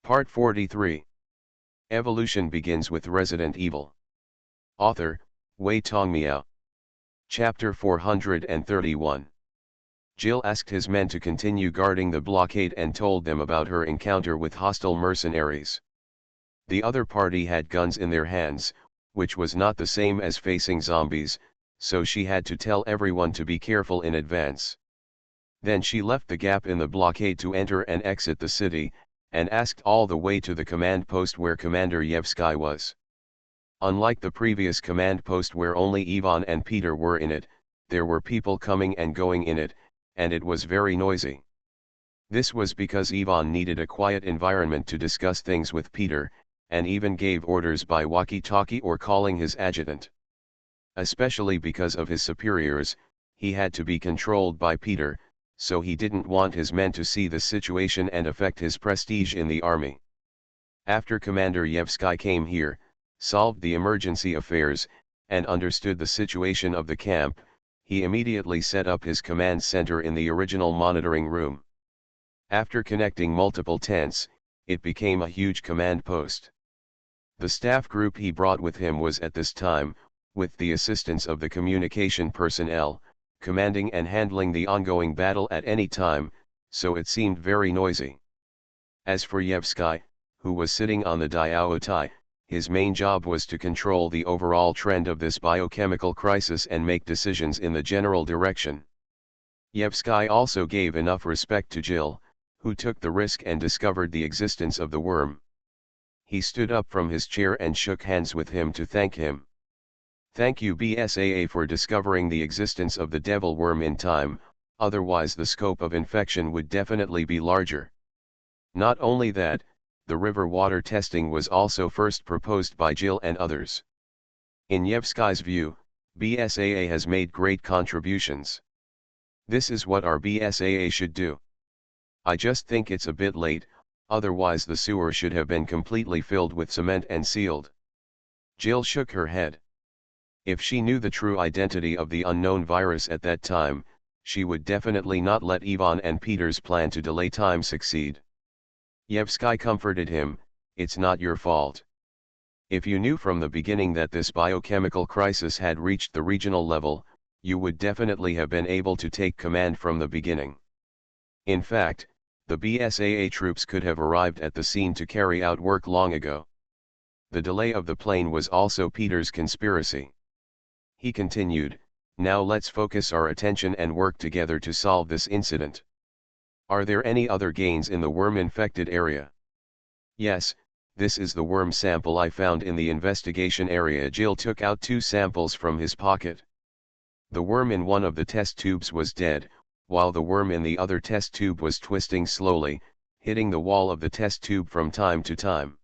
Part 43. Evolution begins with Resident Evil. Author, Wei Tongmiao. Chapter 431. Jill asked his men to continue guarding the blockade and told them about her encounter with hostile mercenaries. The other party had guns in their hands, which was not the same as facing zombies, so she had to tell everyone to be careful in advance. Then she left the gap in the blockade to enter and exit the city, and asked all the way to the command post where Commander Yevsky was. Unlike the previous command post where only Ivan and Peter were in it, there were people coming and going in it, and it was very noisy. This was because Ivan needed a quiet environment to discuss things with Peter, and even gave orders by walkie-talkie or calling his adjutant. Especially because of his superiors, he had to be controlled by Peter, so he didn't want his men to see the situation and affect his prestige in the army. After Commander Yevsky came here, solved the emergency affairs, and understood the situation of the camp, he immediately set up his command center in the original monitoring room. After connecting multiple tents, it became a huge command post. The staff group he brought with him was at this time, with the assistance of the communication personnel, commanding and handling the ongoing battle at any time, so it seemed very noisy. As for Yevsky, who was sitting on the Diaotai, his main job was to control the overall trend of this biochemical crisis and make decisions in the general direction. Yevsky also gave enough respect to Jill, who took the risk and discovered the existence of the worm. He stood up from his chair and shook hands with him to thank him. "Thank you BSAA for discovering the existence of the devil worm in time, otherwise the scope of infection would definitely be larger. Not only that, the river water testing was also first proposed by Jill and others. In Yevsky's view, BSAA has made great contributions. This is what our BSAA should do. I just think it's a bit late, otherwise the sewer should have been completely filled with cement and sealed." Jill shook her head. If she knew the true identity of the unknown virus at that time, she would definitely not let Ivan and Peter's plan to delay time succeed. Yevsky comforted him, "It's not your fault. If you knew from the beginning that this biochemical crisis had reached the regional level, you would definitely have been able to take command from the beginning. In fact, the BSAA troops could have arrived at the scene to carry out work long ago. The delay of the plane was also Peter's conspiracy." He continued, "Now let's focus our attention and work together to solve this incident. Are there any other gains in the worm-infected area?" "Yes, this is the worm sample I found in the investigation area." Jill took out 2 samples from his pocket. The worm in one of the test tubes was dead, while the worm in the other test tube was twisting slowly, hitting the wall of the test tube from time to time.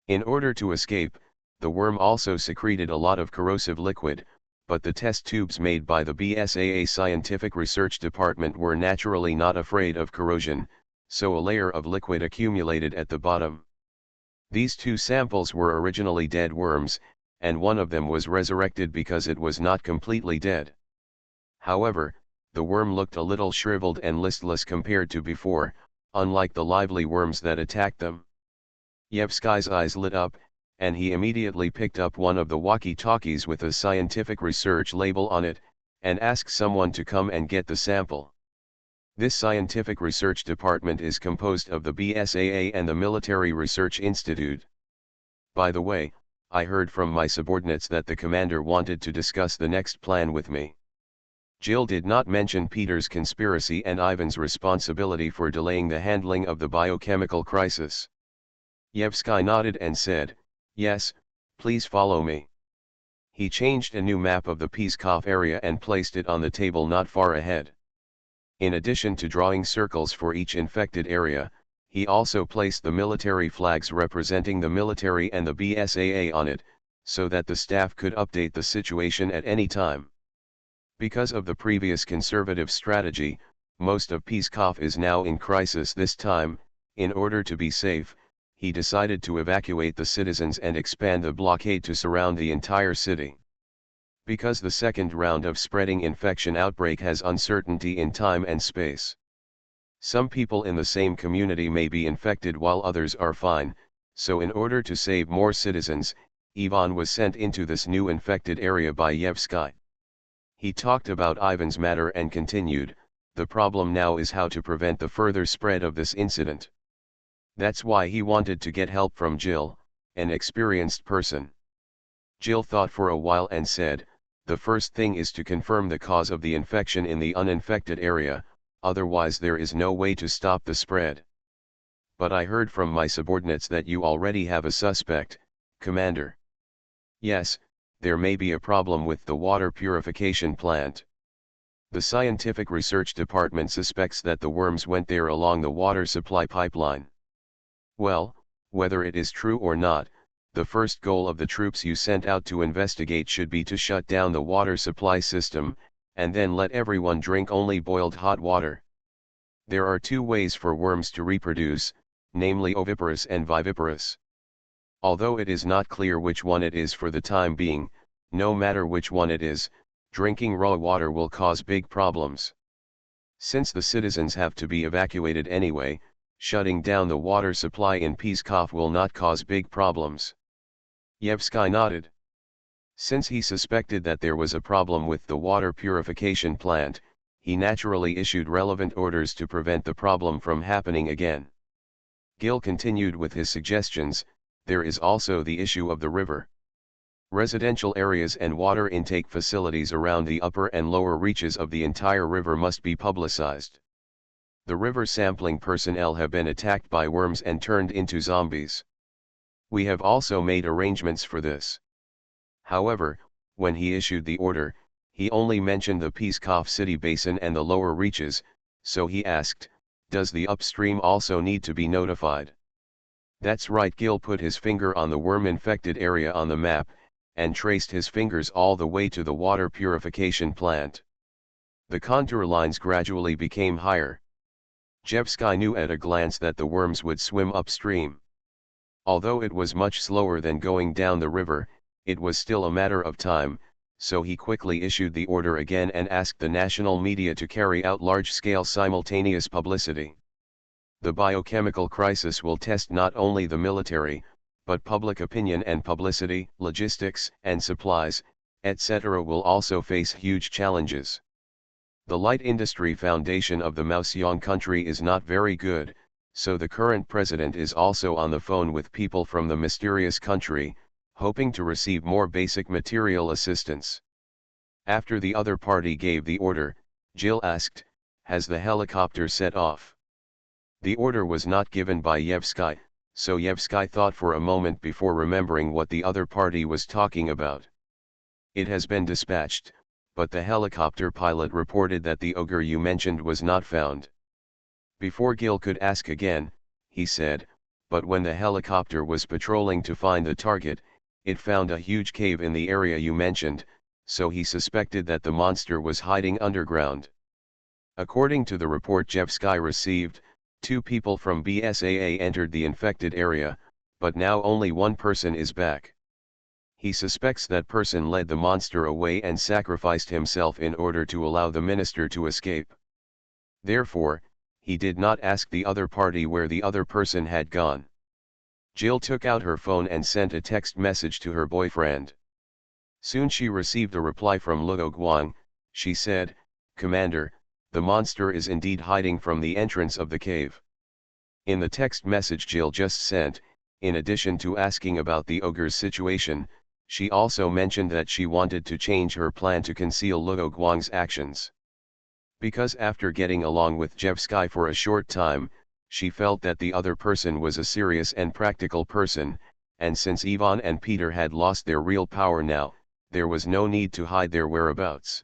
In order to escape, the worm also secreted a lot of corrosive liquid, but the test tubes made by the BSAA Scientific Research Department were naturally not afraid of corrosion, so a layer of liquid accumulated at the bottom. These 2 samples were originally dead worms, and one of them was resurrected because it was not completely dead. However, the worm looked a little shriveled and listless compared to before, unlike the lively worms that attacked them. Yevsky's eyes lit up, and he immediately picked up one of the walkie-talkies with a scientific research label on it, and asked someone to come and get the sample. This scientific research department is composed of the BSAA and the Military Research Institute. By the way, I heard from my subordinates that the commander wanted to discuss the next plan with me." Jill did not mention Peter's conspiracy and Ivan's responsibility for delaying the handling of the biochemical crisis. Yevsky nodded and said, "Yes, please follow me." He changed a new map of the Peskov area and placed it on the table not far ahead. In addition to drawing circles for each infected area, he also placed the military flags representing the military and the BSAA on it, so that the staff could update the situation at any time. Because of the previous conservative strategy, most of Peskov is now in crisis this time. In order to be safe, he decided to evacuate the citizens and expand the blockade to surround the entire city. Because the second round of spreading infection outbreak has uncertainty in time and space. Some people in the same community may be infected while others are fine, so in order to save more citizens, Ivan was sent into this new infected area by Yevsky. He talked about Ivan's matter and continued, the problem now is how to prevent the further spread of this incident. That's why he wanted to get help from Jill, an experienced person. Jill thought for a while and said, the first thing is to confirm the cause of the infection in the uninfected area, otherwise there is no way to stop the spread. But I heard from my subordinates that you already have a suspect, Commander. Yes, there may be a problem with the water purification plant. The scientific research department suspects that the worms went there along the water supply pipeline. Well, whether it is true or not, the first goal of the troops you sent out to investigate should be to shut down the water supply system, and then let everyone drink only boiled hot water. There are two ways for worms to reproduce, namely oviparous and viviparous. Although it is not clear which one it is for the time being, no matter which one it is, drinking raw water will cause big problems. Since the citizens have to be evacuated anyway, shutting down the water supply in Pskov will not cause big problems. Yevsky nodded. Since he suspected that there was a problem with the water purification plant, he naturally issued relevant orders to prevent the problem from happening again. Gil continued with his suggestions. There is also the issue of the river. Residential areas and water intake facilities around the upper and lower reaches of the entire river must be publicized. The river sampling personnel have been attacked by worms and turned into zombies. We have also made arrangements for this. However, when he issued the order, he only mentioned the Pskov city basin and the lower reaches, so he asked, does the upstream also need to be notified? That's right. Gil put his finger on the worm-infected area on the map, and traced his fingers all the way to the water purification plant. The contour lines gradually became higher. Yevsky knew at a glance that the worms would swim upstream. Although it was much slower than going down the river, it was still a matter of time, so he quickly issued the order again and asked the national media to carry out large-scale simultaneous publicity. The biochemical crisis will test not only the military, but public opinion, and publicity, logistics, and supplies, etc. will also face huge challenges. The light industry foundation of the Mouseong country is not very good, so the current president is also on the phone with people from the mysterious country, hoping to receive more basic material assistance. After the other party gave the order, Jill asked, has the helicopter set off? The order was not given by Yevsky, so Yevsky thought for a moment before remembering what the other party was talking about. It has been dispatched, but the helicopter pilot reported that the ogre you mentioned was not found. Before Gil could ask again, he said, but when the helicopter was patrolling to find the target, it found a huge cave in the area you mentioned, so he suspected that the monster was hiding underground. According to the report Yevsky received, 2 people from BSAA entered the infected area, but now only one person is back. He suspects that person led the monster away and sacrificed himself in order to allow the minister to escape. Therefore, he did not ask the other party where the other person had gone. Jill took out her phone and sent a text message to her boyfriend. Soon she received a reply from Luo Guang. She said, Commander, the monster is indeed hiding from the entrance of the cave. In the text message Jill just sent, in addition to asking about the ogre's situation, she also mentioned that she wanted to change her plan to conceal Luo Guang's actions. Because after getting along with Yevsky for a short time, she felt that the other person was a serious and practical person, and since Ivan and Peter had lost their real power now, there was no need to hide their whereabouts.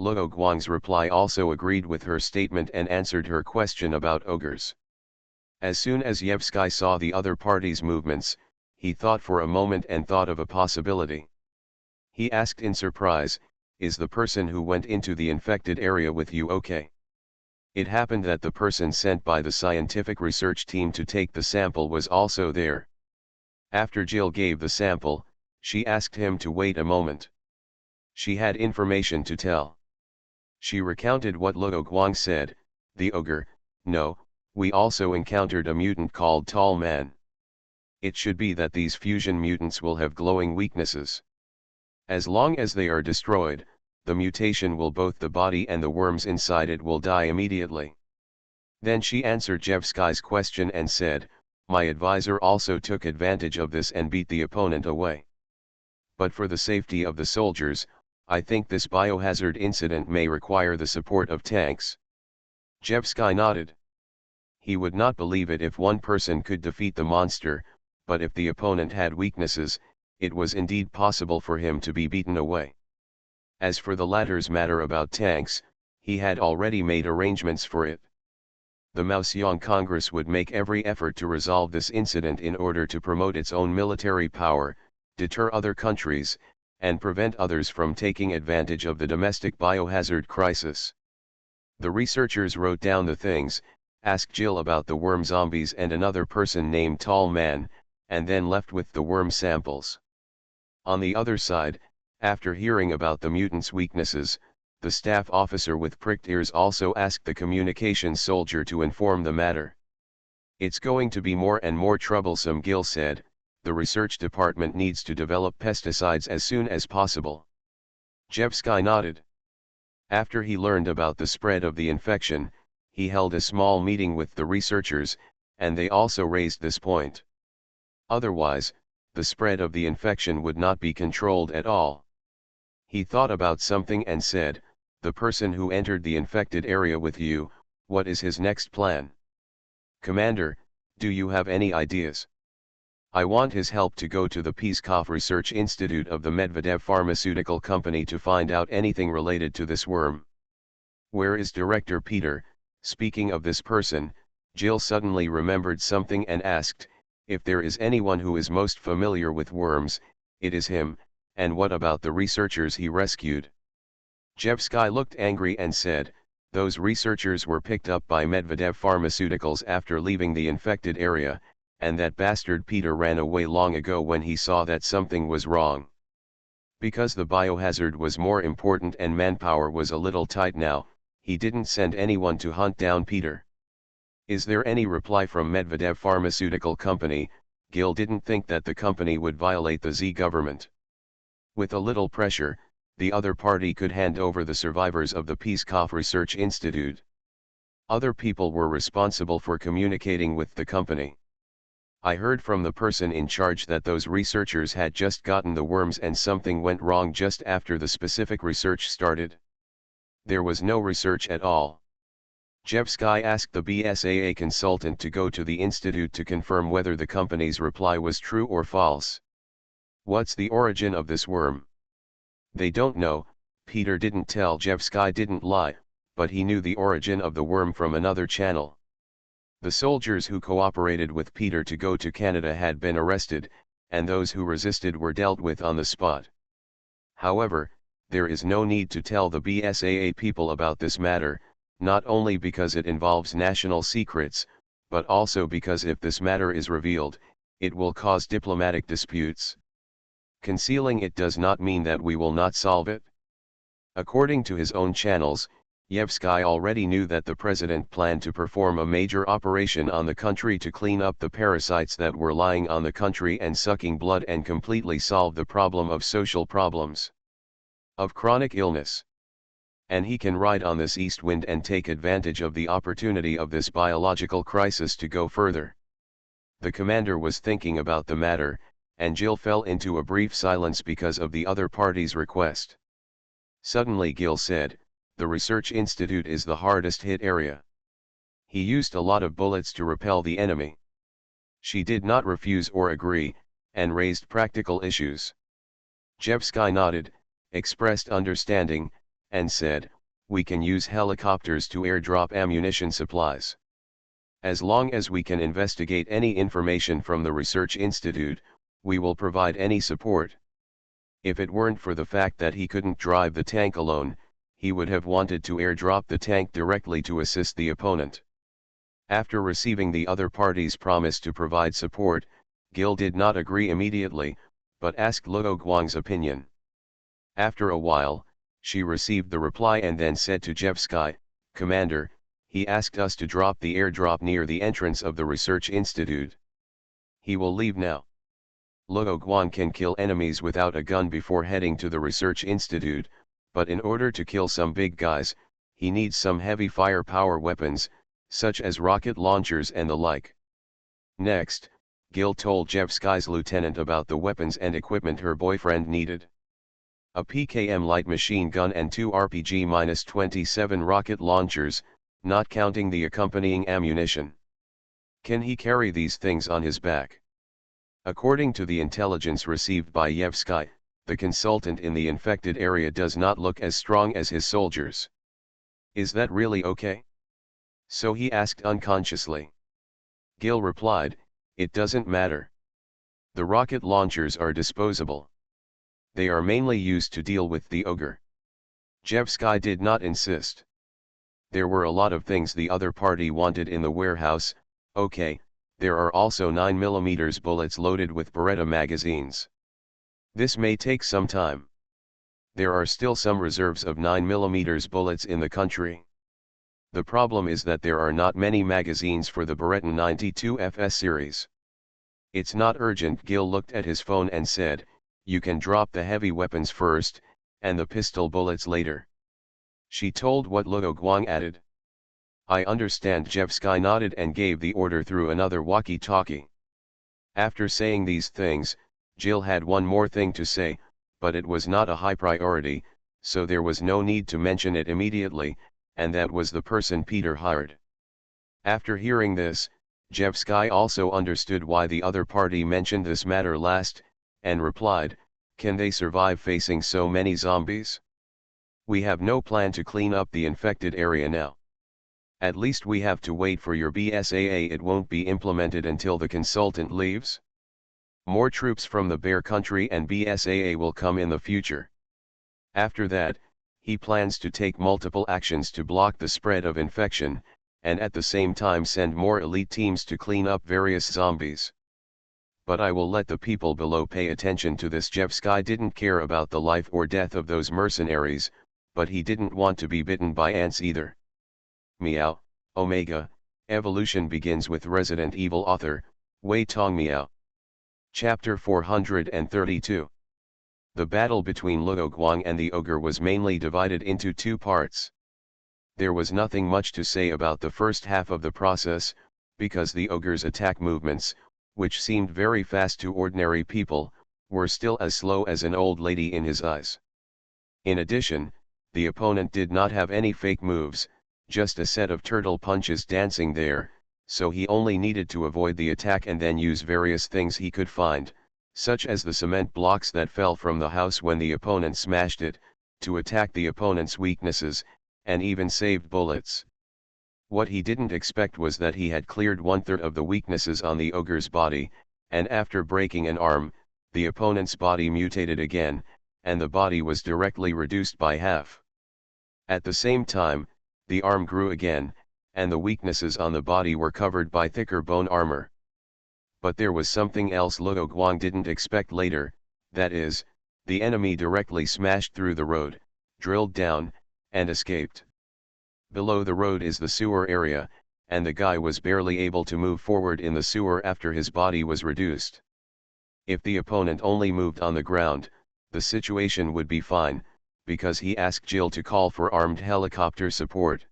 Luo Guang's reply also agreed with her statement and answered her question about ogres. As soon as Yevsky saw the other party's movements, he thought for a moment and thought of a possibility. He asked in surprise, is the person who went into the infected area with you okay? It happened that the person sent by the scientific research team to take the sample was also there. After Jill gave the sample, she asked him to wait a moment. She had information to tell. She recounted what Luo Guang said, the ogre, no, we also encountered a mutant called Tall Man. It should be that these fusion mutants will have glowing weaknesses. As long as they are destroyed, the mutation will both the body and the worms inside it will die immediately. Then she answered Jevsky's question and said, my advisor also took advantage of this and beat the opponent away. But for the safety of the soldiers, I think this biohazard incident may require the support of tanks. Jevsky nodded. He would not believe it if one person could defeat the monster, but if the opponent had weaknesses, it was indeed possible for him to be beaten away. As for the latter's matter about tanks, he had already made arrangements for it. The Maoxiong Congress would make every effort to resolve this incident in order to promote its own military power, deter other countries, and prevent others from taking advantage of the domestic biohazard crisis. The researchers wrote down the things, asked Jill about the worm zombies and another person named Tall Man, and then left with the worm samples. On the other side, after hearing about the mutants' weaknesses, the staff officer with pricked ears also asked the communications soldier to inform the matter. It's going to be more and more troublesome, Gil said. The research department needs to develop pesticides as soon as possible. Jevsky nodded. After he learned about the spread of the infection, he held a small meeting with the researchers, and they also raised this point. Otherwise, the spread of the infection would not be controlled at all. He thought about something and said, the person who entered the infected area with you, what is his next plan? Commander, do you have any ideas? I want his help to go to the Peskov Research Institute of the Medvedev Pharmaceutical Company to find out anything related to this worm. Where is Director Peter? Speaking of this person, Jill suddenly remembered something and asked, if there is anyone who is most familiar with worms, it is him, and what about the researchers he rescued? Jevsky looked angry and said, those researchers were picked up by Medvedev Pharmaceuticals after leaving the infected area, and that bastard Peter ran away long ago when he saw that something was wrong. Because the biohazard was more important and manpower was a little tight now, he didn't send anyone to hunt down Peter. Is there any reply from Medvedev Pharmaceutical Company? Gil didn't think that the company would violate the Z government. With a little pressure, the other party could hand over the survivors of the Peskov Research Institute. Other people were responsible for communicating with the company. I heard from the person in charge that those researchers had just gotten the worms and something went wrong just after the specific research started. There was no research at all. Jevsky asked the BSAA consultant to go to the institute to confirm whether the company's reply was true or false. What's the origin of this worm? They don't know. Peter didn't tell. Jevsky didn't lie, but he knew the origin of the worm from another channel. The soldiers who cooperated with Peter to go to Canada had been arrested, and those who resisted were dealt with on the spot. However, there is no need to tell the BSAA people about this matter, not only because it involves national secrets, but also because if this matter is revealed, it will cause diplomatic disputes. Concealing it does not mean that we will not solve it. According to his own channels, Yevsky already knew that the president planned to perform a major operation on the country to clean up the parasites that were lying on the country and sucking blood and completely solve the problem of social problems, of chronic illness. And he can ride on this east wind and take advantage of the opportunity of this biological crisis to go further. The commander was thinking about the matter, and Jill fell into a brief silence because of the other party's request. Suddenly Gil said, the research institute is the hardest hit area. He used a lot of bullets to repel the enemy. She did not refuse or agree, and raised practical issues. Jevsky nodded, expressed understanding, and said, we can use helicopters to airdrop ammunition supplies. As long as we can investigate any information from the research institute, we will provide any support. If it weren't for the fact that he couldn't drive the tank alone, he would have wanted to airdrop the tank directly to assist the opponent. After receiving the other party's promise to provide support, Gil did not agree immediately, but asked Luo Guang's opinion. After a while, she received the reply and then said to Jevsky, Commander, He asked us to drop the airdrop near the entrance of the research institute. He will leave now. Luo Guang can kill enemies without a gun before heading to the research institute, but in order to kill some big guys, he needs some heavy firepower weapons, such as rocket launchers and the like. Next, Gil told Jevsky's lieutenant about the weapons and equipment her boyfriend needed. A PKM light machine gun and 2 RPG-27 rocket launchers, not counting the accompanying ammunition. Can he carry these things on his back? According to the intelligence received by Yevsky, the consultant in the infected area does not look as strong as his soldiers. Is that really okay? So he asked unconsciously. Gil replied, it doesn't matter. The rocket launchers are disposable. They are mainly used to deal with the ogre. Jevsky did not insist. There were a lot of things the other party wanted in the warehouse. Okay, there are also 9mm bullets loaded with Beretta magazines. This may take some time. There are still some reserves of 9mm bullets in the country. The problem is that there are not many magazines for the Beretta 92 FS series. It's not urgent. Gil looked at his phone and said, you can drop the heavy weapons first, and the pistol bullets later. She told what Luo Guang added. I understand. Jevsky nodded and gave the order through another walkie-talkie. After saying these things, Jill had one more thing to say, but it was not a high priority, so there was no need to mention it immediately, and that was the person Peter hired. After hearing this, Jevsky also understood why the other party mentioned this matter last, and replied, can they survive facing so many zombies? We have no plan to clean up the infected area now. At least we have to wait for your BSAA. It won't be implemented until the consultant leaves. More troops from the Bear Country and BSAA will come in the future. After that, he plans to take multiple actions to block the spread of infection, and at the same time send more elite teams to clean up various zombies. But I will let the people below pay attention to this. Jevsky didn't care about the life or death of those mercenaries, but he didn't want to be bitten by ants either. Meow, Omega, Evolution begins with Resident Evil author, Wei Tong Meow. Chapter 432. The battle between Luo Guang and the ogre was mainly divided into two parts. There was nothing much to say about the first half of the process, because the ogre's attack movements, which seemed very fast to ordinary people, were still as slow as an old lady in his eyes. In addition, the opponent did not have any fake moves, just a set of turtle punches dancing there, so he only needed to avoid the attack and then use various things he could find, such as the cement blocks that fell from the house when the opponent smashed it, to attack the opponent's weaknesses, and even saved bullets. What he didn't expect was that he had cleared 1/3 of the weaknesses on the ogre's body, and after breaking an arm, the opponent's body mutated again, and the body was directly reduced by half. At the same time, the arm grew again, and the weaknesses on the body were covered by thicker bone armor. But there was something else Luo Guang didn't expect later, that is, the enemy directly smashed through the road, drilled down, and escaped. Below the road is the sewer area, and the guy was barely able to move forward in the sewer after his body was reduced. If the opponent only moved on the ground, the situation would be fine, because he asked Jill to call for armed helicopter support.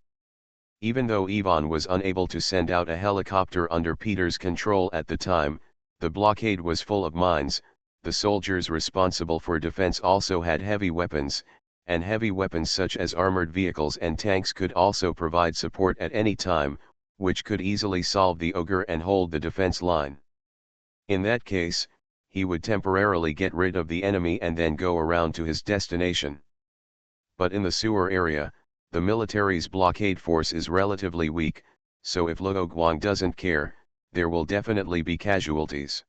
Even though Ivan was unable to send out a helicopter under Peter's control at the time, the blockade was full of mines, the soldiers responsible for defense also had heavy weapons, and heavy weapons such as armored vehicles and tanks could also provide support at any time, which could easily solve the ogre and hold the defense line. In that case, he would temporarily get rid of the enemy and then go around to his destination. But in the sewer area, the military's blockade force is relatively weak, so if Luo Guang doesn't care, there will definitely be casualties.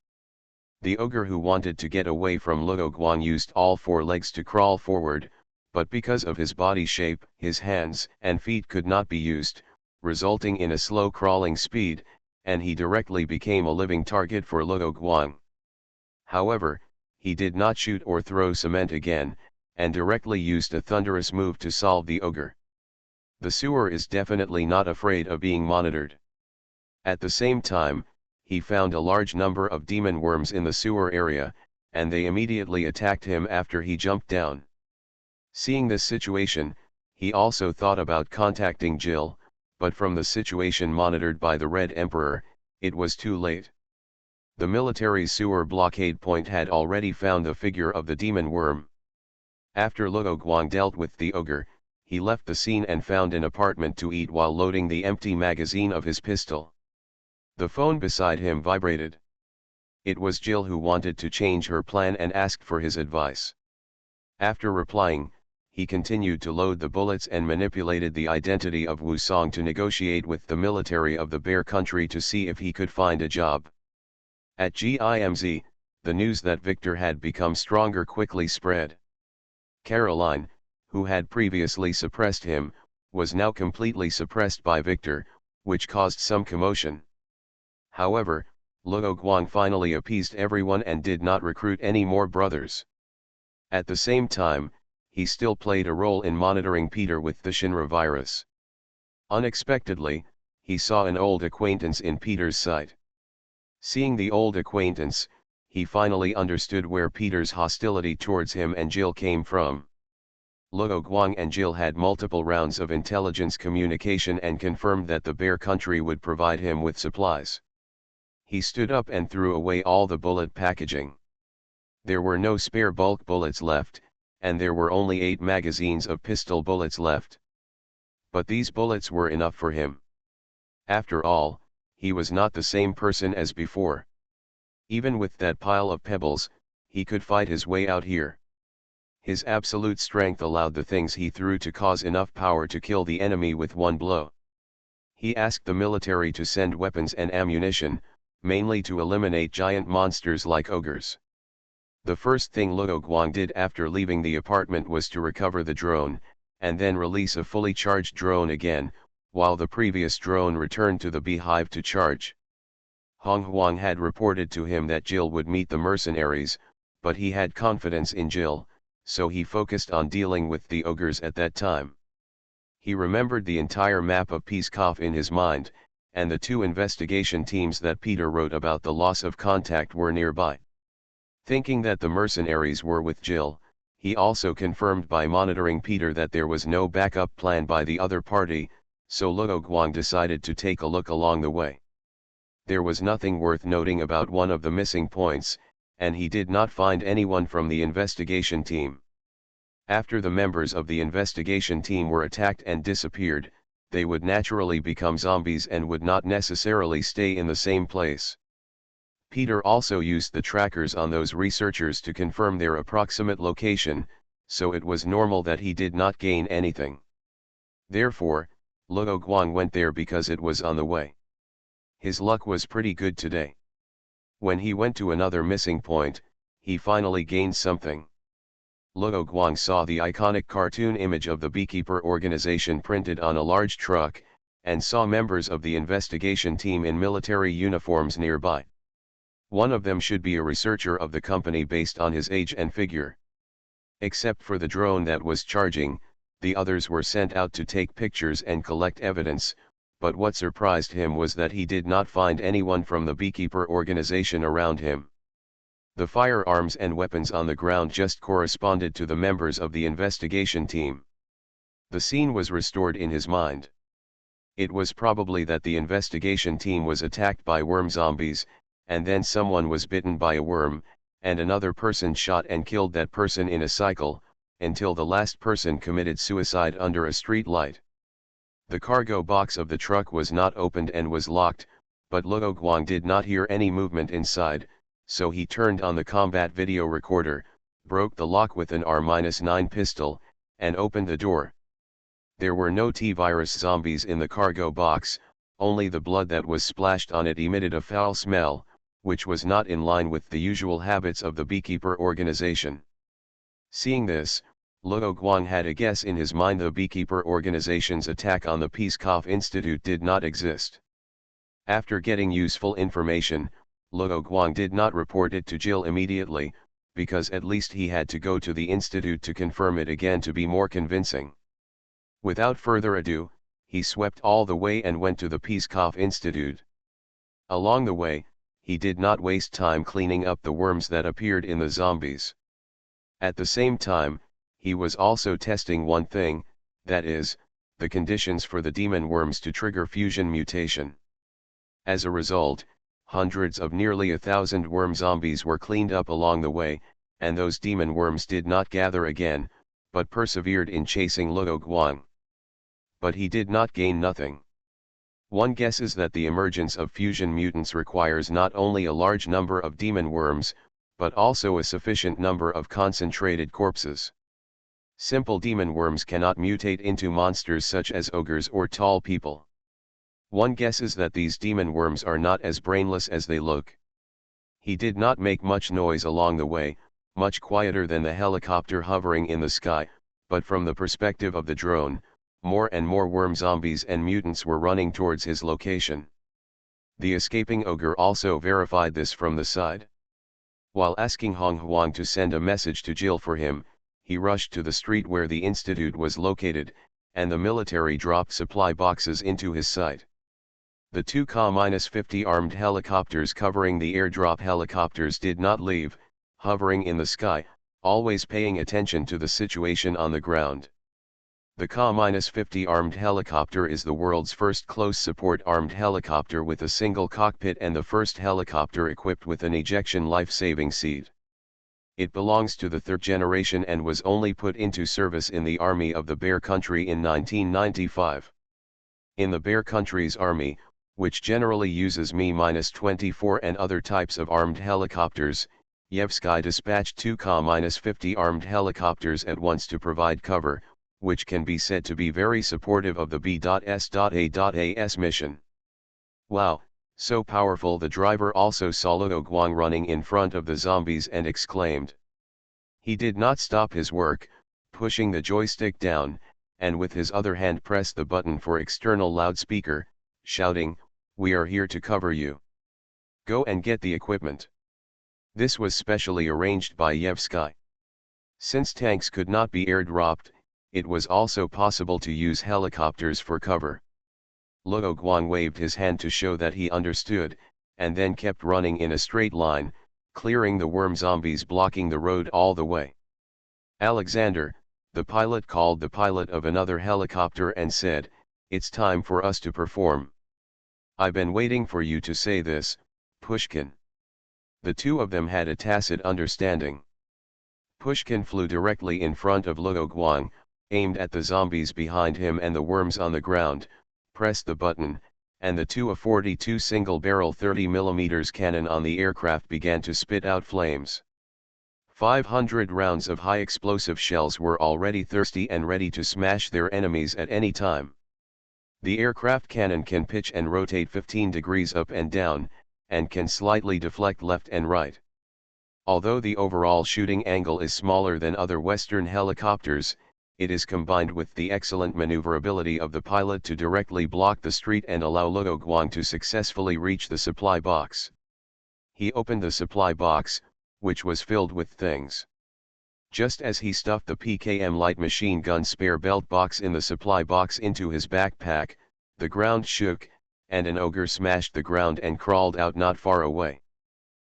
The ogre who wanted to get away from Luo Guang used all 4 legs to crawl forward, but because of his body shape, his hands and feet could not be used, resulting in a slow crawling speed, and he directly became a living target for Luo Guang. However, he did not shoot or throw cement again, and directly used a thunderous move to solve the ogre. The sewer is definitely not afraid of being monitored. At the same time, he found a large number of demon worms in the sewer area, and they immediately attacked him after he jumped down. Seeing this situation, he also thought about contacting Jill, but from the situation monitored by the Red Emperor, it was too late. The military's sewer blockade point had already found the figure of the demon worm. After Luo Guang dealt with the ogre, he left the scene and found an apartment to eat while loading the empty magazine of his pistol. The phone beside him vibrated. It was Jill, who wanted to change her plan and asked for his advice. After replying, he continued to load the bullets and manipulated the identity of Wu Song to negotiate with the military of the Bear Country to see if he could find a job. At GIMZ, the news that Victor had become stronger quickly spread. Caroline, who had previously suppressed him, was now completely suppressed by Victor, which caused some commotion. However, Luo Guang finally appeased everyone and did not recruit any more brothers. At the same time, he still played a role in monitoring Peter with the Shinra virus. Unexpectedly, he saw an old acquaintance in Peter's sight. Seeing the old acquaintance, he finally understood where Peter's hostility towards him and Jill came from. Luo Guang and Jill had multiple rounds of intelligence communication and confirmed that the Bear Country would provide him with supplies. He stood up and threw away all the bullet packaging. There were no spare bulk bullets left, and there were only 8 magazines of pistol bullets left. But these bullets were enough for him. After all, he was not the same person as before. Even with that pile of pebbles, he could fight his way out here. His absolute strength allowed the things he threw to cause enough power to kill the enemy with one blow. He asked the military to send weapons and ammunition, mainly to eliminate giant monsters like ogres. The first thing Luo Guang did after leaving the apartment was to recover the drone, and then release a fully charged drone again, while the previous drone returned to the beehive to charge. Hong Huang had reported to him that Jill would meet the mercenaries, but he had confidence in Jill, so he focused on dealing with the ogres at that time. He remembered the entire map of Pskov in his mind, and the 2 investigation teams that Peter wrote about the loss of contact were nearby. Thinking that the mercenaries were with Jill, he also confirmed by monitoring Peter that there was no backup plan by the other party, so Luo Guang decided to take a look along the way. There was nothing worth noting about one of the missing points, and he did not find anyone from the investigation team. After the members of the investigation team were attacked and disappeared, they would naturally become zombies and would not necessarily stay in the same place. Peter also used the trackers on those researchers to confirm their approximate location, so it was normal that he did not gain anything. Therefore, Luo Guang went there because it was on the way. His luck was pretty good today. When he went to another missing point, he finally gained something. Luo Guang saw the iconic cartoon image of the beekeeper organization printed on a large truck, and saw members of the investigation team in military uniforms nearby. One of them should be a researcher of the company based on his age and figure. Except for the drone that was charging, the others were sent out to take pictures and collect evidence, but what surprised him was that he did not find anyone from the beekeeper organization around him. The firearms and weapons on the ground just corresponded to the members of the investigation team. The scene was restored in his mind. It was probably that the investigation team was attacked by worm zombies, and then someone was bitten by a worm, and another person shot and killed that person in a cycle, until the last person committed suicide under a street light. The cargo box of the truck was not opened and was locked, but Luo Guang did not hear any movement inside, so he turned on the combat video recorder, broke the lock with an R-9 pistol, and opened the door. There were no T-virus zombies in the cargo box, only the blood that was splashed on it emitted a foul smell, which was not in line with the usual habits of the beekeeper organization. Seeing this, Luo Guang had a guess in his mind: the beekeeper organization's attack on the Pskov Institute did not exist. After getting useful information, Luo Guang did not report it to Jill immediately, because at least he had to go to the institute to confirm it again to be more convincing. Without further ado, he swept all the way and went to the Peskov Institute. Along the way, he did not waste time cleaning up the worms that appeared in the zombies. At the same time, he was also testing one thing, that is, the conditions for the demon worms to trigger fusion mutation. As a result, hundreds of nearly 1,000 worm zombies were cleaned up along the way, and those demon worms did not gather again, but persevered in chasing Luo Guang. But he did not gain nothing. One guesses that the emergence of fusion mutants requires not only a large number of demon worms, but also a sufficient number of concentrated corpses. Simple demon worms cannot mutate into monsters such as ogres or tall people. One guesses that these demon worms are not as brainless as they look. He did not make much noise along the way, much quieter than the helicopter hovering in the sky, but from the perspective of the drone, more and more worm zombies and mutants were running towards his location. The escaping ogre also verified this from the side. While asking Hong Huang to send a message to Jill for him, he rushed to the street where the institute was located, and the military dropped supply boxes into his sight. The two Ka-50 armed helicopters covering the airdrop helicopters did not leave, hovering in the sky, always paying attention to the situation on the ground. The Ka-50 armed helicopter is the world's first close support armed helicopter with a single cockpit and the first helicopter equipped with an ejection life-saving seat. It belongs to the third generation and was only put into service in the Army of the Bear Country in 1995. In the Bear Country's army, which generally uses Mi-24 and other types of armed helicopters, Yevsky dispatched two Ka-50 armed helicopters at once to provide cover, which can be said to be very supportive of the B.S.A.S mission. Wow, so powerful! The driver also saw Luo Guang running in front of the zombies and exclaimed. He did not stop his work, pushing the joystick down, and with his other hand pressed the button for external loudspeaker, shouting, "We are here to cover you. Go and get the equipment." This was specially arranged by Yevsky. Since tanks could not be airdropped, it was also possible to use helicopters for cover. Luo Guang waved his hand to show that he understood, and then kept running in a straight line, clearing the worm zombies blocking the road all the way. Alexander, the pilot, called the pilot of another helicopter and said, "It's time for us to perform. I've been waiting for you to say this, Pushkin." The two of them had a tacit understanding. Pushkin flew directly in front of Luo Guang, aimed at the zombies behind him and the worms on the ground, pressed the button, and the two .42 single-barrel 30mm cannon on the aircraft began to spit out flames. 500 rounds of high-explosive shells were already thirsty and ready to smash their enemies at any time. The aircraft cannon can pitch and rotate 15 degrees up and down, and can slightly deflect left and right. Although the overall shooting angle is smaller than other Western helicopters, it is combined with the excellent maneuverability of the pilot to directly block the street and allow Luo Guang to successfully reach the supply box. He opened the supply box, which was filled with things. Just as he stuffed the PKM light machine gun spare belt box in the supply box into his backpack, the ground shook, and an ogre smashed the ground and crawled out not far away.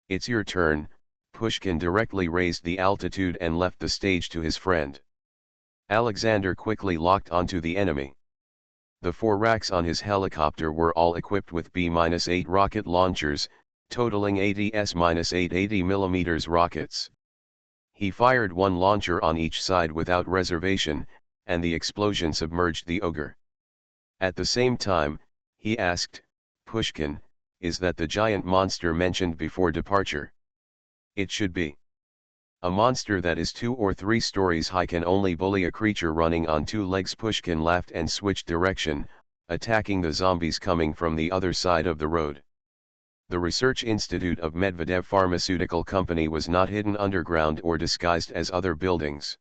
"It's your turn." Pushkin directly raised the altitude and left the stage to his friend. Alexander quickly locked onto the enemy. The 4 racks on his helicopter were all equipped with B-8 rocket launchers, totaling 80 S-8 80mm rockets. He fired one launcher on each side without reservation, and the explosion submerged the ogre. At the same time, he asked, "Pushkin, is that the giant monster mentioned before departure?" "It should be. A monster that is 2 or 3 stories high can only bully a creature running on 2 legs." Pushkin laughed and switched direction, attacking the zombies coming from the other side of the road. The research institute of Medvedev Pharmaceutical Company was not hidden underground or disguised as other buildings.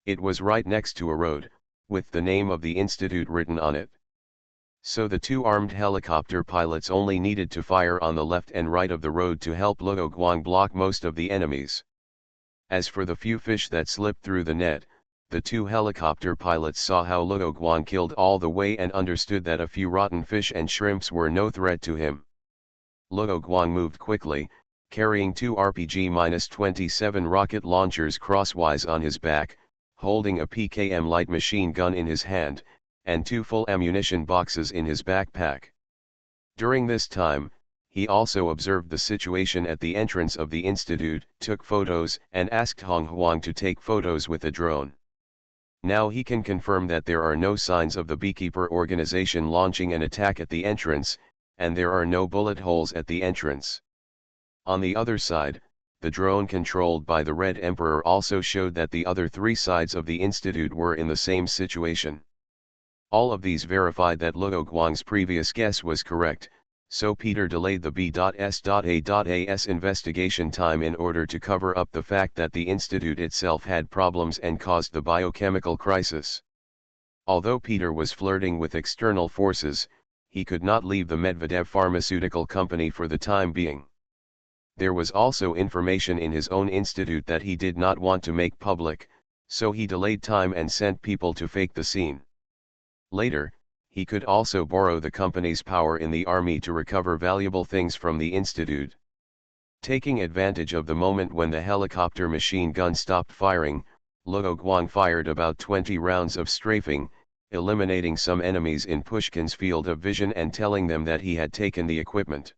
It was right next to a road, with the name of the institute written on it. So the 2 armed helicopter pilots only needed to fire on the left and right of the road to help Luo Guang block most of the enemies. As for the few fish that slipped through the net, The two helicopter pilots saw how Luo Guang killed all the way and understood that a few rotten fish and shrimps were no threat to him. Luo Guang moved quickly, carrying two RPG-27 rocket launchers crosswise on his back, holding a PKM light machine gun in his hand, and two full ammunition boxes in his backpack. During this time, he also observed the situation at the entrance of the institute, took photos, and asked Hong Huang to take photos with a drone. Now he can confirm that there are no signs of the Beekeeper organization launching an attack at the entrance, and there are no bullet holes at the entrance. On the other side, the drone controlled by the Red Emperor also showed that the other three sides of the institute were in the same situation. All of these verified that Luo Guang's previous guess was correct, so Peter delayed the B.S.A.'s investigation time in order to cover up the fact that the institute itself had problems and caused the biochemical crisis. Although Peter was flirting with external forces, he could not leave the Medvedev pharmaceutical company for the time being. There was also information in his own institute that he did not want to make public, so he delayed time and sent people to fake the scene. Later, he could also borrow the company's power in the army to recover valuable things from the institute. Taking advantage of the moment when the helicopter machine gun stopped firing, Luo Guang fired about 20 rounds of strafing, eliminating some enemies in Pushkin's field of vision and telling them that he had taken the equipment.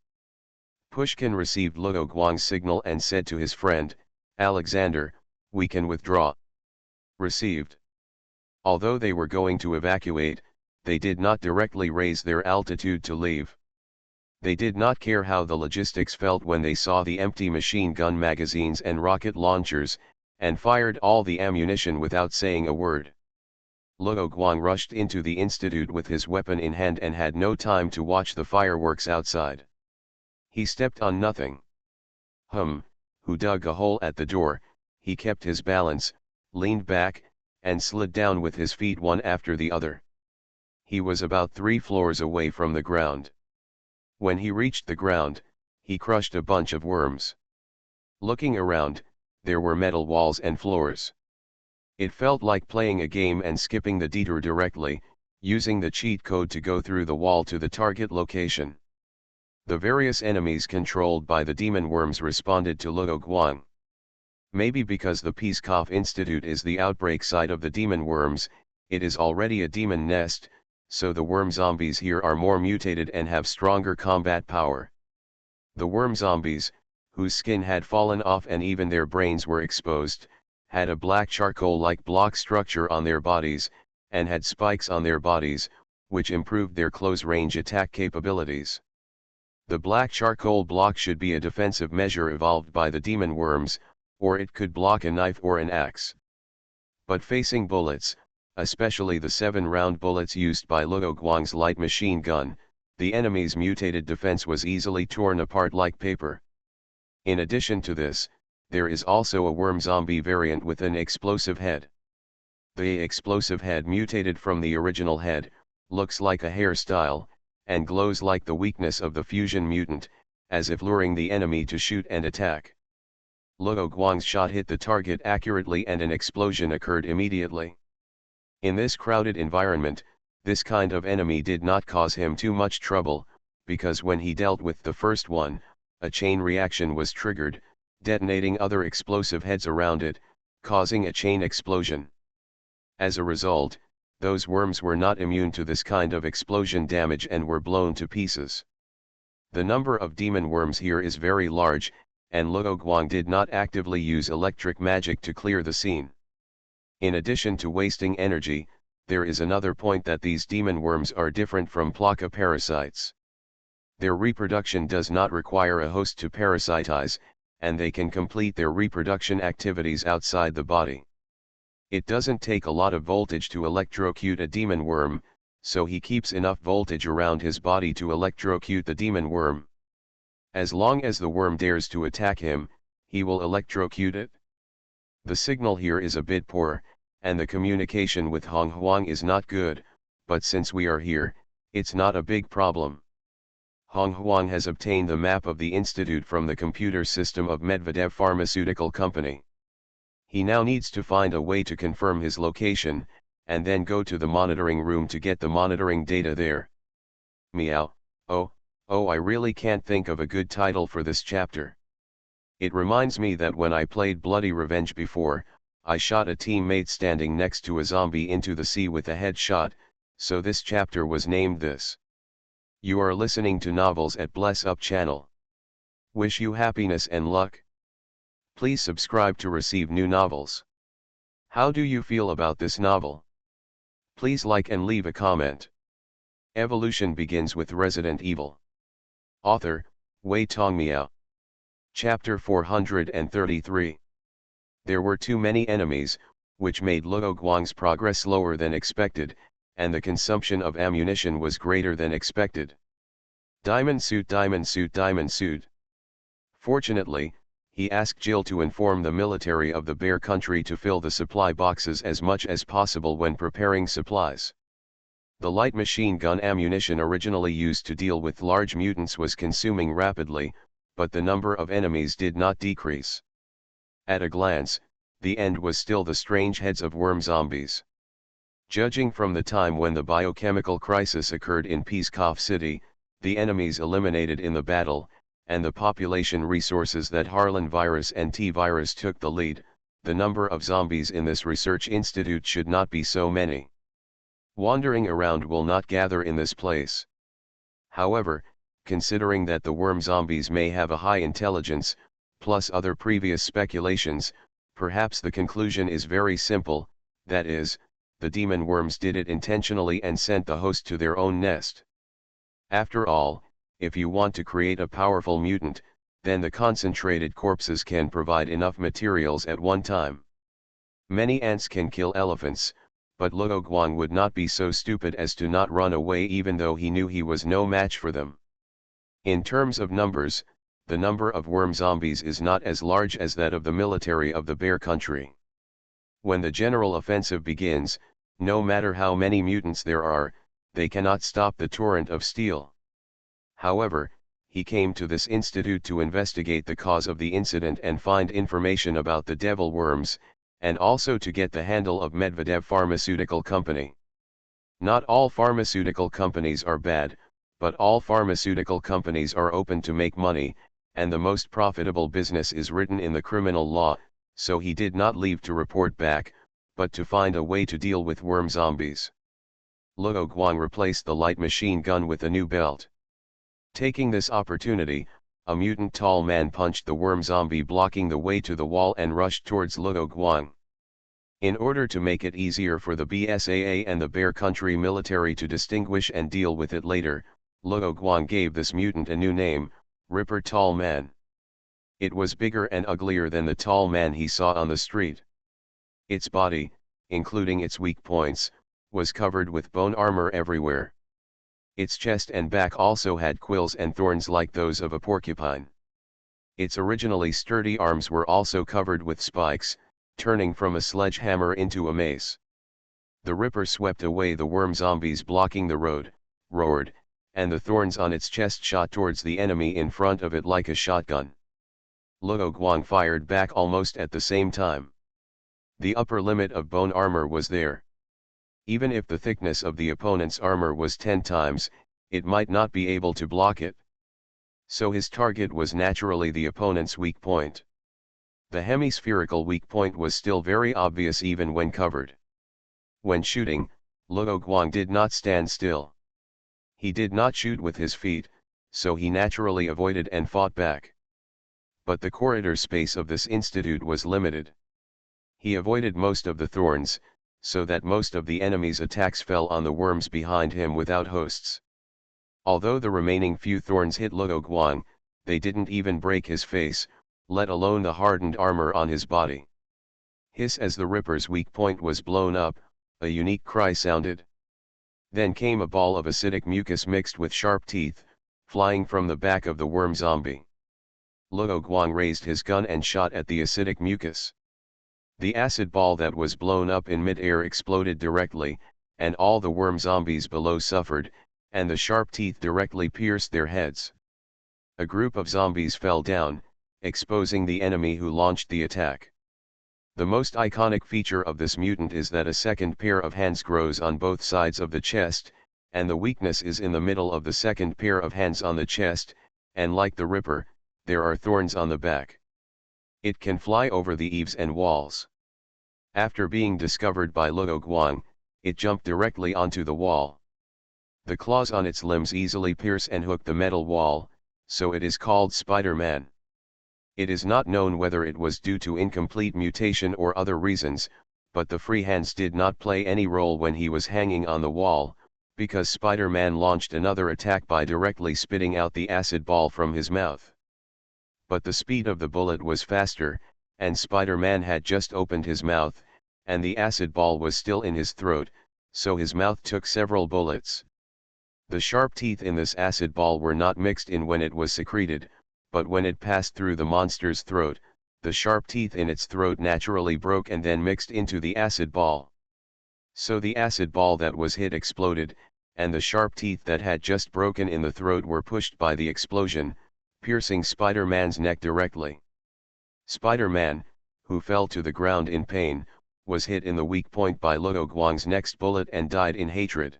Pushkin received Luo Guang's signal and said to his friend, "Alexander, we can withdraw." Received. Although they were going to evacuate, they did not directly raise their altitude to leave. They did not care how the logistics felt when they saw the empty machine gun magazines and rocket launchers, and fired all the ammunition without saying a word. Luo Guang rushed into the institute with his weapon in hand and had no time to watch the fireworks outside. He stepped on nothing. Who dug a hole at the door, he kept his balance, leaned back, and slid down with his feet one after the other. He was about 3 floors away from the ground. When he reached the ground, he crushed a bunch of worms. Looking around, there were metal walls and floors. It felt like playing a game and skipping the detour directly, using the cheat code to go through the wall to the target location. The various enemies controlled by the demon worms responded to Luo Guang. Maybe because the Peskov Institute is the outbreak site of the demon worms, it is already a demon nest, so the worm zombies here are more mutated and have stronger combat power. The worm zombies, whose skin had fallen off and even their brains were exposed, had a black charcoal-like block structure on their bodies, and had spikes on their bodies, which improved their close-range attack capabilities. The black charcoal block should be a defensive measure evolved by the demon worms, or it could block a knife or an axe. But facing bullets, especially the 7-round bullets used by Luo Guang's light machine gun, the enemy's mutated defense was easily torn apart like paper. In addition to this, there is also a worm zombie variant with an explosive head. The explosive head mutated from the original head, looks like a hairstyle, and glows like the weakness of the fusion mutant, as if luring the enemy to shoot and attack. Luo Guang's shot hit the target accurately and an explosion occurred immediately. In this crowded environment, this kind of enemy did not cause him too much trouble, because when he dealt with the first one, a chain reaction was triggered, detonating other explosive heads around it, causing a chain explosion. As a result, those worms were not immune to this kind of explosion damage and were blown to pieces. The number of demon worms here is very large, and Luo Guang did not actively use electric magic to clear the scene. In addition to wasting energy, there is another point that these demon worms are different from Plaka parasites. Their reproduction does not require a host to parasitize, and they can complete their reproduction activities outside the body. It doesn't take a lot of voltage to electrocute a demon worm, so he keeps enough voltage around his body to electrocute the demon worm. As long as the worm dares to attack him, he will electrocute it. The signal here is a bit poor, and the communication with Hong Huang is not good, but since we are here, it's not a big problem. Hong Huang has obtained the map of the institute from the computer system of Medvedev Pharmaceutical Company. He now needs to find a way to confirm his location, and then go to the monitoring room to get the monitoring data there. Meow. Oh, I really can't think of a good title for this chapter. It reminds me that when I played Bloody Revenge before, I shot a teammate standing next to a zombie into the sea with a headshot, so this chapter was named this. You are listening to Novels at Bless Up channel. Wish you happiness and luck. Please subscribe to receive new novels. How do you feel about this novel? Please like and leave a comment. Evolution begins with Resident Evil. Author, Wei Tongmiao. Chapter 433. There were too many enemies, which made Luo Guang's progress slower than expected, and the consumption of ammunition was greater than expected. Diamond suit, diamond suit, diamond suit. Fortunately, he asked Jill to inform the military of the Bear Country to fill the supply boxes as much as possible when preparing supplies. The light machine gun ammunition originally used to deal with large mutants was consuming rapidly, but the number of enemies did not decrease. At a glance, the end was still the strange heads of worm zombies. Judging from the time when the biochemical crisis occurred in Peacecoff City, the enemies eliminated in the battle, and the population resources that Harlan virus and T-virus took the lead, the number of zombies in this research institute should not be so many. Wandering around will not gather in this place. However, considering that the worm zombies may have a high intelligence, plus other previous speculations, perhaps the conclusion is very simple, that is, the demon worms did it intentionally and sent the host to their own nest. After all, if you want to create a powerful mutant, then the concentrated corpses can provide enough materials at one time. Many ants can kill elephants, but Luo Guang would not be so stupid as to not run away even though he knew he was no match for them. In terms of numbers, the number of worm zombies is not as large as that of the military of the Bear Country. When the general offensive begins, no matter how many mutants there are, they cannot stop the torrent of steel. However, he came to this institute to investigate the cause of the incident and find information about the devil worms, and also to get the handle of Medvedev Pharmaceutical Company. Not all pharmaceutical companies are bad, but all pharmaceutical companies are open to make money, and the most profitable business is written in the criminal law, so he did not leave to report back, but to find a way to deal with worm zombies. Luo Guang replaced the light machine gun with a new belt. Taking this opportunity, a mutant tall man punched the worm zombie blocking the way to the wall and rushed towards Luo Guang. In order to make it easier for the BSAA and the Bear Country military to distinguish and deal with it later, Luo Guang gave this mutant a new name, Ripper Tall Man. It was bigger and uglier than the tall man he saw on the street. Its body, including its weak points, was covered with bone armor everywhere. Its chest and back also had quills and thorns like those of a porcupine. Its originally sturdy arms were also covered with spikes, turning from a sledgehammer into a mace. The Ripper swept away the worm zombies blocking the road, roared, and the thorns on its chest shot towards the enemy in front of it like a shotgun. Luo Guang fired back almost at the same time. The upper limit of bone armor was there. Even if the thickness of the opponent's armor was 10 times, it might not be able to block it. So his target was naturally the opponent's weak point. The hemispherical weak point was still very obvious even when covered. When shooting, Luo Guang did not stand still. He did not shoot with his feet, so he naturally avoided and fought back. But the corridor space of this institute was limited. He avoided most of the thorns, so that most of the enemy's attacks fell on the worms behind him without hosts. Although the remaining few thorns hit Luo Guang, they didn't even break his face, let alone the hardened armor on his body. Hiss as the Ripper's weak point was blown up, a unique cry sounded. Then came a ball of acidic mucus mixed with sharp teeth, flying from the back of the worm zombie. Luo Guang raised his gun and shot at the acidic mucus. The acid ball that was blown up in mid-air exploded directly, and all the worm zombies below suffered, and the sharp teeth directly pierced their heads. A group of zombies fell down, exposing the enemy who launched the attack. The most iconic feature of this mutant is that a second pair of hands grows on both sides of the chest, and the weakness is in the middle of the second pair of hands on the chest, and like the Ripper, there are thorns on the back. It can fly over the eaves and walls. After being discovered by Luo Guang, it jumped directly onto the wall. The claws on its limbs easily pierce and hook the metal wall, so it is called Spider-Man. It is not known whether it was due to incomplete mutation or other reasons, but the free hands did not play any role when he was hanging on the wall, because Spider-Man launched another attack by directly spitting out the acid ball from his mouth. But the speed of the bullet was faster, and Spider-Man had just opened his mouth, and the acid ball was still in his throat, so his mouth took several bullets. The sharp teeth in this acid ball were not mixed in when it was secreted, but when it passed through the monster's throat, the sharp teeth in its throat naturally broke and then mixed into the acid ball. So the acid ball that was hit exploded, and the sharp teeth that had just broken in the throat were pushed by the explosion, piercing Spider-Man's neck directly. Spider-Man, who fell to the ground in pain, was hit in the weak point by Luo Guang's next bullet and died in hatred.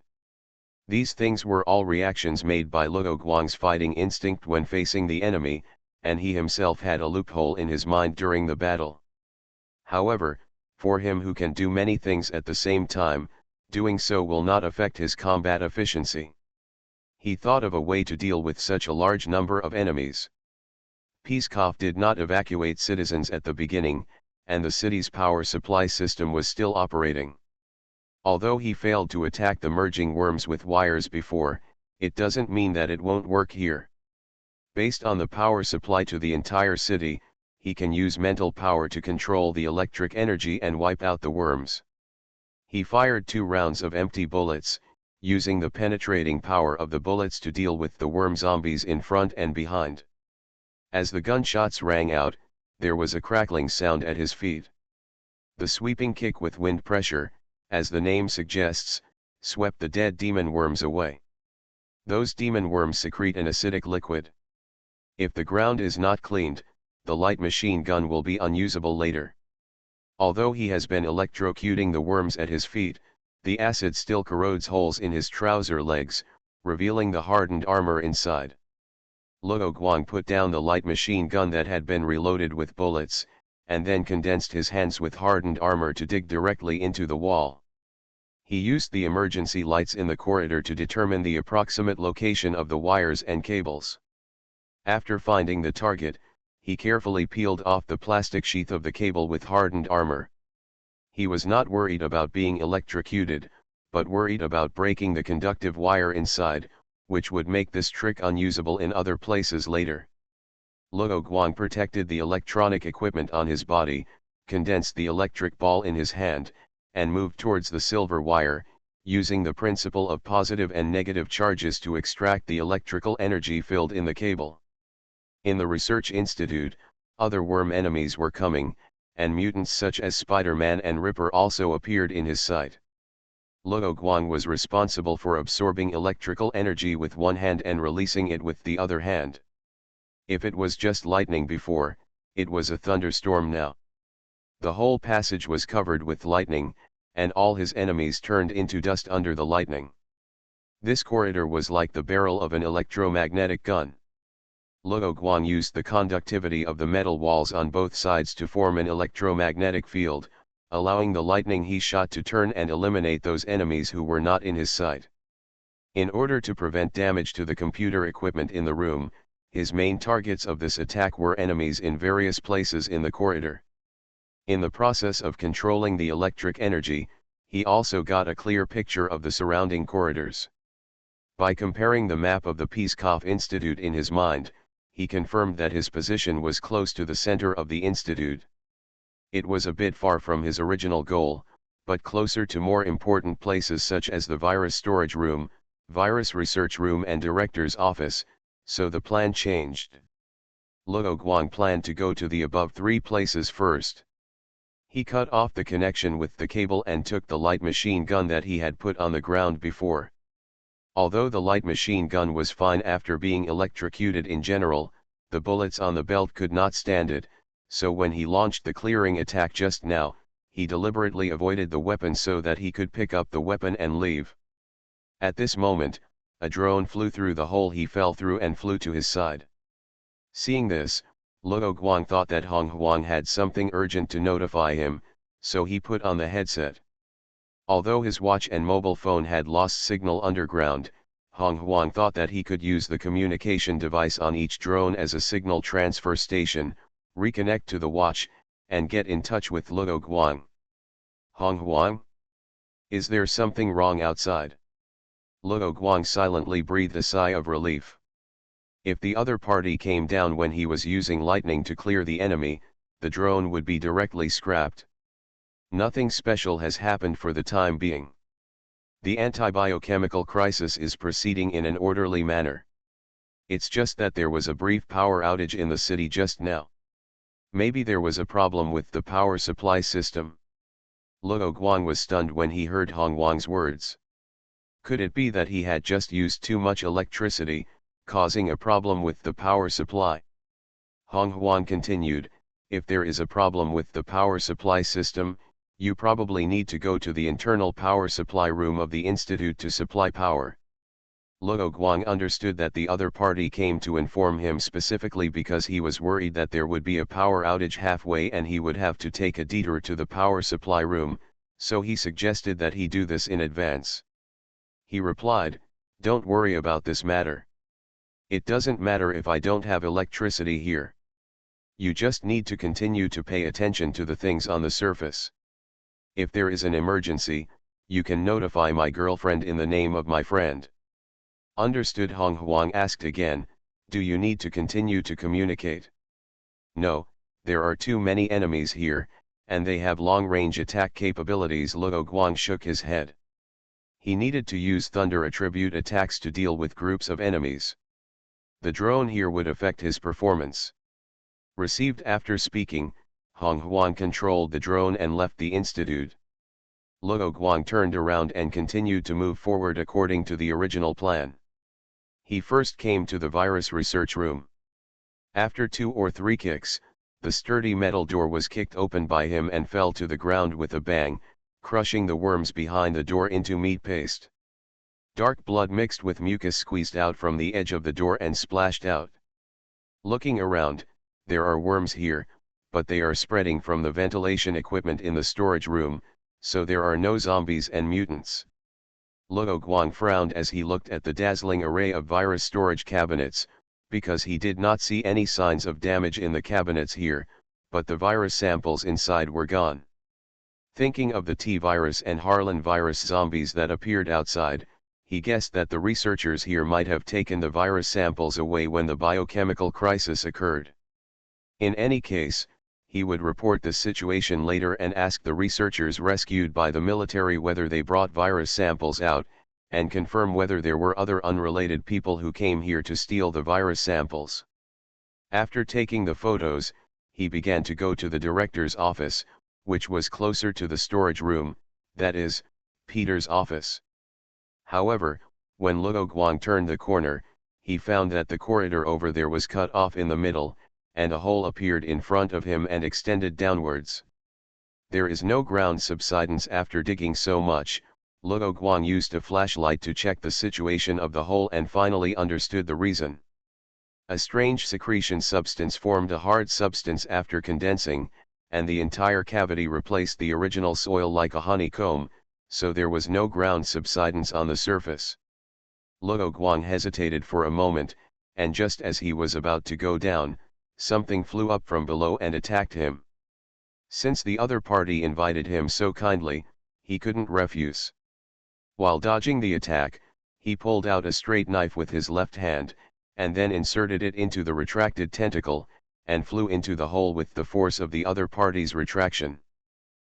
These things were all reactions made by Luo Guang's fighting instinct when facing the enemy, and he himself had a loophole in his mind during the battle. However, for him who can do many things at the same time, doing so will not affect his combat efficiency. He thought of a way to deal with such a large number of enemies. Peskov did not evacuate citizens at the beginning, and the city's power supply system was still operating. Although he failed to attack the merging worms with wires before, it doesn't mean that it won't work here. Based on the power supply to the entire city, he can use mental power to control the electric energy and wipe out the worms. He fired 2 rounds of empty bullets, using the penetrating power of the bullets to deal with the worm zombies in front and behind. As the gunshots rang out, there was a crackling sound at his feet. The sweeping kick with wind pressure, as the name suggests, swept the dead demon worms away. Those demon worms secrete an acidic liquid. If the ground is not cleaned, the light machine gun will be unusable later. Although he has been electrocuting the worms at his feet, the acid still corrodes holes in his trouser legs, revealing the hardened armor inside. Luo Guang put down the light machine gun that had been reloaded with bullets, and then condensed his hands with hardened armor to dig directly into the wall. He used the emergency lights in the corridor to determine the approximate location of the wires and cables. After finding the target, he carefully peeled off the plastic sheath of the cable with hardened armor. He was not worried about being electrocuted, but worried about breaking the conductive wire inside, which would make this trick unusable in other places later. Luo Guang protected the electronic equipment on his body, condensed the electric ball in his hand, and moved towards the silver wire, using the principle of positive and negative charges to extract the electrical energy filled in the cable. In the research institute, other worm enemies were coming, and mutants such as Spider-Man and Ripper also appeared in his sight. Luo Guang was responsible for absorbing electrical energy with one hand and releasing it with the other hand. If it was just lightning before, it was a thunderstorm now. The whole passage was covered with lightning, and all his enemies turned into dust under the lightning. This corridor was like the barrel of an electromagnetic gun. Luo Guang used the conductivity of the metal walls on both sides to form an electromagnetic field, allowing the lightning he shot to turn and eliminate those enemies who were not in his sight. In order to prevent damage to the computer equipment in the room, his main targets of this attack were enemies in various places in the corridor. In the process of controlling the electric energy, he also got a clear picture of the surrounding corridors. By comparing the map of the Peskov Institute in his mind, he confirmed that his position was close to the center of the institute. It was a bit far from his original goal, but closer to more important places such as the virus storage room, virus research room and director's office, so the plan changed. Luo Guang planned to go to the above 3 places first. He cut off the connection with the cable and took the light machine gun that he had put on the ground before. Although the light machine gun was fine after being electrocuted in general, the bullets on the belt could not stand it, so when he launched the clearing attack just now, he deliberately avoided the weapon so that he could pick up the weapon and leave. At this moment, a drone flew through the hole he fell through and flew to his side. Seeing this, Luo Guang thought that Hong Huang had something urgent to notify him, so he put on the headset. Although his watch and mobile phone had lost signal underground, Hong Huang thought that he could use the communication device on each drone as a signal transfer station, reconnect to the watch, and get in touch with Luo Guang. Hong Huang? Is there something wrong outside? Luo Guang silently breathed a sigh of relief. If the other party came down when he was using lightning to clear the enemy, the drone would be directly scrapped. Nothing special has happened for the time being. The anti-biochemical crisis is proceeding in an orderly manner. It's just that there was a brief power outage in the city just now. Maybe there was a problem with the power supply system. Luo Guang was stunned when he heard Hong Huang's words. Could it be that he had just used too much electricity, causing a problem with the power supply? Hong Huang continued, if there is a problem with the power supply system, you probably need to go to the internal power supply room of the institute to supply power. Luo Guang understood that the other party came to inform him specifically because he was worried that there would be a power outage halfway and he would have to take a detour to the power supply room, so he suggested that he do this in advance. He replied, don't worry about this matter. It doesn't matter if I don't have electricity here. You just need to continue to pay attention to the things on the surface. If there is an emergency, you can notify my girlfriend in the name of my friend. Understood? Hong Huang asked again, do you need to continue to communicate? No, there are too many enemies here, and they have long-range attack capabilities. Luo Guang shook his head. He needed to use thunder attribute attacks to deal with groups of enemies. The drone here would affect his performance. Received. After speaking, Hong Huang controlled the drone and left the institute. Luo Guang turned around and continued to move forward according to the original plan. He first came to the virus research room. After 2 or 3 kicks, the sturdy metal door was kicked open by him and fell to the ground with a bang, crushing the worms behind the door into meat paste. Dark blood mixed with mucus squeezed out from the edge of the door and splashed out. Looking around, there are worms here, but they are spreading from the ventilation equipment in the storage room, so there are no zombies and mutants. Luo Guang frowned as he looked at the dazzling array of virus storage cabinets, because he did not see any signs of damage in the cabinets here, but the virus samples inside were gone. Thinking of the T-virus and Harlan virus zombies that appeared outside, he guessed that the researchers here might have taken the virus samples away when the biochemical crisis occurred. In any case, he would report the situation later and ask the researchers rescued by the military whether they brought virus samples out, and confirm whether there were other unrelated people who came here to steal the virus samples. After taking the photos, he began to go to the director's office, which was closer to the storage room, that is, Peter's office. However, when Luo Guang turned the corner, he found that the corridor over there was cut off in the middle, and a hole appeared in front of him and extended downwards. There is no ground subsidence. After digging so much, Luo Guang used a flashlight to check the situation of the hole and finally understood the reason. A strange secretion substance formed a hard substance after condensing, and the entire cavity replaced the original soil like a honeycomb, so there was no ground subsidence on the surface. Luo Guang hesitated for a moment, and just as he was about to go down, something flew up from below and attacked him. Since the other party invited him so kindly, he couldn't refuse. While dodging the attack, he pulled out a straight knife with his left hand, and then inserted it into the retracted tentacle, and flew into the hole with the force of the other party's retraction.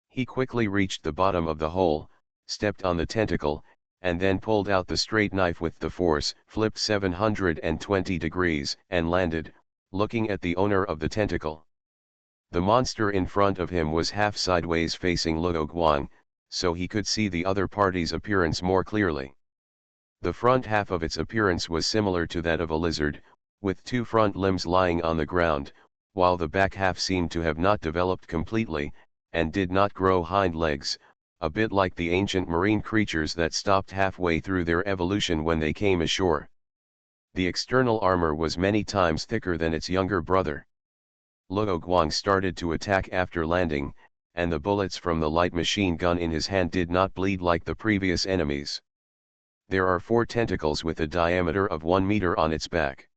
He quickly reached the bottom of the hole, stepped on the tentacle, and then pulled out the straight knife with the force, flipped 720 degrees, and landed, looking at the owner of the tentacle. The monster in front of him was half sideways facing Luo Guang, so he could see the other party's appearance more clearly. The front half of its appearance was similar to that of a lizard, with 2 front limbs lying on the ground, while the back half seemed to have not developed completely, and did not grow hind legs, a bit like the ancient marine creatures that stopped halfway through their evolution when they came ashore. The external armor was many times thicker than its younger brother. Luo Guang started to attack after landing, and the bullets from the light machine gun in his hand did not bleed like the previous enemies. There are 4 tentacles with a diameter of 1 meter on its back.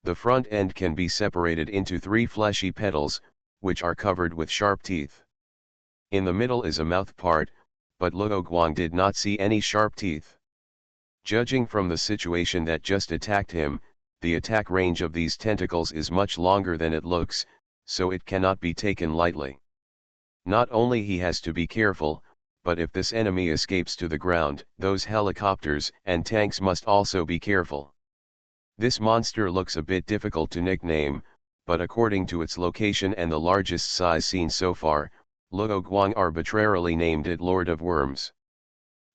The front end can be separated into 3 fleshy petals, which are covered with sharp teeth. In the middle is a mouth part, but Luo Guang did not see any sharp teeth. Judging from the situation that just attacked him, the attack range of these tentacles is much longer than it looks, so it cannot be taken lightly. Not only he has to be careful, but if this enemy escapes to the ground, those helicopters and tanks must also be careful. This monster looks a bit difficult to nickname, but according to its location and the largest size seen so far, Luo Guang arbitrarily named it Lord of Worms.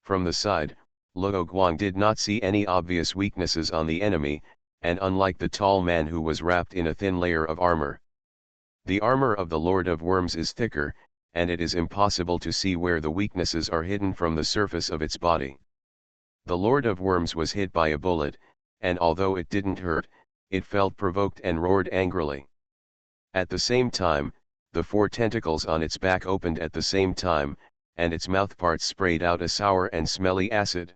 From the side, Luo Guang did not see any obvious weaknesses on the enemy, and unlike the tall man who was wrapped in a thin layer of armor. The armor of the Lord of Worms is thicker, and it is impossible to see where the weaknesses are hidden from the surface of its body. The Lord of Worms was hit by a bullet, and although it didn't hurt, it felt provoked and roared angrily. At the same time, the 4 tentacles on its back opened at the same time, and its mouthparts sprayed out a sour and smelly acid.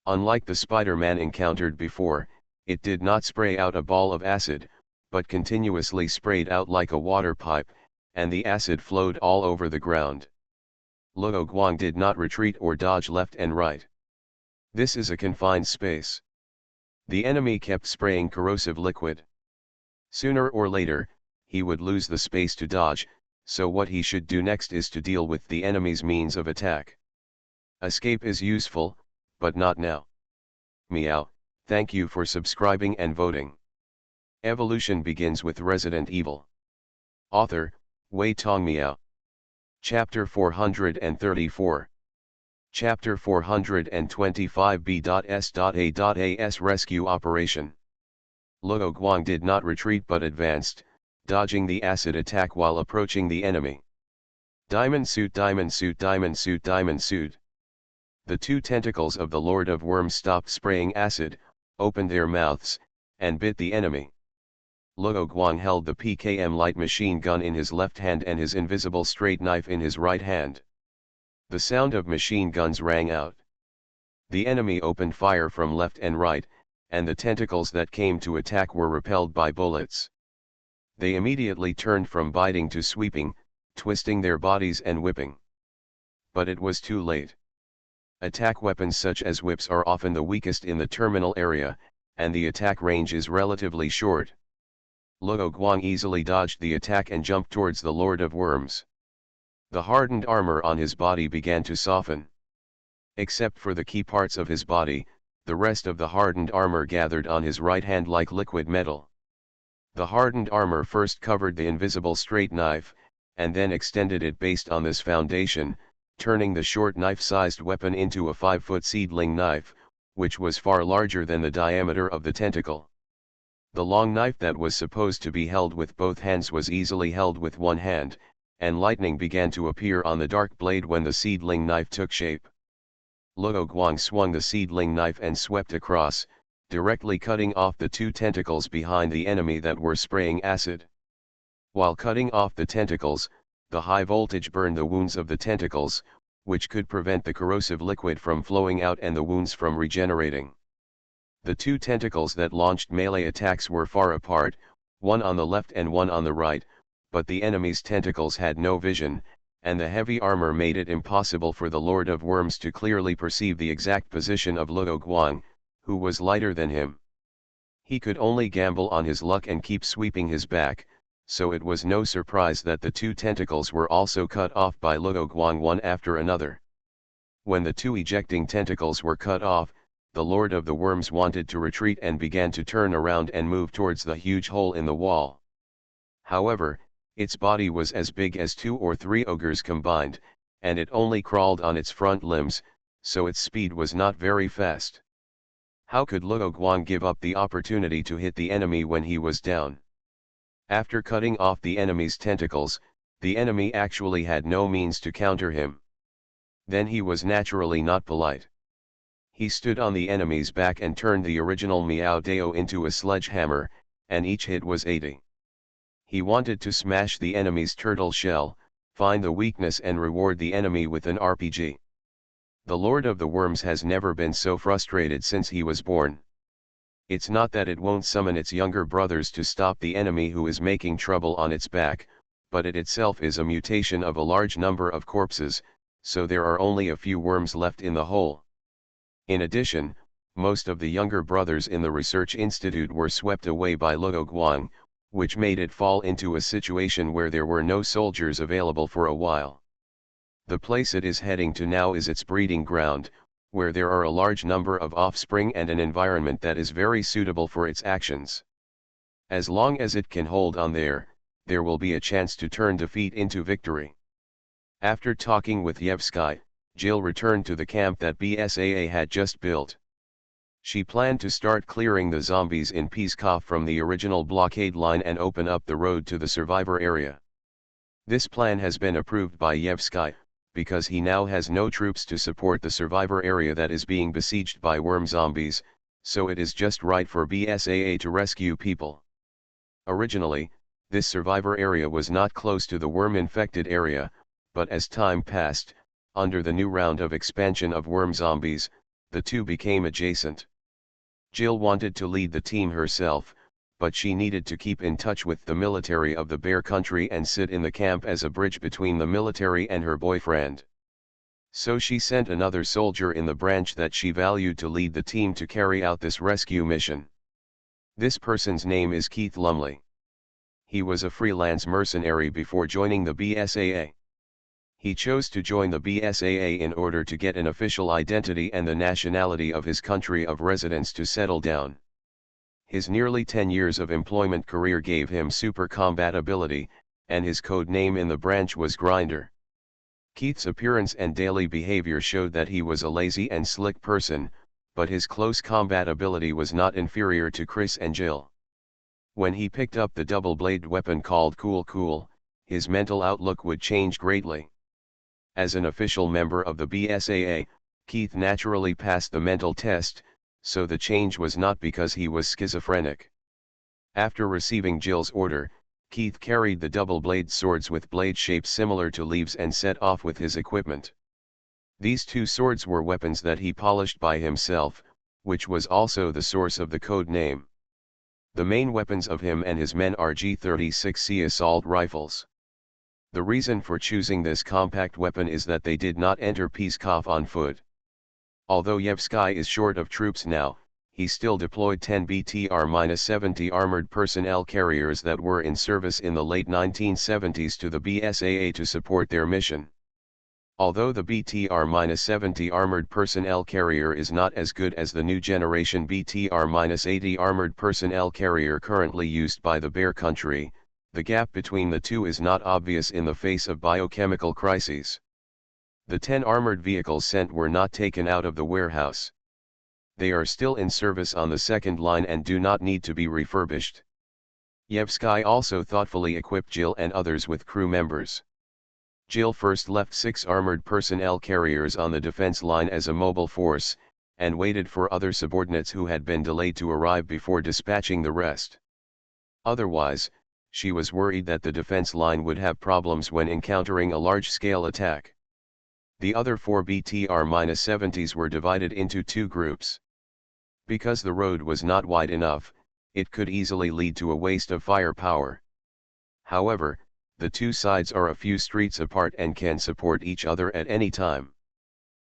Unlike the Spider-Man encountered before, it did not spray out a ball of acid, but continuously sprayed out like a water pipe, and the acid flowed all over the ground. Luo Guang did not retreat or dodge left and right. This is a confined space. The enemy kept spraying corrosive liquid. Sooner or later, he would lose the space to dodge, so what he should do next is to deal with the enemy's means of attack. Escape is useful, but not now. Meow, thank you for subscribing and voting. Evolution begins with Resident Evil. Author, Wei Tong Miao. Chapter 434. Chapter 425 B.S.A.A.S Rescue Operation. Luo Guang did not retreat but advanced, dodging the acid attack while approaching the enemy. Diamond suit, diamond suit, diamond suit, diamond suit. The 2 tentacles of the Lord of Worms stopped spraying acid, opened their mouths, and bit the enemy. Luo Guang held the PKM light machine gun in his left hand and his invisible straight knife in his right hand. The sound of machine guns rang out. The enemy opened fire from left and right, and the tentacles that came to attack were repelled by bullets. They immediately turned from biting to sweeping, twisting their bodies and whipping. But it was too late. Attack weapons such as whips are often the weakest in the terminal area, and the attack range is relatively short. Luo Guang easily dodged the attack and jumped towards the Lord of Worms. The hardened armor on his body began to soften. Except for the key parts of his body, the rest of the hardened armor gathered on his right hand like liquid metal. The hardened armor first covered the invisible straight knife, and then extended it based on this foundation, turning the short knife-sized weapon into a 5-foot seedling knife, which was far larger than the diameter of the tentacle. The long knife that was supposed to be held with both hands was easily held with one hand, and lightning began to appear on the dark blade when the seedling knife took shape. Luo Guang swung the seedling knife and swept across, directly cutting off the 2 tentacles behind the enemy that were spraying acid. While cutting off the tentacles, the high voltage burned the wounds of the tentacles, which could prevent the corrosive liquid from flowing out and the wounds from regenerating. The 2 tentacles that launched melee attacks were far apart, one on the left and one on the right, but the enemy's tentacles had no vision, and the heavy armor made it impossible for the Lord of Worms to clearly perceive the exact position of Luo Guang, who was lighter than him. He could only gamble on his luck and keep sweeping his back, so it was no surprise that the 2 tentacles were also cut off by Luo Guang one after another. When the 2 ejecting tentacles were cut off, the Lord of the Worms wanted to retreat and began to turn around and move towards the huge hole in the wall. However, its body was as big as 2 or 3 ogres combined, and it only crawled on its front limbs, so its speed was not very fast. How could Luo Guang give up the opportunity to hit the enemy when he was down? After cutting off the enemy's tentacles, the enemy actually had no means to counter him. Then he was naturally not polite. He stood on the enemy's back and turned the original Miao Dao into a sledgehammer, and each hit was 80. He wanted to smash the enemy's turtle shell, find the weakness and reward the enemy with an RPG. The Lord of the Worms has never been so frustrated since he was born. It's not that it won't summon its younger brothers to stop the enemy who is making trouble on its back, but it itself is a mutation of a large number of corpses, so there are only a few worms left in the hole. In addition, most of the younger brothers in the research institute were swept away by Luo Guang, which made it fall into a situation where there were no soldiers available for a while. The place it is heading to now is its breeding ground, where there are a large number of offspring and an environment that is very suitable for its actions. As long as it can hold on there will be a chance to turn defeat into victory. After talking with Yevsky, Jill returned to the camp that BSAA had just built. She planned to start clearing the zombies in Pskov from the original blockade line and open up the road to the survivor area. This plan has been approved by Yevsky, because he now has no troops to support the survivor area that is being besieged by worm zombies, so it is just right for BSAA to rescue people. Originally, this survivor area was not close to the worm-infected area, but as time passed, under the new round of expansion of worm zombies, the two became adjacent. Jill wanted to lead the team herself, but she needed to keep in touch with the military of the Bear Country and sit in the camp as a bridge between the military and her boyfriend. So she sent another soldier in the branch that she valued to lead the team to carry out this rescue mission. This person's name is Keith Lumley. He was a freelance mercenary before joining the BSAA. He chose to join the BSAA in order to get an official identity and the nationality of his country of residence to settle down. His nearly 10 years of employment career gave him super combat ability, and his code name in the branch was Grinder. Keith's appearance and daily behavior showed that he was a lazy and slick person, but his close combat ability was not inferior to Chris and Jill. When he picked up the double-bladed weapon called Cool Cool, his mental outlook would change greatly. As an official member of the BSAA, Keith naturally passed the mental test, so the change was not because he was schizophrenic. After receiving Jill's order, Keith carried the double-bladed swords with blade shapes similar to leaves and set off with his equipment. These two swords were weapons that he polished by himself, which was also the source of the code name. The main weapons of him and his men are G36C assault rifles. The reason for choosing this compact weapon is that they did not enter Pskov on foot. Although Yevsky is short of troops now, he still deployed 10 BTR-70 armored personnel carriers that were in service in the late 1970s to the BSAA to support their mission. Although the BTR-70 armored personnel carrier is not as good as the new generation BTR-80 armored personnel carrier currently used by the Bear Country, the gap between the two is not obvious in the face of biochemical crises. The 10 armored vehicles sent were not taken out of the warehouse. They are still in service on the second line and do not need to be refurbished. Yevsky also thoughtfully equipped Jill and others with crew members. Jill first left 6 armored personnel carriers on the defense line as a mobile force, and waited for other subordinates who had been delayed to arrive before dispatching the rest. Otherwise, she was worried that the defense line would have problems when encountering a large-scale attack. The other 4 BTR-70s were divided into 2 groups. Because the road was not wide enough, it could easily lead to a waste of firepower. However, the two sides are a few streets apart and can support each other at any time.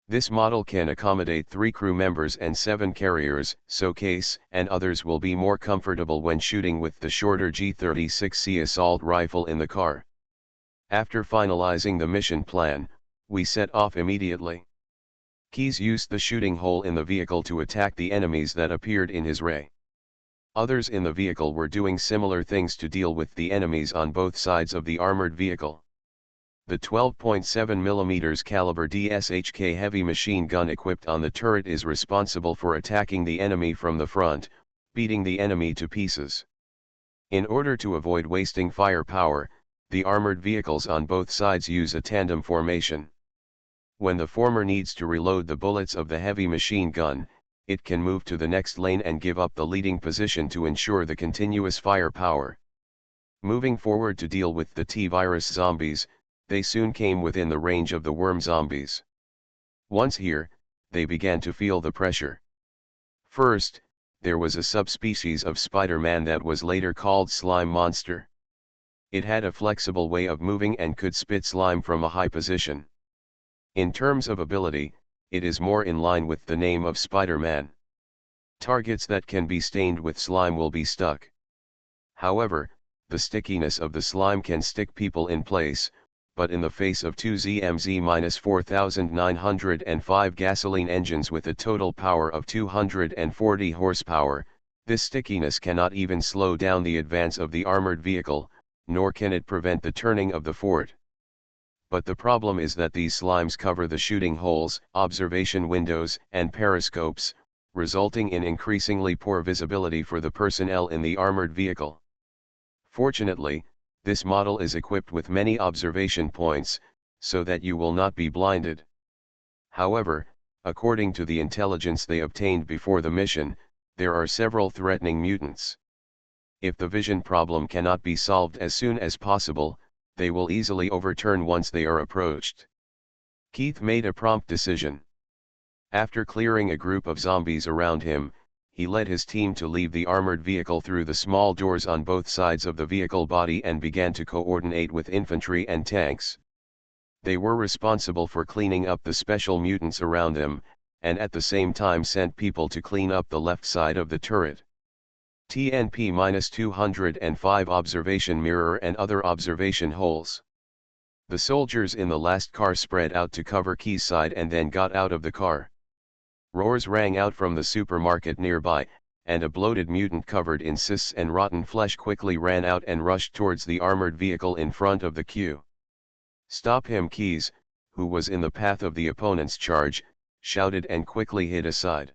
This model can accommodate 3 crew members and 7 carriers, so Case and others will be more comfortable when shooting with the shorter G36C assault rifle in the car. After finalizing the mission plan, we set off immediately. Keyes used the shooting hole in the vehicle to attack the enemies that appeared in his ray. Others in the vehicle were doing similar things to deal with the enemies on both sides of the armored vehicle. The 12.7mm caliber DSHK heavy machine gun equipped on the turret is responsible for attacking the enemy from the front, beating the enemy to pieces. In order to avoid wasting firepower, the armored vehicles on both sides use a tandem formation. When the former needs to reload the bullets of the heavy machine gun, it can move to the next lane and give up the leading position to ensure the continuous firepower. Moving forward to deal with the T-virus zombies, they soon came within the range of the worm zombies. Once here, they began to feel the pressure. First, there was a subspecies of Spider-Man that was later called Slime Monster. It had a flexible way of moving and could spit slime from a high position. In terms of ability, it is more in line with the name of Spider-Man. Targets that can be stained with slime will be stuck. However, the stickiness of the slime can stick people in place, but in the face of two ZMZ-4905 gasoline engines with a total power of 240 horsepower, this stickiness cannot even slow down the advance of the armored vehicle, nor can it prevent the turning of the fort. But the problem is that these slimes cover the shooting holes, observation windows, and periscopes, resulting in increasingly poor visibility for the personnel in the armored vehicle. Fortunately, this model is equipped with many observation points, so that you will not be blinded. However, according to the intelligence they obtained before the mission, there are several threatening mutants. If the vision problem cannot be solved as soon as possible, they will easily overturn once they are approached. Keith made a prompt decision. After clearing a group of zombies around him, he led his team to leave the armored vehicle through the small doors on both sides of the vehicle body and began to coordinate with infantry and tanks. They were responsible for cleaning up the special mutants around them, and at the same time sent people to clean up the left side of the turret. TNP-205 observation mirror and other observation holes. The soldiers in the last car spread out to cover Key's side and then got out of the car. Roars rang out from the supermarket nearby, and a bloated mutant covered in cysts and rotten flesh quickly ran out and rushed towards the armored vehicle in front of the queue. "Stop him!" Keys, who was in the path of the opponent's charge, shouted and quickly hid aside.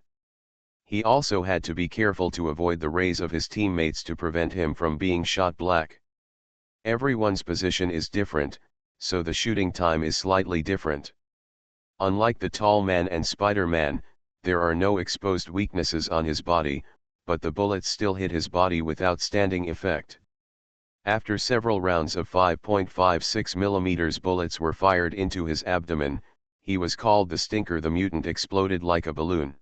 He also had to be careful to avoid the rays of his teammates to prevent him from being shot black. Everyone's position is different, so the shooting time is slightly different. Unlike the tall man and Spider-Man, there are no exposed weaknesses on his body, but the bullets still hit his body without standing effect. After several rounds of 5.56 mm bullets were fired into his abdomen, he was called the Stinker. The mutant exploded like a balloon.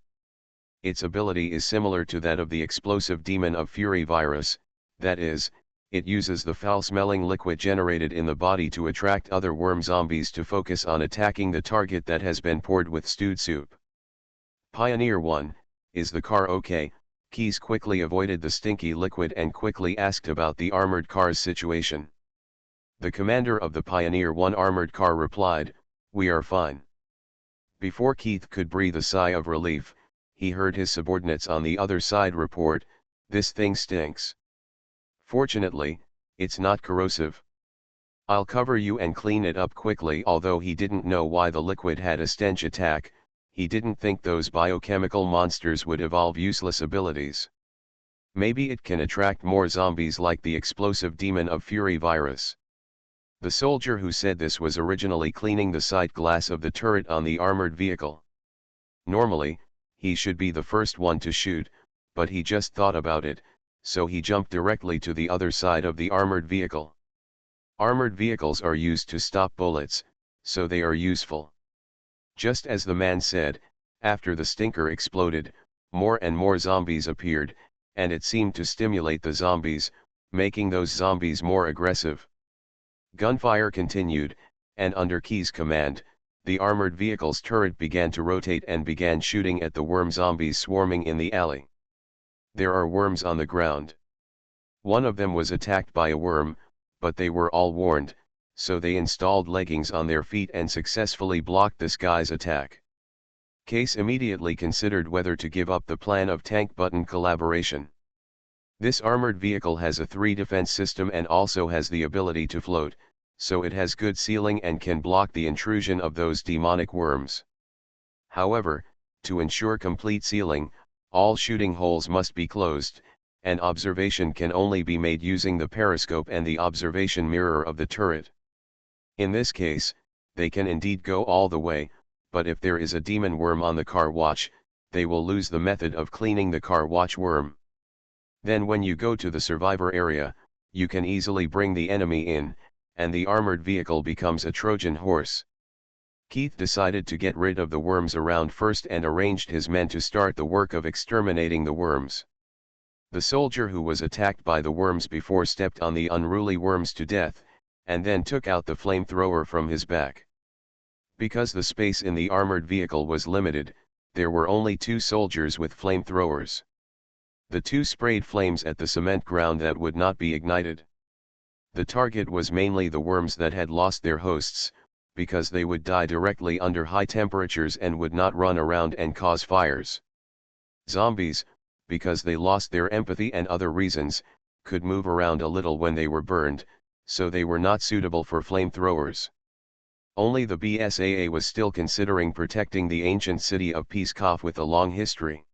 Its ability is similar to that of the explosive demon of Fury virus, that is, it uses the foul-smelling liquid generated in the body to attract other worm zombies to focus on attacking the target that has been poured with stewed soup. Pioneer 1, is the car okay? Keys quickly avoided the stinky liquid and quickly asked about the armored car's situation. The commander of the Pioneer 1 armored car replied, "We are fine." Before Keith could breathe a sigh of relief, he heard his subordinates on the other side report, "This thing stinks. Fortunately, it's not corrosive. I'll cover you and clean it up quickly." Although he didn't know why the liquid had a stench attack, he didn't think those biochemical monsters would evolve useless abilities. Maybe it can attract more zombies like the explosive demon of Fury virus. The soldier who said this was originally cleaning the sight glass of the turret on the armored vehicle. Normally, he should be the first one to shoot, but he just thought about it, so he jumped directly to the other side of the armored vehicle. Armored vehicles are used to stop bullets, so they are useful. Just as the man said, after the Stinker exploded, more and more zombies appeared, and it seemed to stimulate the zombies, making those zombies more aggressive. Gunfire continued, and under Key's command, the armored vehicle's turret began to rotate and began shooting at the worm zombies swarming in the alley. There are worms on the ground. One of them was attacked by a worm, but they were all warned, so they installed leggings on their feet and successfully blocked this guy's attack. Case immediately considered whether to give up the plan of tank button collaboration. This armored vehicle has a 3 defense system and also has the ability to float, so it has good sealing and can block the intrusion of those demonic worms. However, to ensure complete sealing, all shooting holes must be closed, and observation can only be made using the periscope and the observation mirror of the turret. In this case, they can indeed go all the way, but if there is a demon worm on the car watch, they will lose the method of cleaning the car watch worm. Then when you go to the survivor area, you can easily bring the enemy in, and the armored vehicle becomes a Trojan horse. Keith decided to get rid of the worms around first and arranged his men to start the work of exterminating the worms. The soldier who was attacked by the worms before stepped on the unruly worms to death, and then took out the flamethrower from his back. Because the space in the armored vehicle was limited, there were only 2 soldiers with flamethrowers. The 2 sprayed flames at the cement ground that would not be ignited. The target was mainly the worms that had lost their hosts, because they would die directly under high temperatures and would not run around and cause fires. Zombies, because they lost their empathy and other reasons, could move around a little when they were burned, so they were not suitable for flamethrowers. Only the BSAA was still considering protecting the ancient city of Pskov with a long history.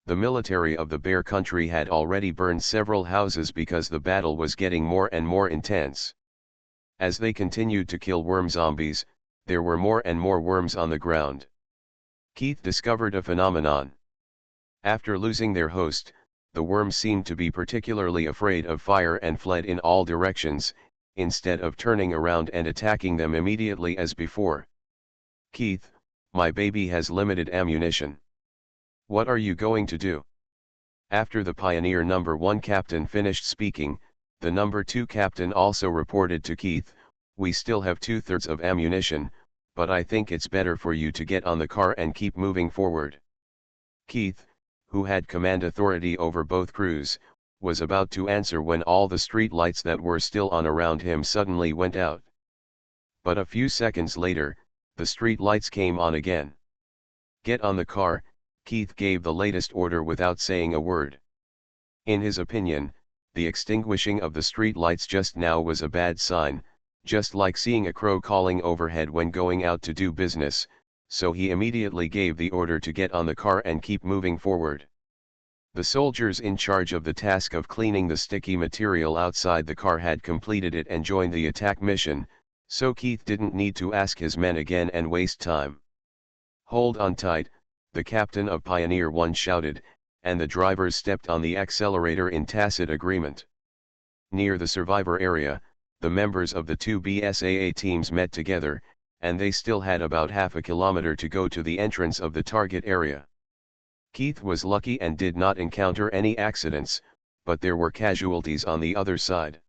The military of the Bear Country had already burned several houses because the battle was getting more and more intense. As they continued to kill worm zombies, there were more and more worms on the ground. Keith discovered a phenomenon. After losing their host, the worms seemed to be particularly afraid of fire and fled in all directions, instead of turning around and attacking them immediately as before. Keith, my baby has limited ammunition. What are you going to do? After the Pioneer No. 1 captain finished speaking, the No. 2 captain also reported to Keith, we still have 2/3 of ammunition, but I think it's better for you to get on the car and keep moving forward. Keith, who had command authority over both crews, was about to answer when all the street lights that were still on around him suddenly went out. But a few seconds later, the street lights came on again. Get on the car, Keith gave the latest order without saying a word. In his opinion, the extinguishing of the street lights just now was a bad sign, just like seeing a crow calling overhead when going out to do business, so he immediately gave the order to get on the car and keep moving forward. The soldiers in charge of the task of cleaning the sticky material outside the car had completed it and joined the attack mission, so Keith didn't need to ask his men again and waste time. Hold on tight, the captain of Pioneer 1 shouted, and the drivers stepped on the accelerator in tacit agreement. Near the survivor area, the members of the 2 BSAA teams met together, and they still had about half a kilometer to go to the entrance of the target area. Keith was lucky and did not encounter any accidents, but there were casualties on the other side.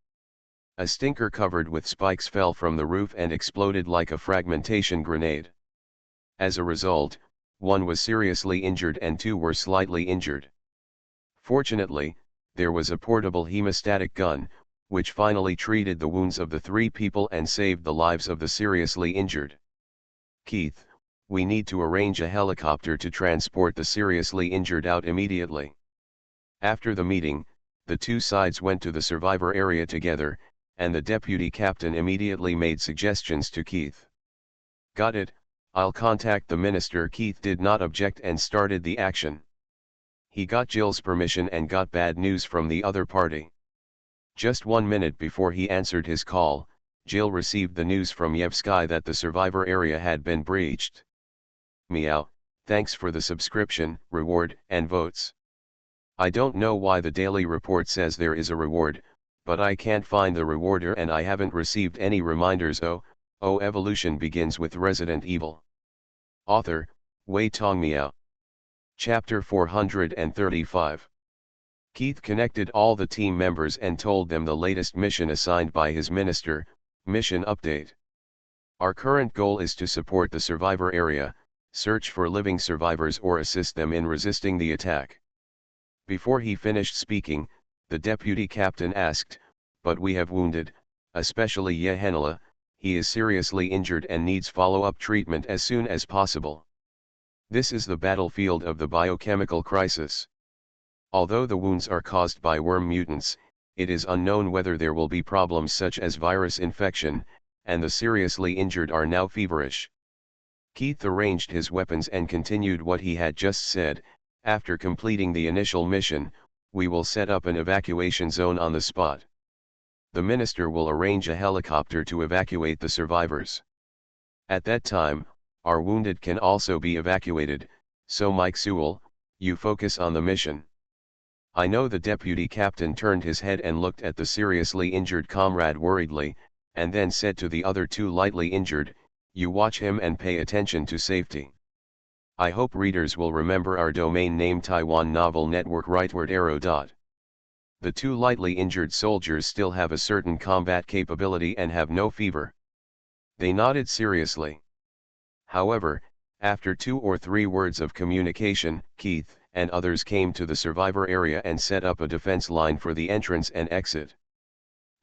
A stinker covered with spikes fell from the roof and exploded like a fragmentation grenade. As a result, 1 was seriously injured and 2 were slightly injured. Fortunately, there was a portable hemostatic gun, which finally treated the wounds of the 3 people and saved the lives of the seriously injured. Keith, we need to arrange a helicopter to transport the seriously injured out immediately. After the meeting, the 2 sides went to the survivor area together, and the deputy captain immediately made suggestions to Keith. Got it, I'll contact the minister. Keith did not object and started the action. He got Jill's permission and got bad news from the other party. Just 1 minute before he answered his call, Jill received the news from Yevsky that the survivor area had been breached. Meow, thanks for the subscription, reward, and votes. I don't know why the daily report says there is a reward, but I can't find the rewarder and I haven't received any reminders. Oh, evolution begins with Resident Evil. Author, Wei Tong Miao. Chapter 435. Keith connected all the team members and told them the latest mission assigned by his minister. Mission update. Our current goal is to support the survivor area, search for living survivors or assist them in resisting the attack. Before he finished speaking, the deputy captain asked, but we have wounded, especially Yehenila, he is seriously injured and needs follow-up treatment as soon as possible. This is the battlefield of the biochemical crisis. Although the wounds are caused by worm mutants, it is unknown whether there will be problems such as virus infection, and the seriously injured are now feverish. Keith arranged his weapons and continued what he had just said. After completing the initial mission, We will set up an evacuation zone on the spot. The minister will arrange a helicopter to evacuate the survivors. At that time, our wounded can also be evacuated, so Mike Sewell, you focus on the mission. I know the deputy captain turned his head and looked at the seriously injured comrade worriedly, and then said to the other two lightly injured, you watch him and pay attention to safety. I hope readers will remember our domain name Taiwan Novel Network rightward arrow. The two lightly injured soldiers still have a certain combat capability and have no fever. They nodded seriously. However, after 2 or 3 words of communication, Keith and others came to the survivor area and set up a defense line for the entrance and exit.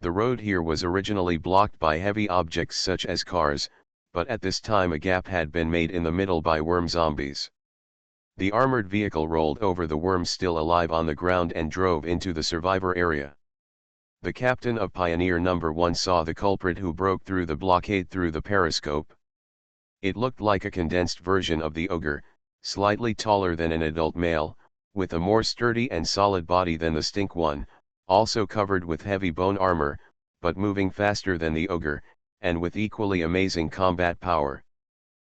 The road here was originally blocked by heavy objects such as cars, but at this time a gap had been made in the middle by worm zombies. The armored vehicle rolled over the worms still alive on the ground and drove into the survivor area. The captain of Pioneer No. 1 saw the culprit who broke through the blockade through the periscope. It looked like a condensed version of the ogre, slightly taller than an adult male, with a more sturdy and solid body than the stink one, also covered with heavy bone armor, but moving faster than the ogre, and with equally amazing combat power.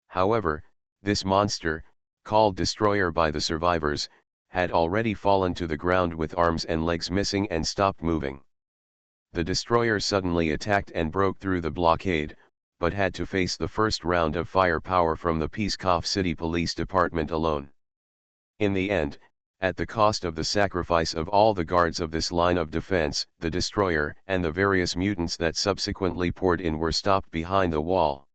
However, this monster, called Destroyer by the survivors, had already fallen to the ground with arms and legs missing and stopped moving. The Destroyer suddenly attacked and broke through the blockade, but had to face the first round of firepower from the Peacecoff City Police Department alone. In the end, at the cost of the sacrifice of all the guards of this line of defense, the Destroyer and the various mutants that subsequently poured in were stopped behind the wall.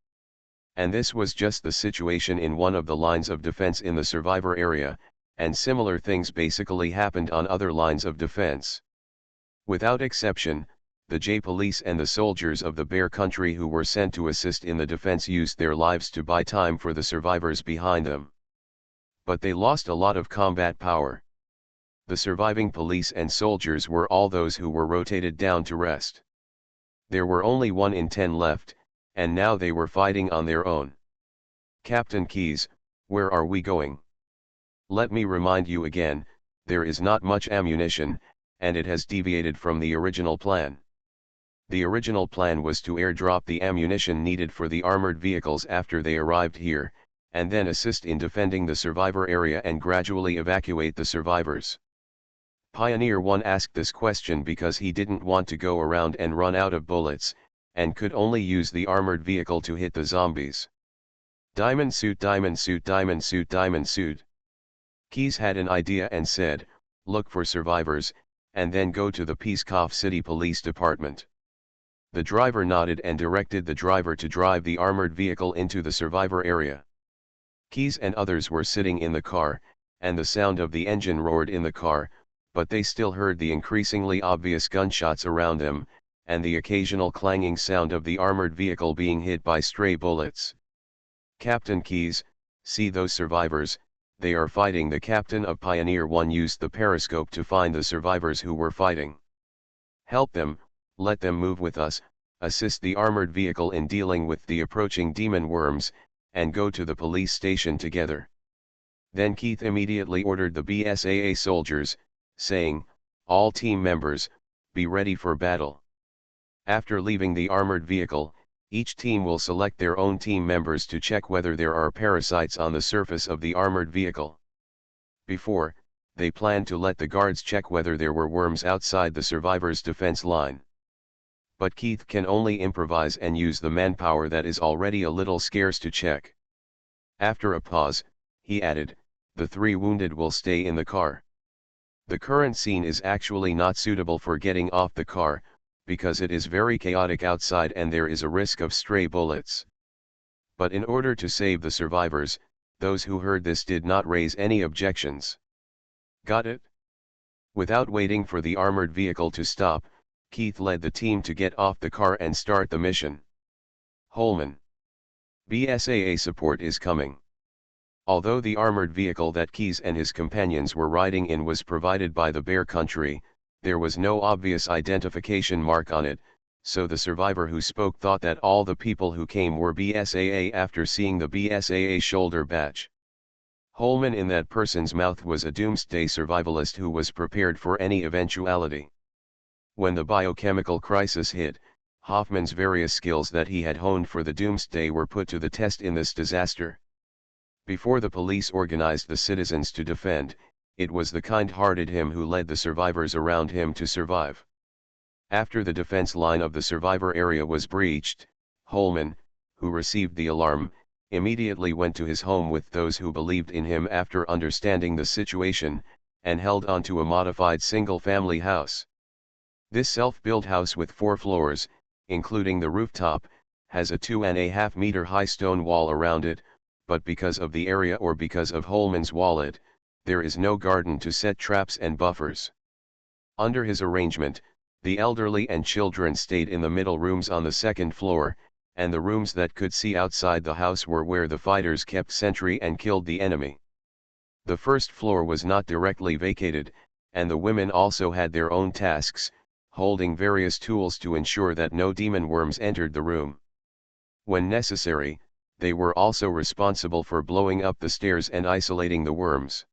And this was just the situation in one of the lines of defense in the survivor area, and similar things basically happened on other lines of defense. Without exception, the J-Police and the soldiers of the Bear Country who were sent to assist in the defense used their lives to buy time for the survivors behind them. But they lost a lot of combat power. The surviving police and soldiers were all those who were rotated down to rest. There were only 1 in 10 left, and now they were fighting on their own. Captain Keyes, where are we going? Let me remind you again, there is not much ammunition, and it has deviated from the original plan. The original plan was to airdrop the ammunition needed for the armored vehicles after they arrived here, and then assist in defending the survivor area and gradually evacuate the survivors. Pioneer 1 asked this question because he didn't want to go around and run out of bullets, and could only use the armored vehicle to hit the zombies. Diamond suit, diamond suit, diamond suit, diamond suit. Keyes had an idea and said, look for survivors, and then go to the Peacecoff City Police Department. The driver nodded and directed the driver to drive the armored vehicle into the survivor area. Keyes and others were sitting in the car, and the sound of the engine roared in the car, but they still heard the increasingly obvious gunshots around them, and the occasional clanging sound of the armored vehicle being hit by stray bullets. Captain Keyes, see those survivors, they are fighting. The captain of Pioneer 1 used the periscope to find the survivors who were fighting. Help them, let them move with us, assist the armored vehicle in dealing with the approaching demon worms, and go to the police station together. Then Keith immediately ordered the BSAA soldiers, saying, all team members, be ready for battle. After leaving the armored vehicle, each team will select their own team members to check whether there are parasites on the surface of the armored vehicle. Before, they planned to let the guards check whether there were worms outside the survivors' defense line. But Keith can only improvise and use the manpower that is already a little scarce to check. After a pause, he added, the 3 wounded will stay in the car. The current scene is actually not suitable for getting off the car, because it is very chaotic outside and there is a risk of stray bullets. But in order to save the survivors, those who heard this did not raise any objections. Got it? Without waiting for the armored vehicle to stop, Keith led the team to get off the car and start the mission. Holman. BSAA support is coming. Although the armored vehicle that Keyes and his companions were riding in was provided by the Bear Country, there was no obvious identification mark on it, so the survivor who spoke thought that all the people who came were BSAA after seeing the BSAA shoulder badge. Holman in that person's mouth was a doomsday survivalist who was prepared for any eventuality. When the biochemical crisis hit, Hoffman's various skills that he had honed for the doomsday were put to the test in this disaster. Before the police organized the citizens to defend, it was the kind-hearted him who led the survivors around him to survive. After the defense line of the survivor area was breached, Holman, who received the alarm, immediately went to his home with those who believed in him after understanding the situation, and held on to a modified single-family house. This self-built house with 4 floors, including the rooftop, has a 2.5-meter high stone wall around it, but because of the area or because of Holman's wallet, there is no garden to set traps and buffers. Under his arrangement, the elderly and children stayed in the middle rooms on the 2nd floor, and the rooms that could see outside the house were where the fighters kept sentry and killed the enemy. The 1st floor was not directly vacated, and the women also had their own tasks, holding various tools to ensure that no demon worms entered the room. When necessary, they were also responsible for blowing up the stairs and isolating the worms.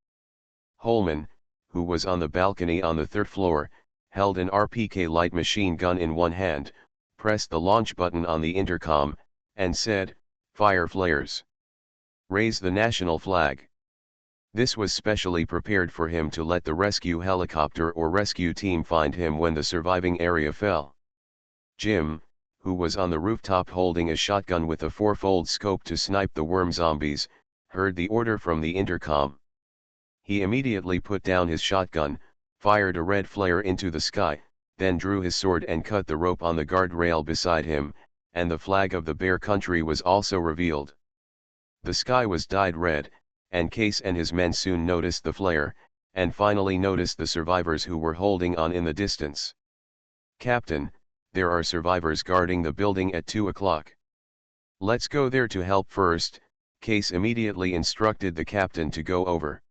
Holman, who was on the balcony on the 3rd floor, held an RPK light machine gun in one hand, pressed the launch button on the intercom, and said, "Fire flares. Raise the national flag." This was specially prepared for him to let the rescue helicopter or rescue team find him when the surviving area fell. Jim, who was on the rooftop holding a shotgun with a 4-fold scope to snipe the worm zombies, heard the order from the intercom. He immediately put down his shotgun, fired a red flare into the sky, then drew his sword and cut the rope on the guardrail beside him, and the flag of the Bear Country was also revealed. The sky was dyed red, and Case and his men soon noticed the flare, and finally noticed the survivors who were holding on in the distance. "Captain, there are survivors guarding the building at 2 o'clock. Let's go there to help first," Case immediately instructed the captain to go over.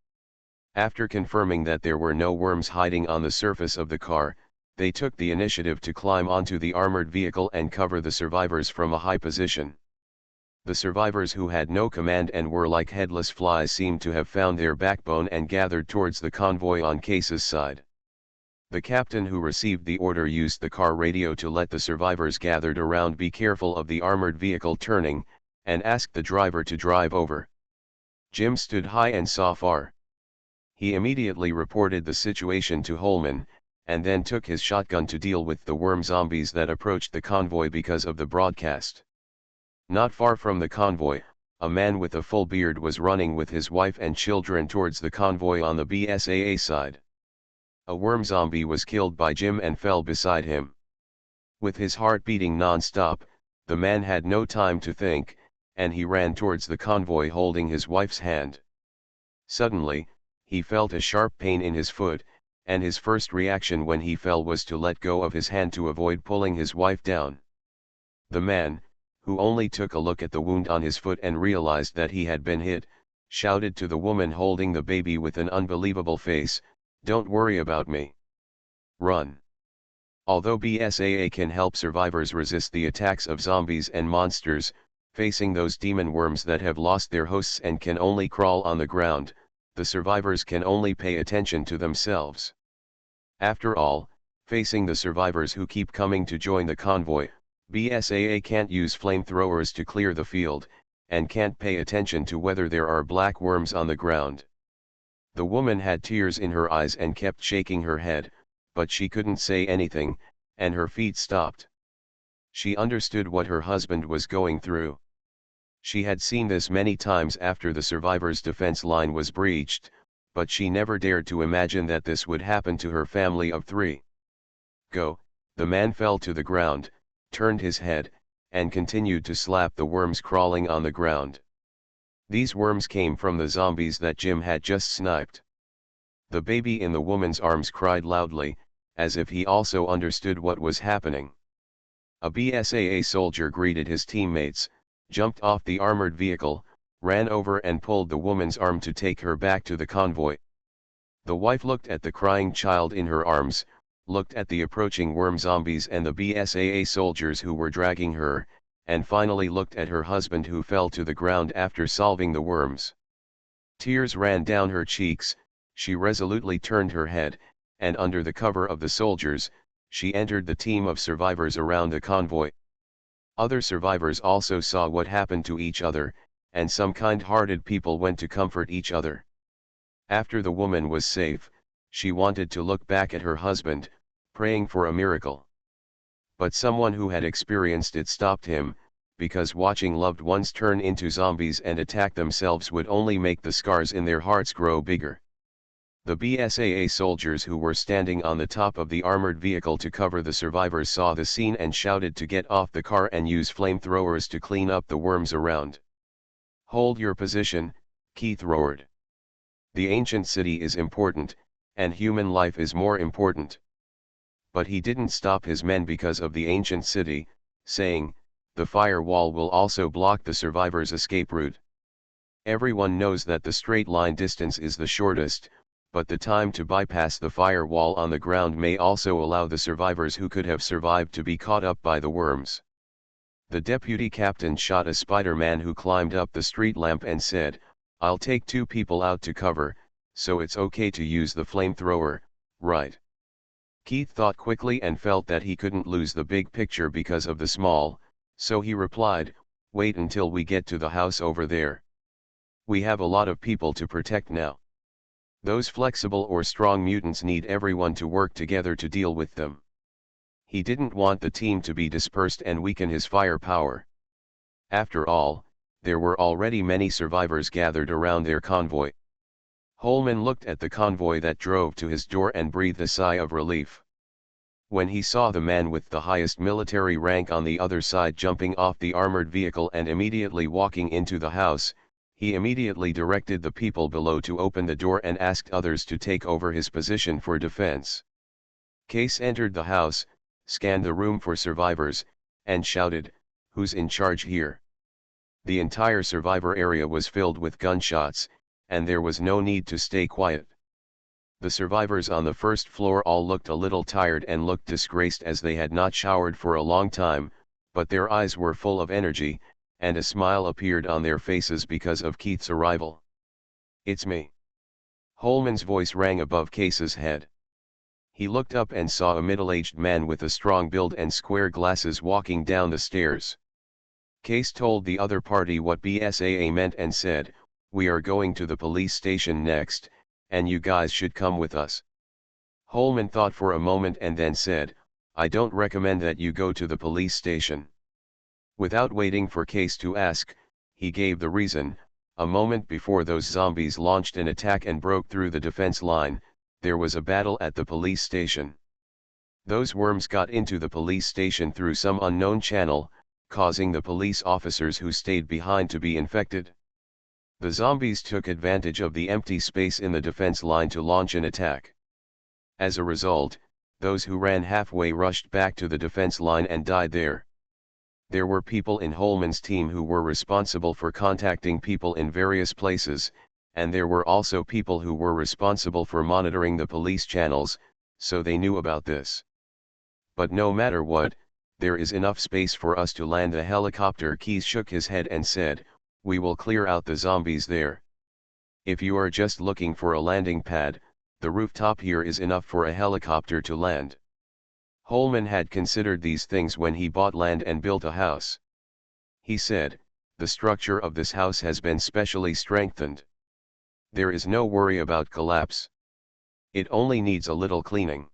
After confirming that there were no worms hiding on the surface of the car, they took the initiative to climb onto the armored vehicle and cover the survivors from a high position. The survivors who had no command and were like headless flies seemed to have found their backbone and gathered towards the convoy on Case's side. The captain who received the order used the car radio to let the survivors gathered around be careful of the armored vehicle turning, and asked the driver to drive over. Jim stood high and saw far. He immediately reported the situation to Holman, and then took his shotgun to deal with the worm zombies that approached the convoy because of the broadcast. Not far from the convoy, a man with a full beard was running with his wife and children towards the convoy on the BSAA side. A worm zombie was killed by Jim and fell beside him. With his heart beating non-stop, the man had no time to think, and he ran towards the convoy holding his wife's hand. Suddenly, he felt a sharp pain in his foot, and his first reaction when he fell was to let go of his hand to avoid pulling his wife down. The man, who only took a look at the wound on his foot and realized that he had been hit, shouted to the woman holding the baby with an unbelievable face, "Don't worry about me. Run." Although BSAA can help survivors resist the attacks of zombies and monsters, facing those demon worms that have lost their hosts and can only crawl on the ground, the survivors can only pay attention to themselves. After all, facing the survivors who keep coming to join the convoy, BSAA can't use flamethrowers to clear the field, and can't pay attention to whether there are black worms on the ground. The woman had tears in her eyes and kept shaking her head, but she couldn't say anything, and her feet stopped. She understood what her husband was going through. She had seen this many times after the survivors' defense line was breached, but she never dared to imagine that this would happen to her family of 3. Go, the man fell to the ground, turned his head, and continued to slap the worms crawling on the ground. These worms came from the zombies that Jim had just sniped. The baby in the woman's arms cried loudly, as if he also understood what was happening. A BSAA soldier greeted his teammates, jumped off the armored vehicle, ran over and pulled the woman's arm to take her back to the convoy. The wife looked at the crying child in her arms, looked at the approaching worm zombies and the BSAA soldiers who were dragging her, and finally looked at her husband who fell to the ground after solving the worms. Tears ran down her cheeks, she resolutely turned her head, and under the cover of the soldiers, she entered the team of survivors around the convoy. Other survivors also saw what happened to each other, and some kind-hearted people went to comfort each other. After the woman was safe, she wanted to look back at her husband, praying for a miracle. But someone who had experienced it stopped him, because watching loved ones turn into zombies and attack themselves would only make the scars in their hearts grow bigger. The BSAA soldiers who were standing on the top of the armored vehicle to cover the survivors saw the scene and shouted to get off the car and use flamethrowers to clean up the worms around. "Hold your position," Keith roared. "The ancient city is important, and human life is more important." But he didn't stop his men because of the ancient city, saying, "The firewall will also block the survivors' escape route. Everyone knows that the straight line distance is the shortest, but the time to bypass the firewall on the ground may also allow the survivors who could have survived to be caught up by the worms." The deputy captain shot a Spider-Man who climbed up the street lamp and said, "I'll take 2 people out to cover, so it's okay to use the flamethrower, right?" Keith thought quickly and felt that he couldn't lose the big picture because of the small, so he replied, "Wait until we get to the house over there. We have a lot of people to protect now. Those flexible or strong mutants need everyone to work together to deal with them." He didn't want the team to be dispersed and weaken his firepower. After all, there were already many survivors gathered around their convoy. Holman looked at the convoy that drove to his door and breathed a sigh of relief. When he saw the man with the highest military rank on the other side jumping off the armored vehicle and immediately walking into the house, he immediately directed the people below to open the door and asked others to take over his position for defense. Case entered the house, scanned the room for survivors, and shouted, "Who's in charge here?" The entire survivor area was filled with gunshots, and there was no need to stay quiet. The survivors on the first floor all looked a little tired and looked disgraced as they had not showered for a long time, but their eyes were full of energy, and a smile appeared on their faces because of Keith's arrival. "It's me." Holman's voice rang above Case's head. He looked up and saw a middle-aged man with a strong build and square glasses walking down the stairs. Case told the other party what BSAA meant and said, "We are going to the police station next, and you guys should come with us." Holman thought for a moment and then said, "I don't recommend that you go to the police station." Without waiting for Case to ask, he gave the reason. A moment before those zombies launched an attack and broke through the defense line, there was a battle at the police station. Those worms got into the police station through some unknown channel, causing the police officers who stayed behind to be infected. The zombies took advantage of the empty space in the defense line to launch an attack. As a result, those who ran halfway rushed back to the defense line and died there. There were people in Holman's team who were responsible for contacting people in various places, and there were also people who were responsible for monitoring the police channels, so they knew about this. "But no matter what, there is enough space for us to land a helicopter." Keith shook his head and said, "We will clear out the zombies there. If you are just looking for a landing pad, the rooftop here is enough for a helicopter to land." Holman had considered these things when he bought land and built a house. He said, "The structure of this house has been specially strengthened. There is no worry about collapse. It only needs a little cleaning."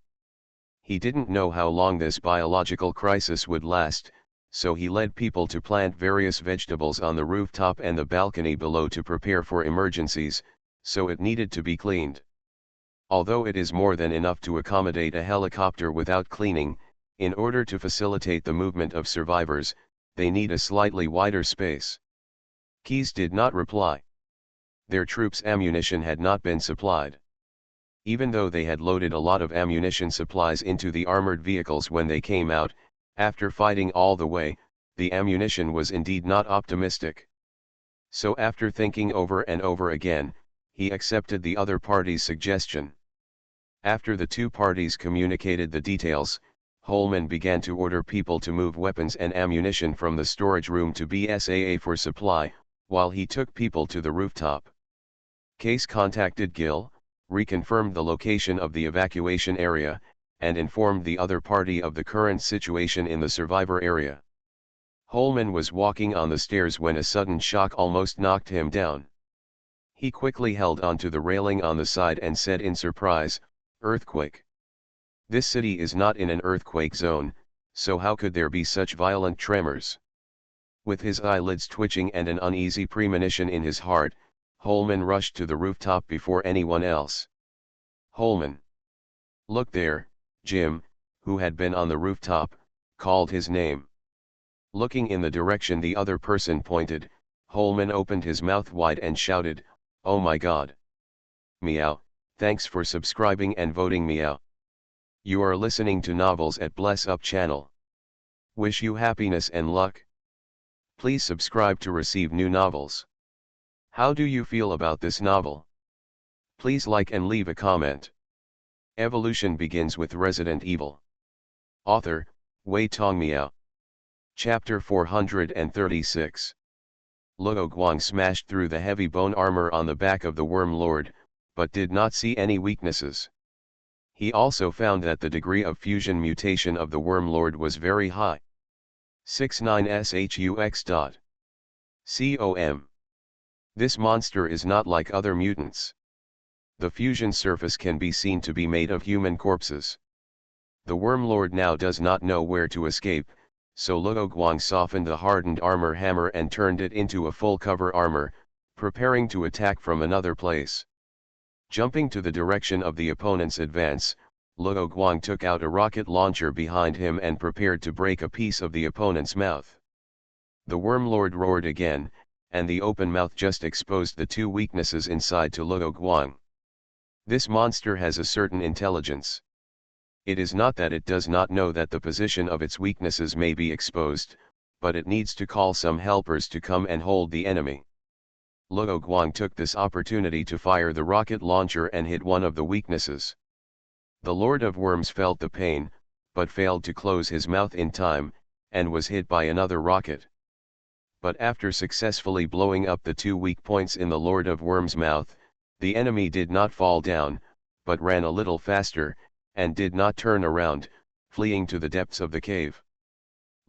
He didn't know how long this biological crisis would last, so he led people to plant various vegetables on the rooftop and the balcony below to prepare for emergencies, so it needed to be cleaned. Although it is more than enough to accommodate a helicopter without cleaning, in order to facilitate the movement of survivors, they need a slightly wider space. Keyes did not reply. Their troops' ammunition had not been supplied. Even though they had loaded a lot of ammunition supplies into the armored vehicles when they came out, after fighting all the way, the ammunition was indeed not optimistic. So after thinking over and over again, he accepted the other party's suggestion. After the two parties communicated the details, Holman began to order people to move weapons and ammunition from the storage room to BSAA for supply, while he took people to the rooftop. Case contacted Gil, reconfirmed the location of the evacuation area, and informed the other party of the current situation in the survivor area. Holman was walking on the stairs when a sudden shock almost knocked him down. He quickly held onto the railing on the side and said in surprise, "Earthquake. This city is not in an earthquake zone, so how could there be such violent tremors?" With his eyelids twitching and an uneasy premonition in his heart, Holman rushed to the rooftop before anyone else. "Holman! Look there," Jim, who had been on the rooftop, called his name. Looking in the direction the other person pointed, Holman opened his mouth wide and shouted, "Oh my God! Meow, thanks for subscribing and voting me out. You are listening to Novels at Bless Up channel. Wish you happiness and luck. Please subscribe to receive new novels. How do you feel about this novel? Please like and leave a comment." Evolution begins with Resident Evil. Author, Wei Tong Miao. Chapter 436. Luo Guang smashed through the heavy bone armor on the back of the Worm Lord, but did not see any weaknesses. He also found that the degree of fusion mutation of the Worm Lord was very high. 69shux. Com. This monster is not like other mutants. The fusion surface can be seen to be made of human corpses. The Worm Lord now does not know where to escape, so Luo Guang softened the hardened armor hammer and turned it into a full cover armor, preparing to attack from another place. Jumping to the direction of the opponent's advance, Luo Guang took out a rocket launcher behind him and prepared to break a piece of the opponent's mouth. The Worm Lord roared again, and the open mouth just exposed the two weaknesses inside to Luo Guang. This monster has a certain intelligence. It is not that it does not know that the position of its weaknesses may be exposed, but it needs to call some helpers to come and hold the enemy. Luo Guang took this opportunity to fire the rocket launcher and hit one of the weaknesses. The Lord of Worms felt the pain, but failed to close his mouth in time, and was hit by another rocket. But after successfully blowing up the two weak points in the Lord of Worms' mouth, the enemy did not fall down, but ran a little faster, and did not turn around, fleeing to the depths of the cave.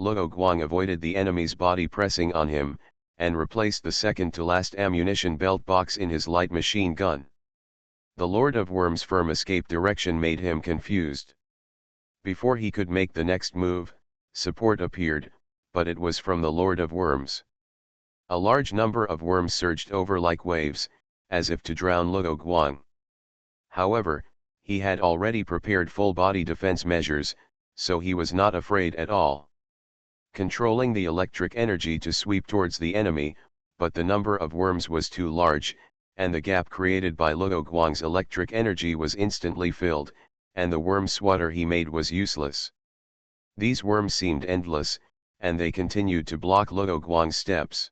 Luo Guang avoided the enemy's body pressing on him, and replaced the second-to-last ammunition belt box in his light machine gun. The Lord of Worms' firm escape direction made him confused. Before he could make the next move, support appeared, but it was from the Lord of Worms. A large number of worms surged over like waves, as if to drown Luo Guang. However, he had already prepared full-body defense measures, so he was not afraid at all. Controlling the electric energy to sweep towards the enemy, but the number of worms was too large, and the gap created by Luo Guang's electric energy was instantly filled, and the worm swatter he made was useless. These worms seemed endless, and they continued to block Luo Guang's steps.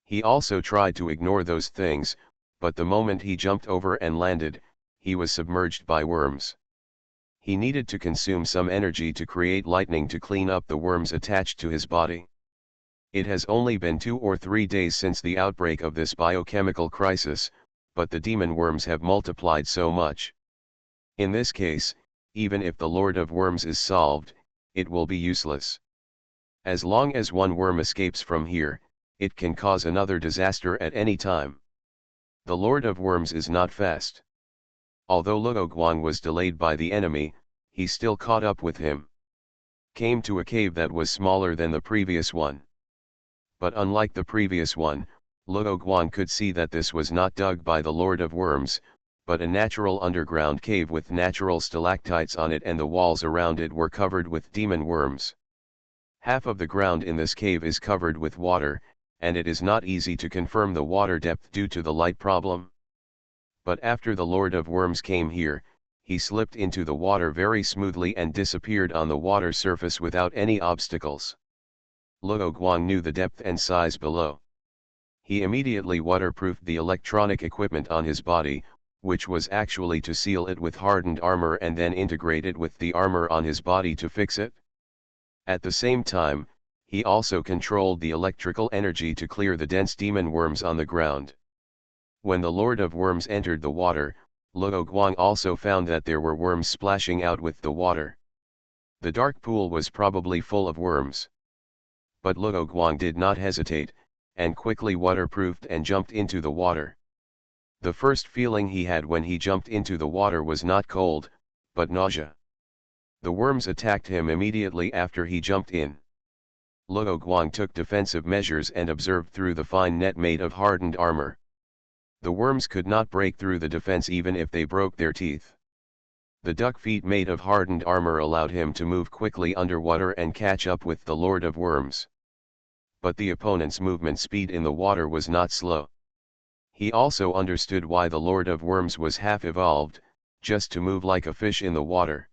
He also tried to ignore those things, but the moment he jumped over and landed, he was submerged by worms. He needed to consume some energy to create lightning to clean up the worms attached to his body. It has only been 2 or 3 days since the outbreak of this biochemical crisis, but the demon worms have multiplied so much. In this case, even if the Lord of Worms is solved, it will be useless. As long as one worm escapes from here, it can cause another disaster at any time. The Lord of Worms is not fast. Although Luo Guang was delayed by the enemy, he still caught up with him. Came to a cave that was smaller than the previous one. But unlike the previous one, Luo Guang could see that this was not dug by the Lord of Worms, but a natural underground cave with natural stalactites on it, and the walls around it were covered with demon worms. Half of the ground in this cave is covered with water, and it is not easy to confirm the water depth due to the light problem. But after the Lord of Worms came here, he slipped into the water very smoothly and disappeared on the water surface without any obstacles. Luo Guang knew the depth and size below. He immediately waterproofed the electronic equipment on his body, which was actually to seal it with hardened armor and then integrate it with the armor on his body to fix it. At the same time, he also controlled the electrical energy to clear the dense demon worms on the ground. When the Lord of Worms entered the water, Luo Guang also found that there were worms splashing out with the water. The dark pool was probably full of worms. But Luo Guang did not hesitate, and quickly waterproofed and jumped into the water. The first feeling he had when he jumped into the water was not cold, but nausea. The worms attacked him immediately after he jumped in. Luo Guang took defensive measures and observed through the fine net made of hardened armor. The worms could not break through the defense even if they broke their teeth. The duck feet made of hardened armor allowed him to move quickly underwater and catch up with the Lord of Worms. But the opponent's movement speed in the water was not slow. He also understood why the Lord of Worms was half evolved, just to move like a fish in the water.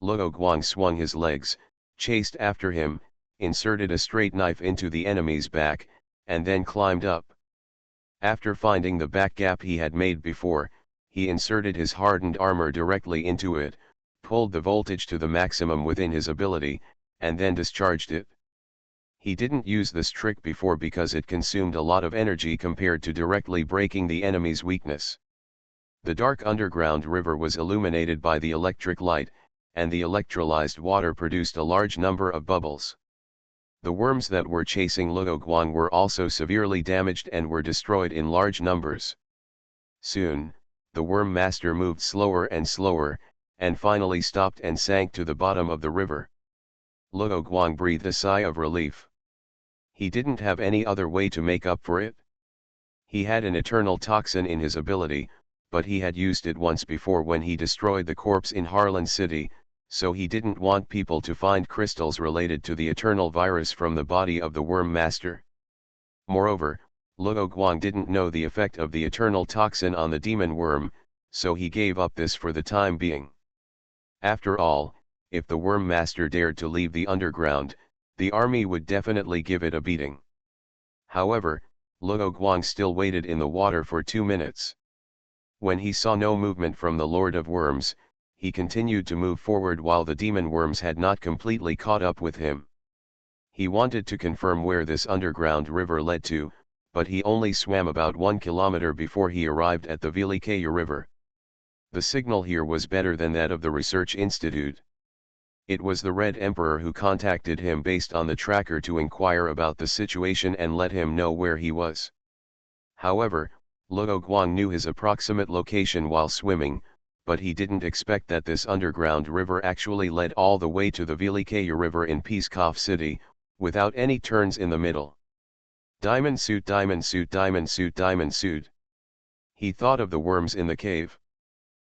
Luo Guang swung his legs, chased after him, inserted a straight knife into the enemy's back, and then climbed up. After finding the back gap he had made before, he inserted his hardened armor directly into it, pulled the voltage to the maximum within his ability, and then discharged it. He didn't use this trick before because it consumed a lot of energy compared to directly breaking the enemy's weakness. The dark underground river was illuminated by the electric light, and the electrolyzed water produced a large number of bubbles. The worms that were chasing Luo Guang were also severely damaged and were destroyed in large numbers. Soon, the worm master moved slower and slower, and finally stopped and sank to the bottom of the river. Luo Guang breathed a sigh of relief. He didn't have any other way to make up for it. He had an eternal toxin in his ability, but he had used it once before when he destroyed the corpse in Harlan City, so he didn't want people to find crystals related to the eternal virus from the body of the worm master. Moreover, Luo Guang didn't know the effect of the eternal toxin on the demon worm, so he gave up this for the time being. After all, if the worm master dared to leave the underground, the army would definitely give it a beating. However, Luo Guang still waited in the water for 2 minutes. When he saw no movement from the Lord of Worms, he continued to move forward while the demon worms had not completely caught up with him. He wanted to confirm where this underground river led to, but he only swam about 1 kilometer before he arrived at the Vilikaya River. The signal here was better than that of the research institute. It was the Red Emperor who contacted him based on the tracker to inquire about the situation and let him know where he was. However, Luo Guang knew his approximate location while swimming, but he didn't expect that this underground river actually led all the way to the Vilikaya River in Pskov City, without any turns in the middle. Diamond suit, diamond suit, diamond suit, diamond suit. He thought of the worms in the cave.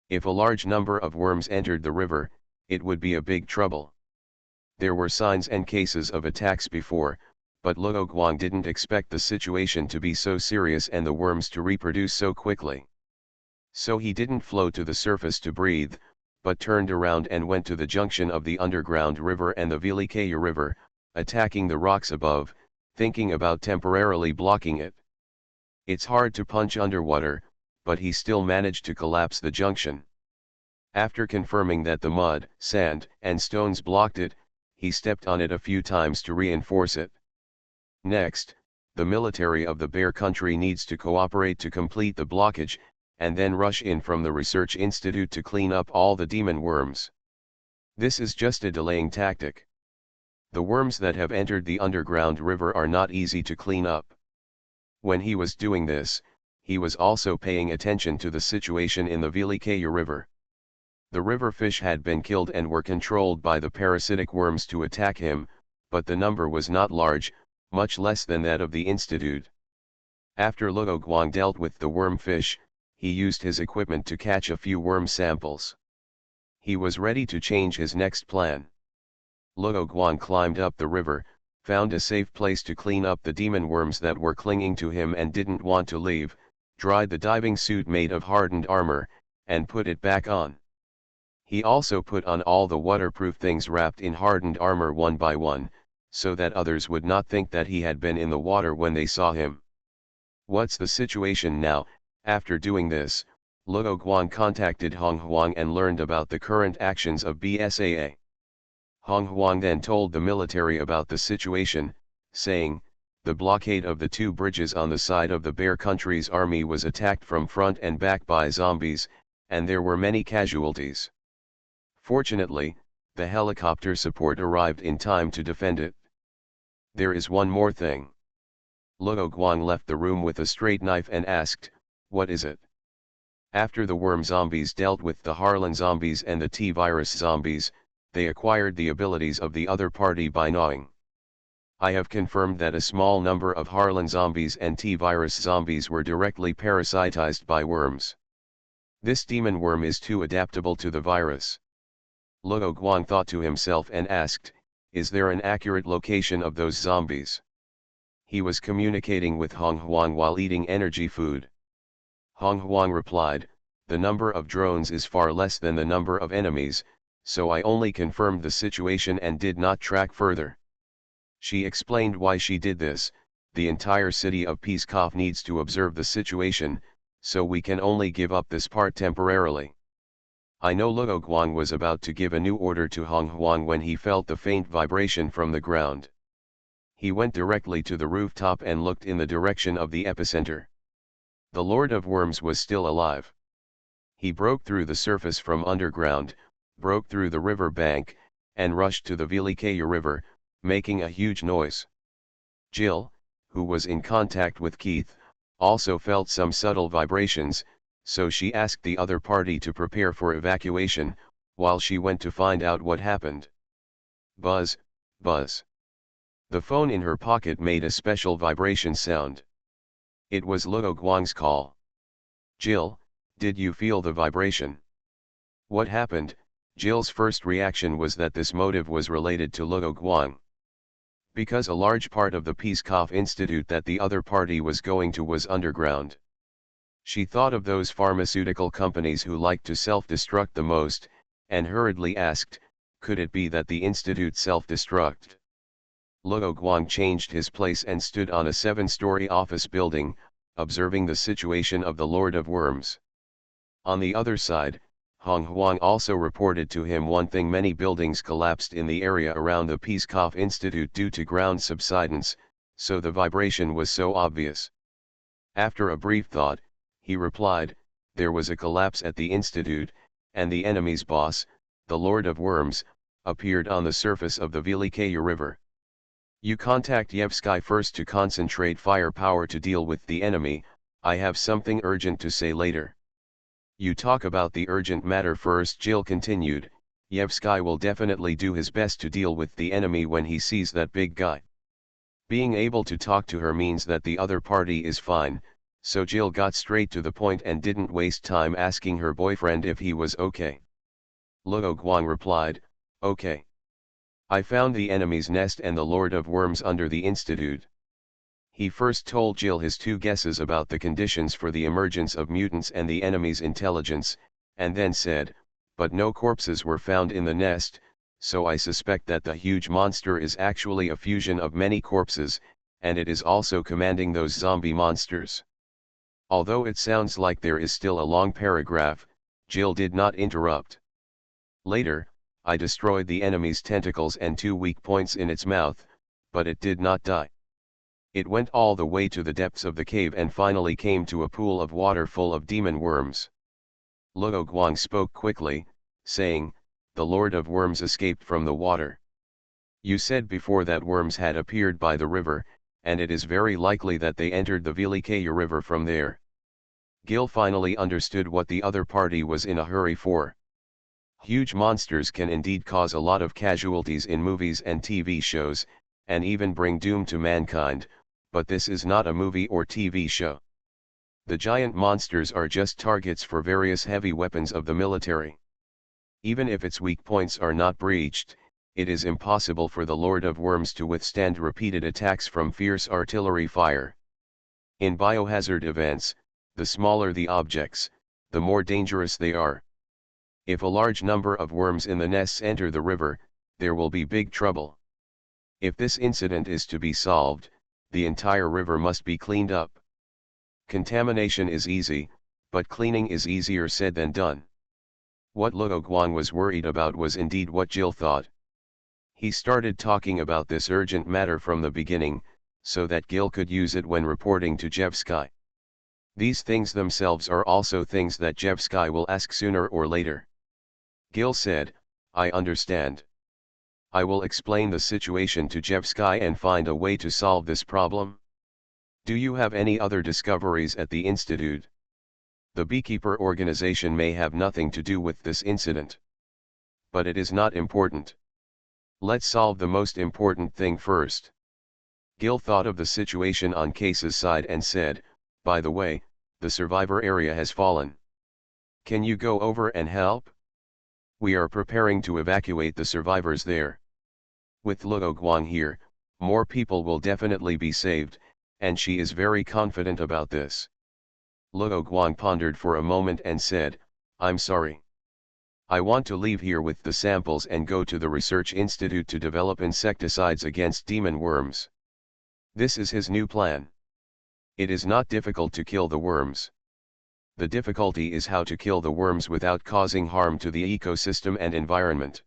If a large number of worms entered the river, it would be a big trouble. There were signs and cases of attacks before, but Luo Guang didn't expect the situation to be so serious and the worms to reproduce so quickly. So he didn't flow to the surface to breathe, but turned around and went to the junction of the underground river and the Vilikaya River, attacking the rocks above, thinking about temporarily blocking it. It's hard to punch underwater, but he still managed to collapse the junction. After confirming that the mud, sand, and stones blocked it, he stepped on it a few times to reinforce it. Next, the military of the Bear Country needs to cooperate to complete the blockage, and then rush in from the research institute to clean up all the demon worms. This is just a delaying tactic. The worms that have entered the underground river are not easy to clean up. When he was doing this, he was also paying attention to the situation in the Vilikaya River. The river fish had been killed and were controlled by the parasitic worms to attack him, but the number was not large, much less than that of the institute. After Luo Guang dealt with the worm fish, he used his equipment to catch a few worm samples. He was ready to change his next plan. Luo Guang climbed up the river, found a safe place to clean up the demon worms that were clinging to him and didn't want to leave, dried the diving suit made of hardened armor, and put it back on. He also put on all the waterproof things wrapped in hardened armor one by one, so that others would not think that he had been in the water when they saw him. What's the situation now? After doing this, Luo Guang contacted Hong Huang and learned about the current actions of BSAA. Hong Huang then told the military about the situation, saying, the blockade of the two bridges on the side of the Bear Country's army was attacked from front and back by zombies, and there were many casualties. Fortunately, the helicopter support arrived in time to defend it. There is one more thing. Luo Guang left the room with a straight knife and asked, "What is it?" After the worm zombies dealt with the Harlan zombies and the T-virus zombies, they acquired the abilities of the other party by gnawing. I have confirmed that a small number of Harlan zombies and T-virus zombies were directly parasitized by worms. This demon worm is too adaptable to the virus. Luo Guang thought to himself and asked, "Is there an accurate location of those zombies?" He was communicating with Hong Huang while eating energy food. Hong Huang replied, "The number of drones is far less than the number of enemies, so I only confirmed the situation and did not track further." She explained why she did this. The entire city of Pskov needs to observe the situation, so we can only give up this part temporarily. I know Luo Guang was about to give a new order to Hong Huang when he felt the faint vibration from the ground. He went directly to the rooftop and looked in the direction of the epicenter. The Lord of Worms was still alive. He broke through the surface from underground, broke through the river bank, and rushed to the Velikaya River, making a huge noise. Jill, who was in contact with Keith, also felt some subtle vibrations, so she asked the other party to prepare for evacuation, while she went to find out what happened. Buzz, buzz. The phone in her pocket made a special vibration sound. It was Luo Guang's call. "Jill, did you feel the vibration?" What happened? Jill's first reaction was that this motive was related to Luo Guang. Because a large part of the Pskov Institute that the other party was going to was underground. She thought of those pharmaceutical companies who like to self-destruct the most, and hurriedly asked, could it be that the institute self-destruct? Luo Guang changed his place and stood on a 7-story office building, observing the situation of the Lord of Worms. On the other side, Hong Huang also reported to him one thing: many buildings collapsed in the area around the Pskov Institute due to ground subsidence, so the vibration was so obvious. After a brief thought, he replied, there was a collapse at the institute, and the enemy's boss, the Lord of Worms, appeared on the surface of the Velikaya River. You contact Yevsky first to concentrate firepower to deal with the enemy. I have something urgent to say later. You talk about the urgent matter first, Jill continued. Yevsky will definitely do his best to deal with the enemy when he sees that big guy. Being able to talk to her means that the other party is fine, so Jill got straight to the point and didn't waste time asking her boyfriend if he was okay. Luo Guang replied, okay. I found the enemy's nest and the Lord of Worms under the institute. He first told Jill his 2 guesses about the conditions for the emergence of mutants and the enemy's intelligence, and then said, but no corpses were found in the nest, so I suspect that the huge monster is actually a fusion of many corpses, and it is also commanding those zombie monsters. Although it sounds like there is still a long paragraph, Jill did not interrupt. Later, I destroyed the enemy's tentacles and 2 weak points in its mouth, but it did not die. It went all the way to the depths of the cave and finally came to a pool of water full of demon worms. Luo Guang spoke quickly, saying, the Lord of Worms escaped from the water. You said before that worms had appeared by the river, and it is very likely that they entered the Velikaya River from there. Gil finally understood what the other party was in a hurry for. Huge monsters can indeed cause a lot of casualties in movies and TV shows, and even bring doom to mankind, but this is not a movie or TV show. The giant monsters are just targets for various heavy weapons of the military. Even if its weak points are not breached, it is impossible for the Lord of Worms to withstand repeated attacks from fierce artillery fire. In biohazard events, the smaller the objects, the more dangerous they are. If a large number of worms in the nests enter the river, there will be big trouble. If this incident is to be solved, the entire river must be cleaned up. Contamination is easy, but cleaning is easier said than done. What Luo Guang was worried about was indeed what Jill thought. He started talking about this urgent matter from the beginning, so that Gil could use it when reporting to Jevsky. These things themselves are also things that Jevsky will ask sooner or later. Gil said, I understand. I will explain the situation to Jevsky and find a way to solve this problem. Do you have any other discoveries at the Institute? The beekeeper organization may have nothing to do with this incident. But it is not important. Let's solve the most important thing first. Gil thought of the situation on Case's side and said, by the way, the survivor area has fallen. Can you go over and help? We are preparing to evacuate the survivors there. With Luo Guang here, more people will definitely be saved, and she is very confident about this. Luo Guang pondered for a moment and said, I'm sorry. I want to leave here with the samples and go to the research institute to develop insecticides against demon worms. This is his new plan. It is not difficult to kill the worms. The difficulty is how to kill the worms without causing harm to the ecosystem and environment.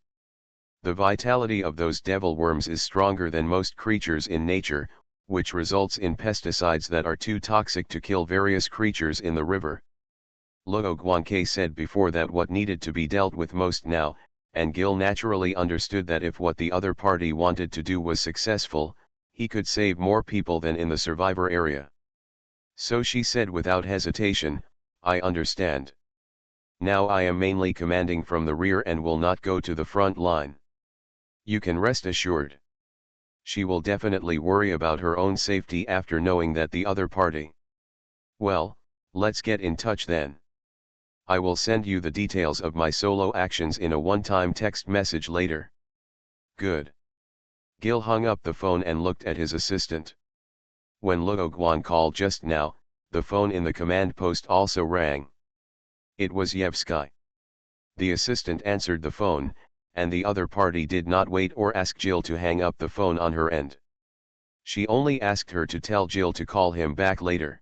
The vitality of those devil worms is stronger than most creatures in nature, which results in pesticides that are too toxic to kill various creatures in the river. Luo Guangke said before that what needed to be dealt with most now, and Gil naturally understood that if what the other party wanted to do was successful, he could save more people than in the survivor area. So she said without hesitation, I understand. Now I am mainly commanding from the rear and will not go to the front line. You can rest assured. She will definitely worry about her own safety after knowing that the other party. Well, let's get in touch then. I will send you the details of my solo actions in a one-time text message later. Good. Gil hung up the phone and looked at his assistant. When Luo Guang called just now, the phone in the command post also rang. It was Yevsky. The assistant answered the phone, and the other party did not wait or ask Jill to hang up the phone on her end. She only asked her to tell Jill to call him back later.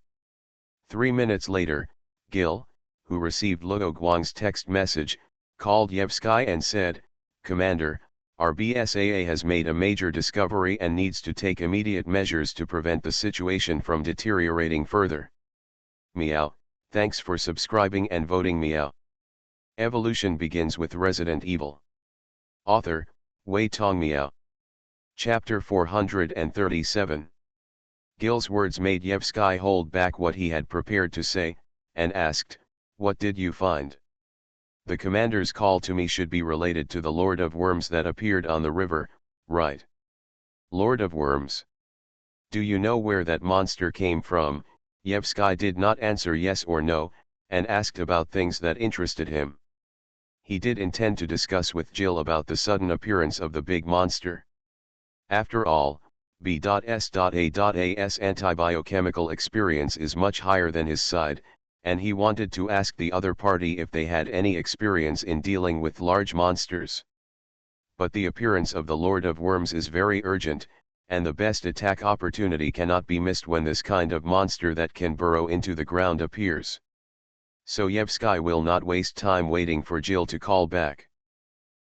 3 minutes later, Gil, who received Luo Guang's text message, called Yevsky and said, Commander, our BSAA has made a major discovery and needs to take immediate measures to prevent the situation from deteriorating further. Meow, thanks for subscribing and voting meow. Evolution begins with Resident Evil. Author, Wei Tong Miao. Chapter 437. Gil's words made Yevsky hold back what he had prepared to say, and asked, What did you find? The commander's call to me should be related to the Lord of Worms that appeared on the river, right? Lord of Worms. Do you know where that monster came from? Yevsky did not answer yes or no, and asked about things that interested him. He did intend to discuss with Jill about the sudden appearance of the big monster. After all, B.S.A.'s antibiochemical experience is much higher than his side, and he wanted to ask the other party if they had any experience in dealing with large monsters. But the appearance of the Lord of Worms is very urgent, and the best attack opportunity cannot be missed when this kind of monster that can burrow into the ground appears. So Yevsky will not waste time waiting for Jill to call back.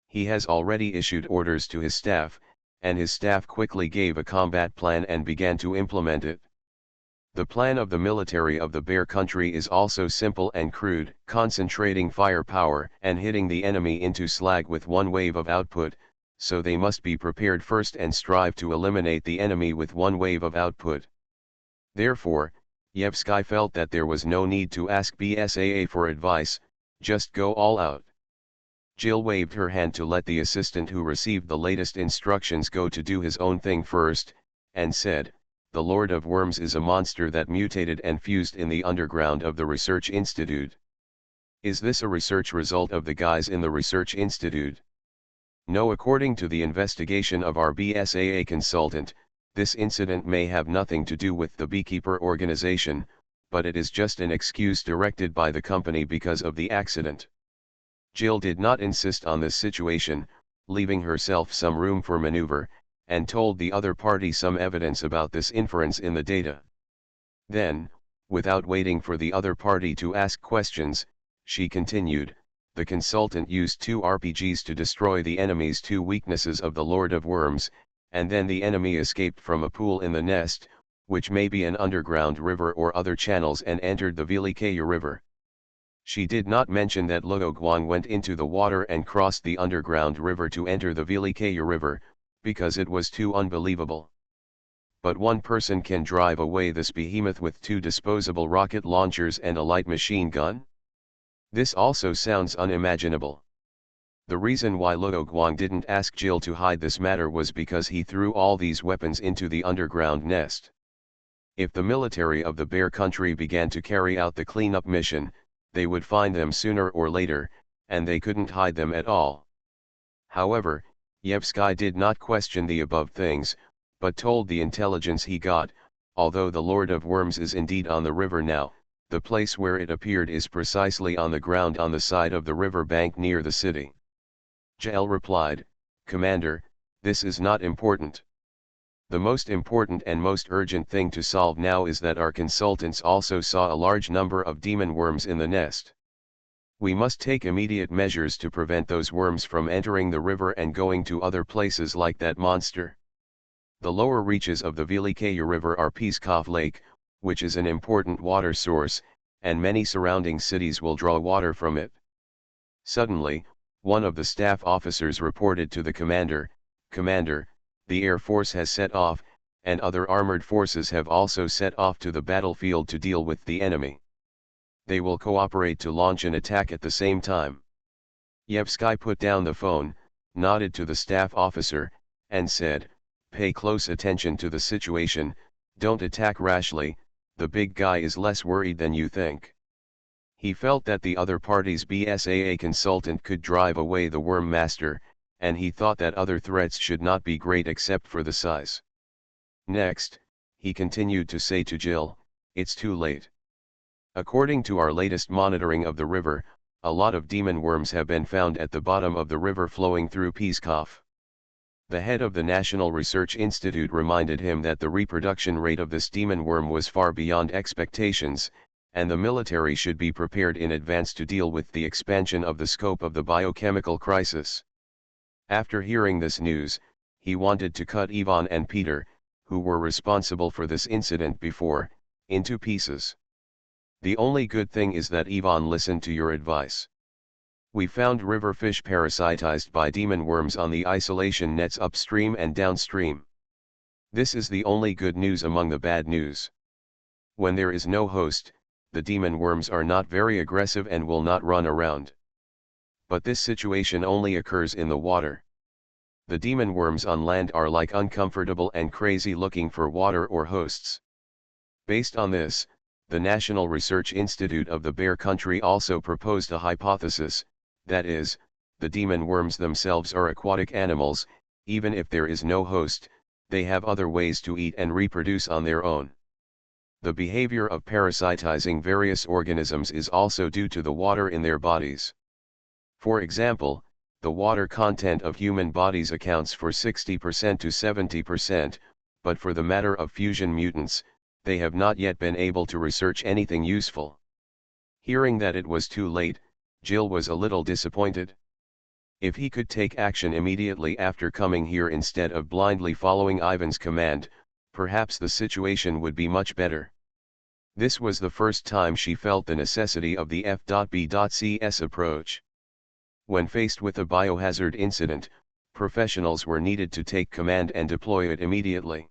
He has already issued orders to his staff, and his staff quickly gave a combat plan and began to implement it. The plan of the military of the Bear Country is also simple and crude, concentrating firepower and hitting the enemy into slag with one wave of output, so they must be prepared first and strive to eliminate the enemy with one wave of output. Therefore, Yevsky felt that there was no need to ask BSAA for advice, just go all out. Jill waved her hand to let the assistant who received the latest instructions go to do his own thing first, and said, The Lord of Worms is a monster that mutated and fused in the underground of the Research Institute. Is this a research result of the guys in the Research Institute? No, according to the investigation of our BSAA consultant, this incident may have nothing to do with the beekeeper organization, but it is just an excuse directed by the company because of the accident. Jill did not insist on this situation, leaving herself some room for maneuver, and told the other party some evidence about this inference in the data. Then, without waiting for the other party to ask questions, she continued, the consultant used 2 RPGs to destroy the enemy's 2 weaknesses of the Lord of Worms, and then the enemy escaped from a pool in the nest, which may be an underground river or other channels, and entered the Vilikaya River. She did not mention that Luo Guang went into the water and crossed the underground river to enter the Vilikaya River, because it was too unbelievable. But one person can drive away this behemoth with 2 disposable rocket launchers and a light machine gun? This also sounds unimaginable. The reason why Luo Guang didn't ask Jill to hide this matter was because he threw all these weapons into the underground nest. If the military of the Bear Country began to carry out the cleanup mission, they would find them sooner or later, and they couldn't hide them at all. However, Yevsky did not question the above things, but told the intelligence he got, although the Lord of Worms is indeed on the river now, the place where it appeared is precisely on the ground on the side of the river bank near the city. Jill replied, "Commander, this is not important. The most important and most urgent thing to solve now is that our consultants also saw a large number of demon worms in the nest. We must take immediate measures to prevent those worms from entering the river and going to other places like that monster. The lower reaches of the Vilikaya River are Pskov Lake, which is an important water source, and many surrounding cities will draw water from it." Suddenly, one of the staff officers reported to the commander, "Commander, the Air Force has set off, and other armored forces have also set off to the battlefield to deal with the enemy. They will cooperate to launch an attack at the same time." Yevsky put down the phone, nodded to the staff officer, and said, "Pay close attention to the situation, don't attack rashly, the big guy is less worried than you think." He felt that the other party's BSAA consultant could drive away the Worm Master, and he thought that other threats should not be great except for the size. Next, he continued to say to Jill, "It's too late. According to our latest monitoring of the river, a lot of demon worms have been found at the bottom of the river flowing through Pskov." The head of the National Research Institute reminded him that the reproduction rate of this demon worm was far beyond expectations, and the military should be prepared in advance to deal with the expansion of the scope of the biochemical crisis. After hearing this news, he wanted to cut Ivan and Peter, who were responsible for this incident before, into pieces. "The only good thing is that Ivan listened to your advice. We found river fish parasitized by demon worms on the isolation nets upstream and downstream. This is the only good news among the bad news. When there is no host, the demon worms are not very aggressive and will not run around. But this situation only occurs in the water. The demon worms on land are like uncomfortable and crazy looking for water or hosts. Based on this, the National Research Institute of the Bear Country also proposed a hypothesis, that is, the demon worms themselves are aquatic animals, even if there is no host, they have other ways to eat and reproduce on their own. The behavior of parasitizing various organisms is also due to the water in their bodies. For example, the water content of human bodies accounts for 60% to 70%, but for the matter of fusion mutants, they have not yet been able to research anything useful." Hearing that it was too late, Jill was a little disappointed. If he could take action immediately after coming here instead of blindly following Ivan's command, perhaps the situation would be much better. This was the first time she felt the necessity of the F.B.C.S approach. When faced with a biohazard incident, professionals were needed to take command and deploy it immediately.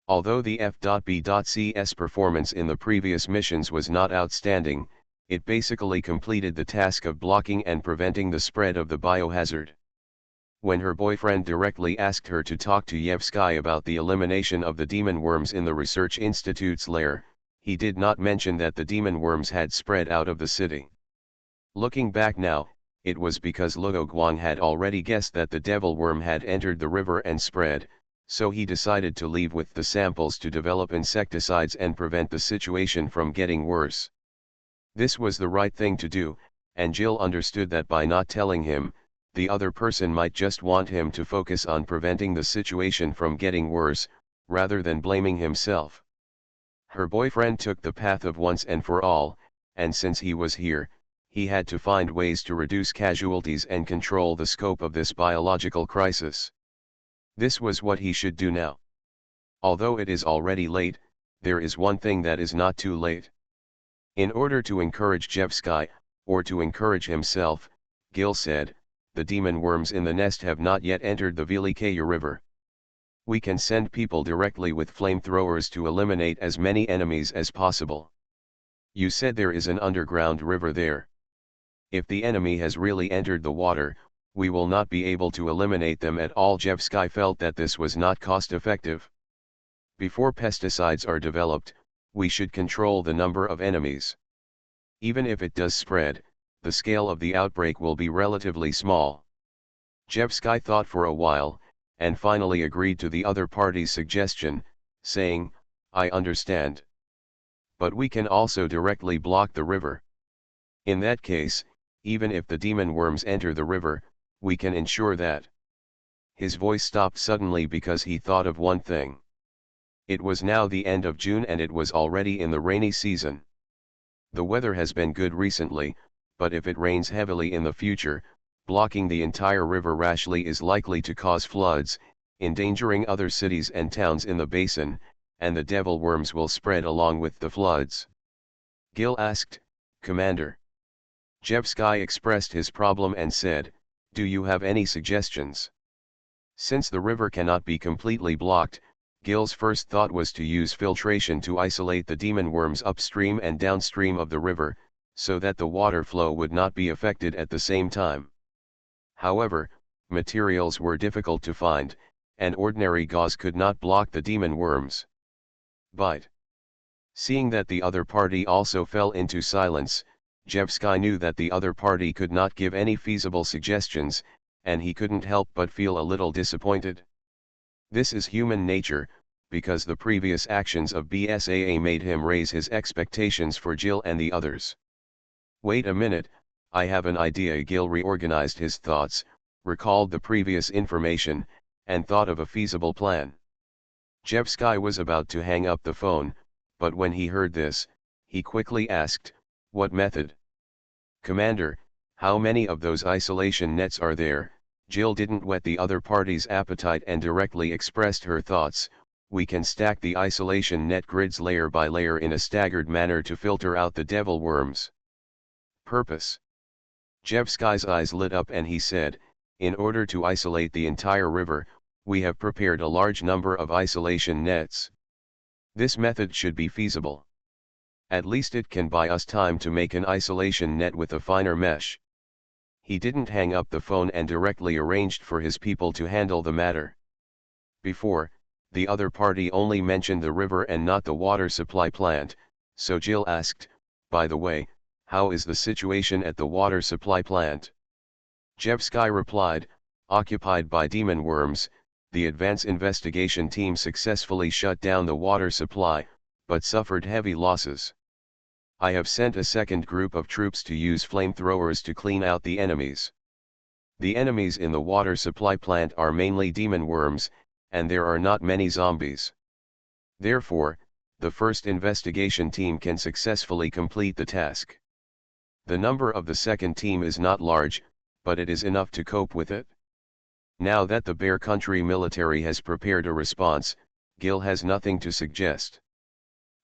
Although the F.B.C.S performance in the previous missions was not outstanding, it basically completed the task of blocking and preventing the spread of the biohazard. When her boyfriend directly asked her to talk to Yevsky about the elimination of the demon worms in the Research Institute's lair, he did not mention that the demon worms had spread out of the city. Looking back now, it was because Luo Guang had already guessed that the devil worm had entered the river and spread, so he decided to leave with the samples to develop insecticides and prevent the situation from getting worse. This was the right thing to do, and Jill understood that by not telling him, the other person might just want him to focus on preventing the situation from getting worse, rather than blaming himself. Her boyfriend took the path of once and for all, and since he was here, he had to find ways to reduce casualties and control the scope of this biological crisis. This was what he should do now. Although it is already late, there is one thing that is not too late. In order to encourage Jevsky, or to encourage himself, Gil said, the demon worms in the nest have not yet entered the Velikaya river. We can send people directly with flamethrowers to eliminate as many enemies as possible. You said there is an underground river there. If the enemy has really entered the water, we will not be able to eliminate them at all. Jevsky felt that this was not cost-effective. Before pesticides are developed, we should control the number of enemies. Even if it does spread, the scale of the outbreak will be relatively small. Jevsky thought for a while, and finally agreed to the other party's suggestion, saying, I understand. But we can also directly block the river. In that case, even if the demon worms enter the river, we can ensure that. His voice stopped suddenly because he thought of one thing. It was now the end of June and it was already in the rainy season. The weather has been good recently, but if it rains heavily in the future, blocking the entire river rashly is likely to cause floods, endangering other cities and towns in the basin, and the devil worms will spread along with the floods. Gil asked, Commander. Jevsky expressed his problem and said, do you have any suggestions? Since the river cannot be completely blocked, Gil's first thought was to use filtration to isolate the demon worms upstream and downstream of the river, so that the water flow would not be affected at the same time. However, materials were difficult to find, and ordinary gauze could not block the demon worms. But, seeing that the other party also fell into silence, Jevsky knew that the other party could not give any feasible suggestions, and he couldn't help but feel a little disappointed. This is human nature, because the previous actions of BSAA made him raise his expectations for Gil and the others. Wait a minute, I have an idea. Gil reorganized his thoughts, recalled the previous information, and thought of a feasible plan. Jevsky was about to hang up the phone, but when he heard this, he quickly asked, what method? Commander, how many of those isolation nets are there? Jill didn't whet the other party's appetite and directly expressed her thoughts. We can stack the isolation net grids layer by layer in a staggered manner to filter out the devil worms. Purpose. Jevsky's eyes lit up and he said, in order to isolate the entire river, we have prepared a large number of isolation nets. This method should be feasible. At least it can buy us time to make an isolation net with a finer mesh. He didn't hang up the phone and directly arranged for his people to handle the matter. Before, the other party only mentioned the river and not the water supply plant, so Jill asked, by the way, how is the situation at the water supply plant? Jevsky replied, occupied by demon worms, the advance investigation team successfully shut down the water supply, but suffered heavy losses. I have sent a second group of troops to use flamethrowers to clean out the enemies. The enemies in the water supply plant are mainly demon worms, and there are not many zombies. Therefore, the first investigation team can successfully complete the task. The number of the second team is not large, but it is enough to cope with it. Now that the Bear Country military has prepared a response, Gil has nothing to suggest.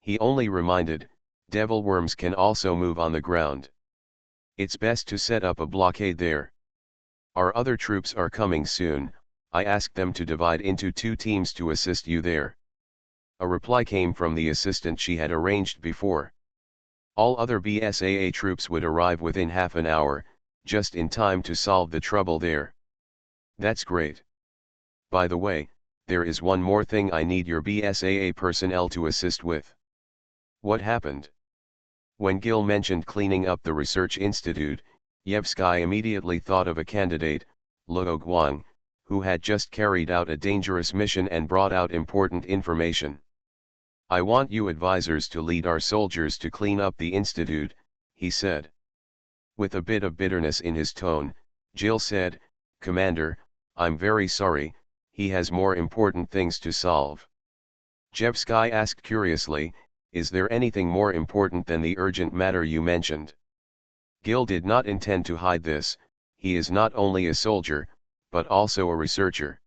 He only reminded, devil worms can also move on the ground. It's best to set up a blockade there. Our other troops are coming soon. I asked them to divide into 2 teams to assist you there. A reply came from the assistant she had arranged before. All other BSAA troops would arrive within half an hour, just in time to solve the trouble there. That's great. By the way, there is one more thing I need your BSAA personnel to assist with. What happened? When Gil mentioned cleaning up the research institute, Jevsky immediately thought of a candidate, Luo Guang, who had just carried out a dangerous mission and brought out important information. I want you advisors to lead our soldiers to clean up the institute, he said. With a bit of bitterness in his tone, Jill said, Commander, I'm very sorry, he has more important things to solve. Jevsky asked curiously, is there anything more important than the urgent matter you mentioned? Gil did not intend to hide this. He is not only a soldier, but also a researcher.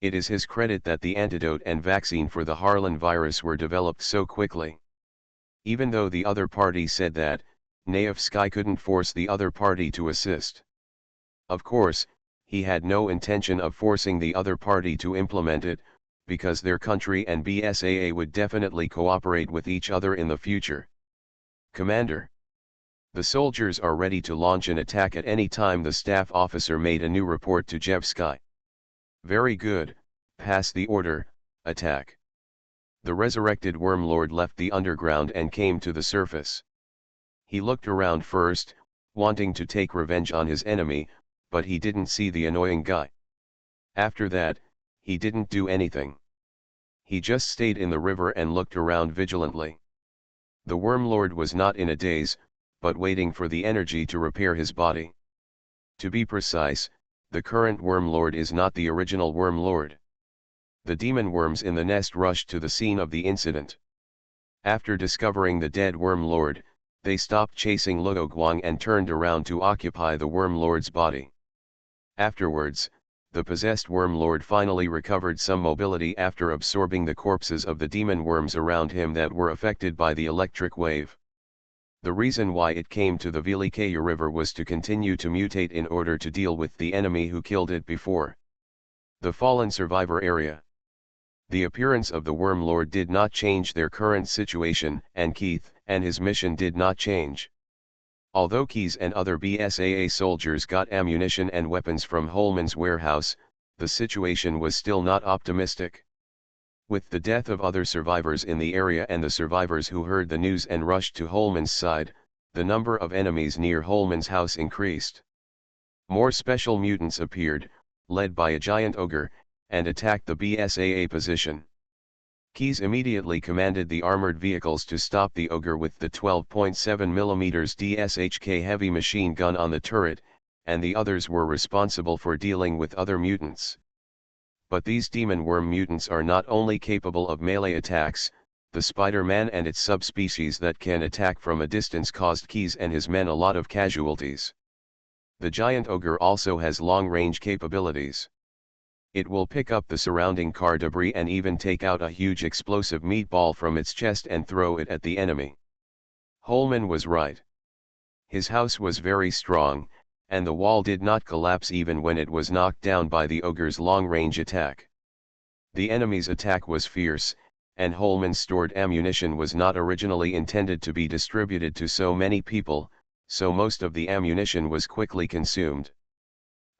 It is his credit that the antidote and vaccine for the Harlan virus were developed so quickly. Even though the other party said that, Nevsky couldn't force the other party to assist. Of course, he had no intention of forcing the other party to implement it, because their country and BSAA would definitely cooperate with each other in the future. Commander. The soldiers are ready to launch an attack at any time, the staff officer made a new report to Nevsky. Very good, pass the order, attack. The resurrected Wormlord left the underground and came to the surface. He looked around first, wanting to take revenge on his enemy, but he didn't see the annoying guy. After that, he didn't do anything. He just stayed in the river and looked around vigilantly. The Wormlord was not in a daze, but waiting for the energy to repair his body. To be precise, the current Wormlord is not the original Wormlord. The demon worms in the nest rushed to the scene of the incident. After discovering the dead Wormlord, they stopped chasing Luo Guang and turned around to occupy the Wormlord's body. Afterwards, the possessed Wormlord finally recovered some mobility after absorbing the corpses of the demon worms around him that were affected by the electric wave. The reason why it came to the Velikaya River was to continue to mutate in order to deal with the enemy who killed it before. The fallen survivor area. The appearance of the Wormlord did not change their current situation, and Keith and his mission did not change. Although Keyes and other BSAA soldiers got ammunition and weapons from Holman's warehouse, the situation was still not optimistic. With the death of other survivors in the area and the survivors who heard the news and rushed to Holman's side, the number of enemies near Holman's house increased. More special mutants appeared, led by a giant ogre, and attacked the BSAA position. Keyes immediately commanded the armored vehicles to stop the ogre with the 12.7mm DSHK heavy machine gun on the turret, and the others were responsible for dealing with other mutants. But these demon worm mutants are not only capable of melee attacks, the Spider-Man and its subspecies that can attack from a distance caused Keyes and his men a lot of casualties. The giant ogre also has long-range capabilities. It will pick up the surrounding car debris and even take out a huge explosive meatball from its chest and throw it at the enemy. Holman was right. His house was very strong, and the wall did not collapse even when it was knocked down by the ogre's long-range attack. The enemy's attack was fierce, and Holman's stored ammunition was not originally intended to be distributed to so many people, so most of the ammunition was quickly consumed.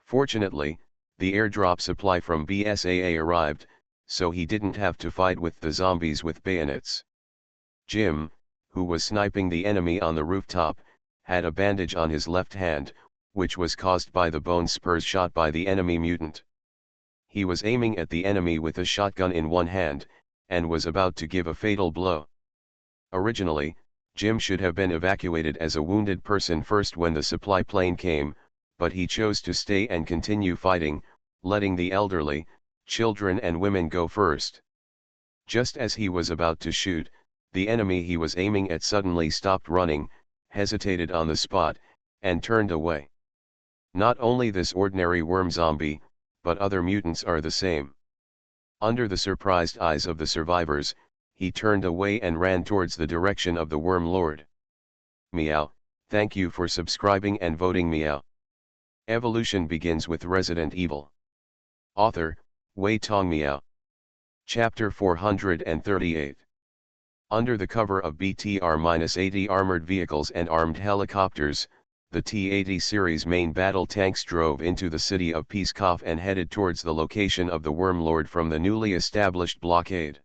Fortunately, the airdrop supply from BSAA arrived, so he didn't have to fight with the zombies with bayonets. Jim, who was sniping the enemy on the rooftop, had a bandage on his left hand, which was caused by the bone spurs shot by the enemy mutant. He was aiming at the enemy with a shotgun in one hand, and was about to give a fatal blow. Originally, Jim should have been evacuated as a wounded person first when the supply plane came, but he chose to stay and continue fighting, letting the elderly, children and women go first. Just as he was about to shoot, the enemy he was aiming at suddenly stopped running, hesitated on the spot, and turned away. Not only this ordinary worm zombie, but other mutants are the same. Under the surprised eyes of the survivors, he turned away and ran towards the direction of the Wormlord. Meow, thank you for subscribing and voting meow. Evolution begins with Resident Evil. Author, Wei Tong Miao. Chapter 438. Under the cover of BTR-80 armored vehicles and armed helicopters, the T-80 series main battle tanks drove into the city of Pskov and headed towards the location of the Wormlord from the newly established blockade.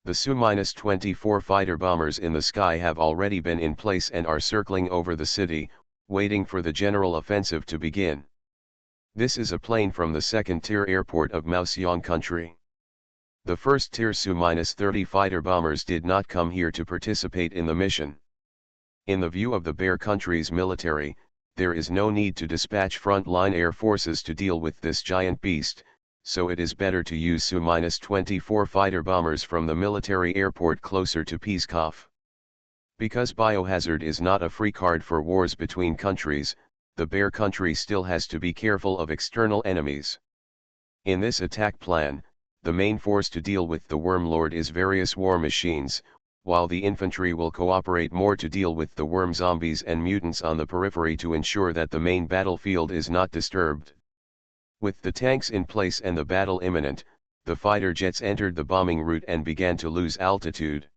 The Su-24 fighter bombers in the sky have already been in place and are circling over the city, waiting for the general offensive to begin. This is a plane from the second-tier airport of Maoxiong country. The first-tier Su-30 fighter bombers did not come here to participate in the mission. In the view of the Bear country's military, there is no need to dispatch front-line air forces to deal with this giant beast, so it is better to use Su-24 fighter bombers from the military airport closer to Pskov. Because biohazard is not a free card for wars between countries, the Bear country still has to be careful of external enemies. In this attack plan, the main force to deal with the Worm Lord is various war machines, while the infantry will cooperate more to deal with the worm zombies and mutants on the periphery to ensure that the main battlefield is not disturbed. With the tanks in place and the battle imminent, the fighter jets entered the bombing route and began to lose altitude.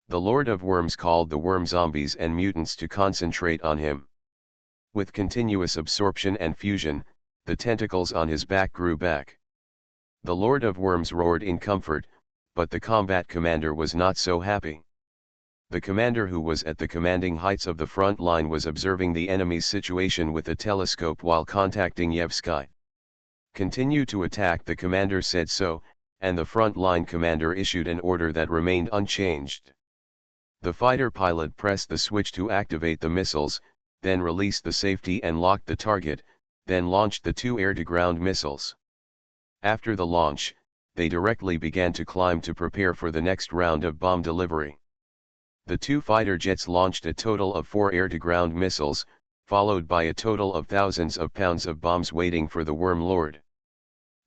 The Lord of Worms called the worm zombies and mutants to concentrate on him. With continuous absorption and fusion, the tentacles on his back grew back. The Lord of Worms roared in comfort, but the combat commander was not so happy. The commander, who was at the commanding heights of the front line, was observing the enemy's situation with a telescope while contacting Yevsky. "Continue to attack," the commander said so, and the front line commander issued an order that remained unchanged. The fighter pilot pressed the switch to activate the missiles, then released the safety and locked the target, then launched the 2 air-to-ground missiles. After the launch, they directly began to climb to prepare for the next round of bomb delivery. The 2 fighter jets launched a total of 4 air-to-ground missiles, followed by a total of thousands of pounds of bombs waiting for the Worm Lord.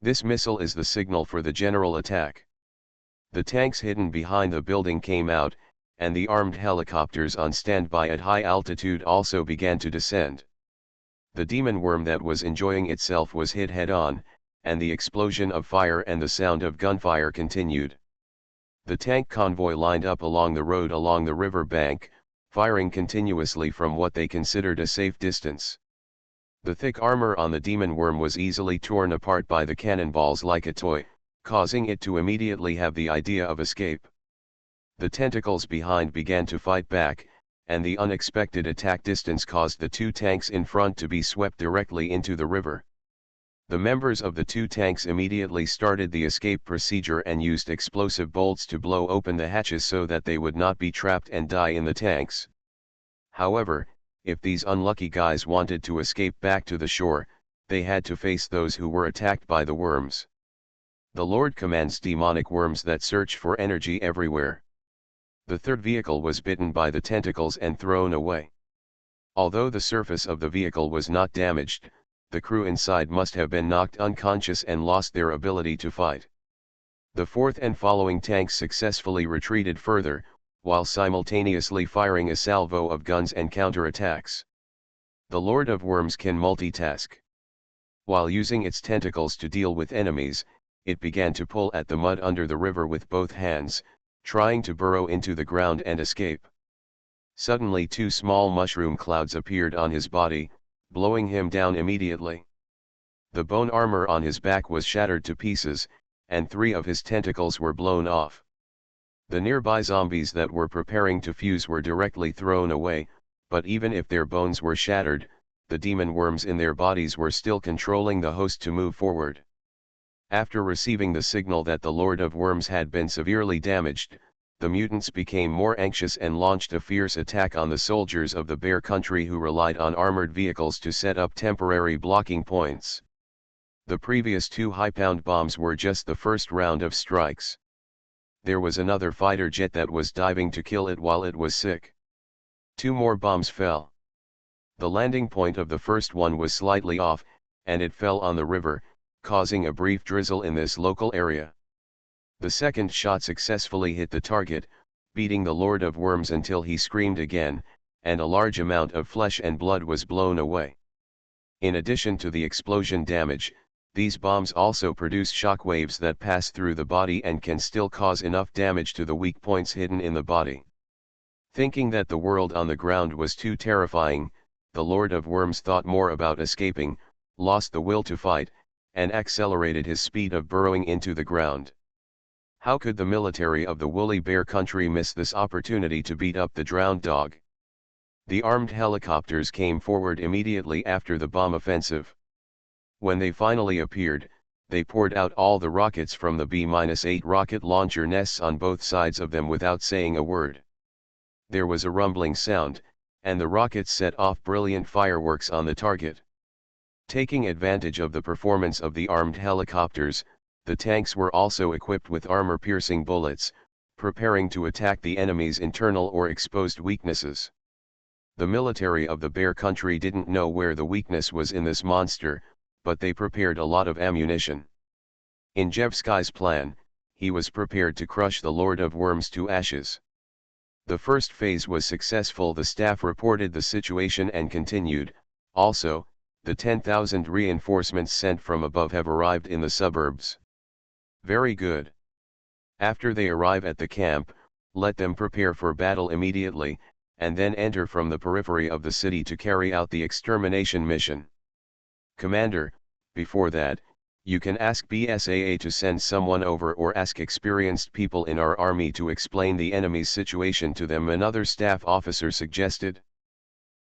This missile is the signal for the general attack. The tanks hidden behind the building came out, and the armed helicopters on standby at high altitude also began to descend. The demon worm that was enjoying itself was hit head-on, and the explosion of fire and the sound of gunfire continued. The tank convoy lined up along the road along the river bank, firing continuously from what they considered a safe distance. The thick armor on the demon worm was easily torn apart by the cannonballs like a toy, causing it to immediately have the idea of escape. The tentacles behind began to fight back, and the unexpected attack distance caused the 2 tanks in front to be swept directly into the river. The members of the 2 tanks immediately started the escape procedure and used explosive bolts to blow open the hatches so that they would not be trapped and die in the tanks. However, if these unlucky guys wanted to escape back to the shore, they had to face those who were attacked by the worms. The Lord commands demonic worms that search for energy everywhere. The 3rd vehicle was bitten by the tentacles and thrown away. Although the surface of the vehicle was not damaged, the crew inside must have been knocked unconscious and lost their ability to fight. The 4th and following tanks successfully retreated further, while simultaneously firing a salvo of guns and counterattacks. The Lord of Worms can multitask. While using its tentacles to deal with enemies, it began to pull at the mud under the river with both hands, trying to burrow into the ground and escape. Suddenly 2 small mushroom clouds appeared on his body, blowing him down immediately. The bone armor on his back was shattered to pieces, and 3 of his tentacles were blown off. The nearby zombies that were preparing to fuse were directly thrown away, but even if their bones were shattered, the demon worms in their bodies were still controlling the host to move forward. After receiving the signal that the Lord of Worms had been severely damaged, the mutants became more anxious and launched a fierce attack on the soldiers of the Bear Country, who relied on armored vehicles to set up temporary blocking points. The previous 2 high-pound bombs were just the first round of strikes. There was another fighter jet that was diving to kill it while it was sick. 2 more bombs fell. The landing point of the first one was slightly off, and it fell on the river, causing a brief drizzle in this local area. The second shot successfully hit the target, beating the Lord of Worms until he screamed again, and a large amount of flesh and blood was blown away. In addition to the explosion damage, these bombs also produce shock waves that pass through the body and can still cause enough damage to the weak points hidden in the body. Thinking that the world on the ground was too terrifying, the Lord of Worms thought more about escaping, lost the will to fight, and accelerated his speed of burrowing into the ground. How could the military of the Woolly Bear Country miss this opportunity to beat up the drowned dog? The armed helicopters came forward immediately after the bomb offensive. When they finally appeared, they poured out all the rockets from the B-8 rocket launcher nests on both sides of them without saying a word. There was a rumbling sound, and the rockets set off brilliant fireworks on the target. Taking advantage of the performance of the armed helicopters, the tanks were also equipped with armor-piercing bullets, preparing to attack the enemy's internal or exposed weaknesses. The military of the Bear Country didn't know where the weakness was in this monster, but they prepared a lot of ammunition. In Jevsky's plan, he was prepared to crush the Lord of Worms to ashes. The first phase was successful. The staff reported the situation and continued, also, the 10,000 reinforcements sent from above have arrived in the suburbs. Very good. After they arrive at the camp, let them prepare for battle immediately, and then enter from the periphery of the city to carry out the extermination mission. Commander, before that, you can ask BSAA to send someone over or ask experienced people in our army to explain the enemy's situation to them, another staff officer suggested.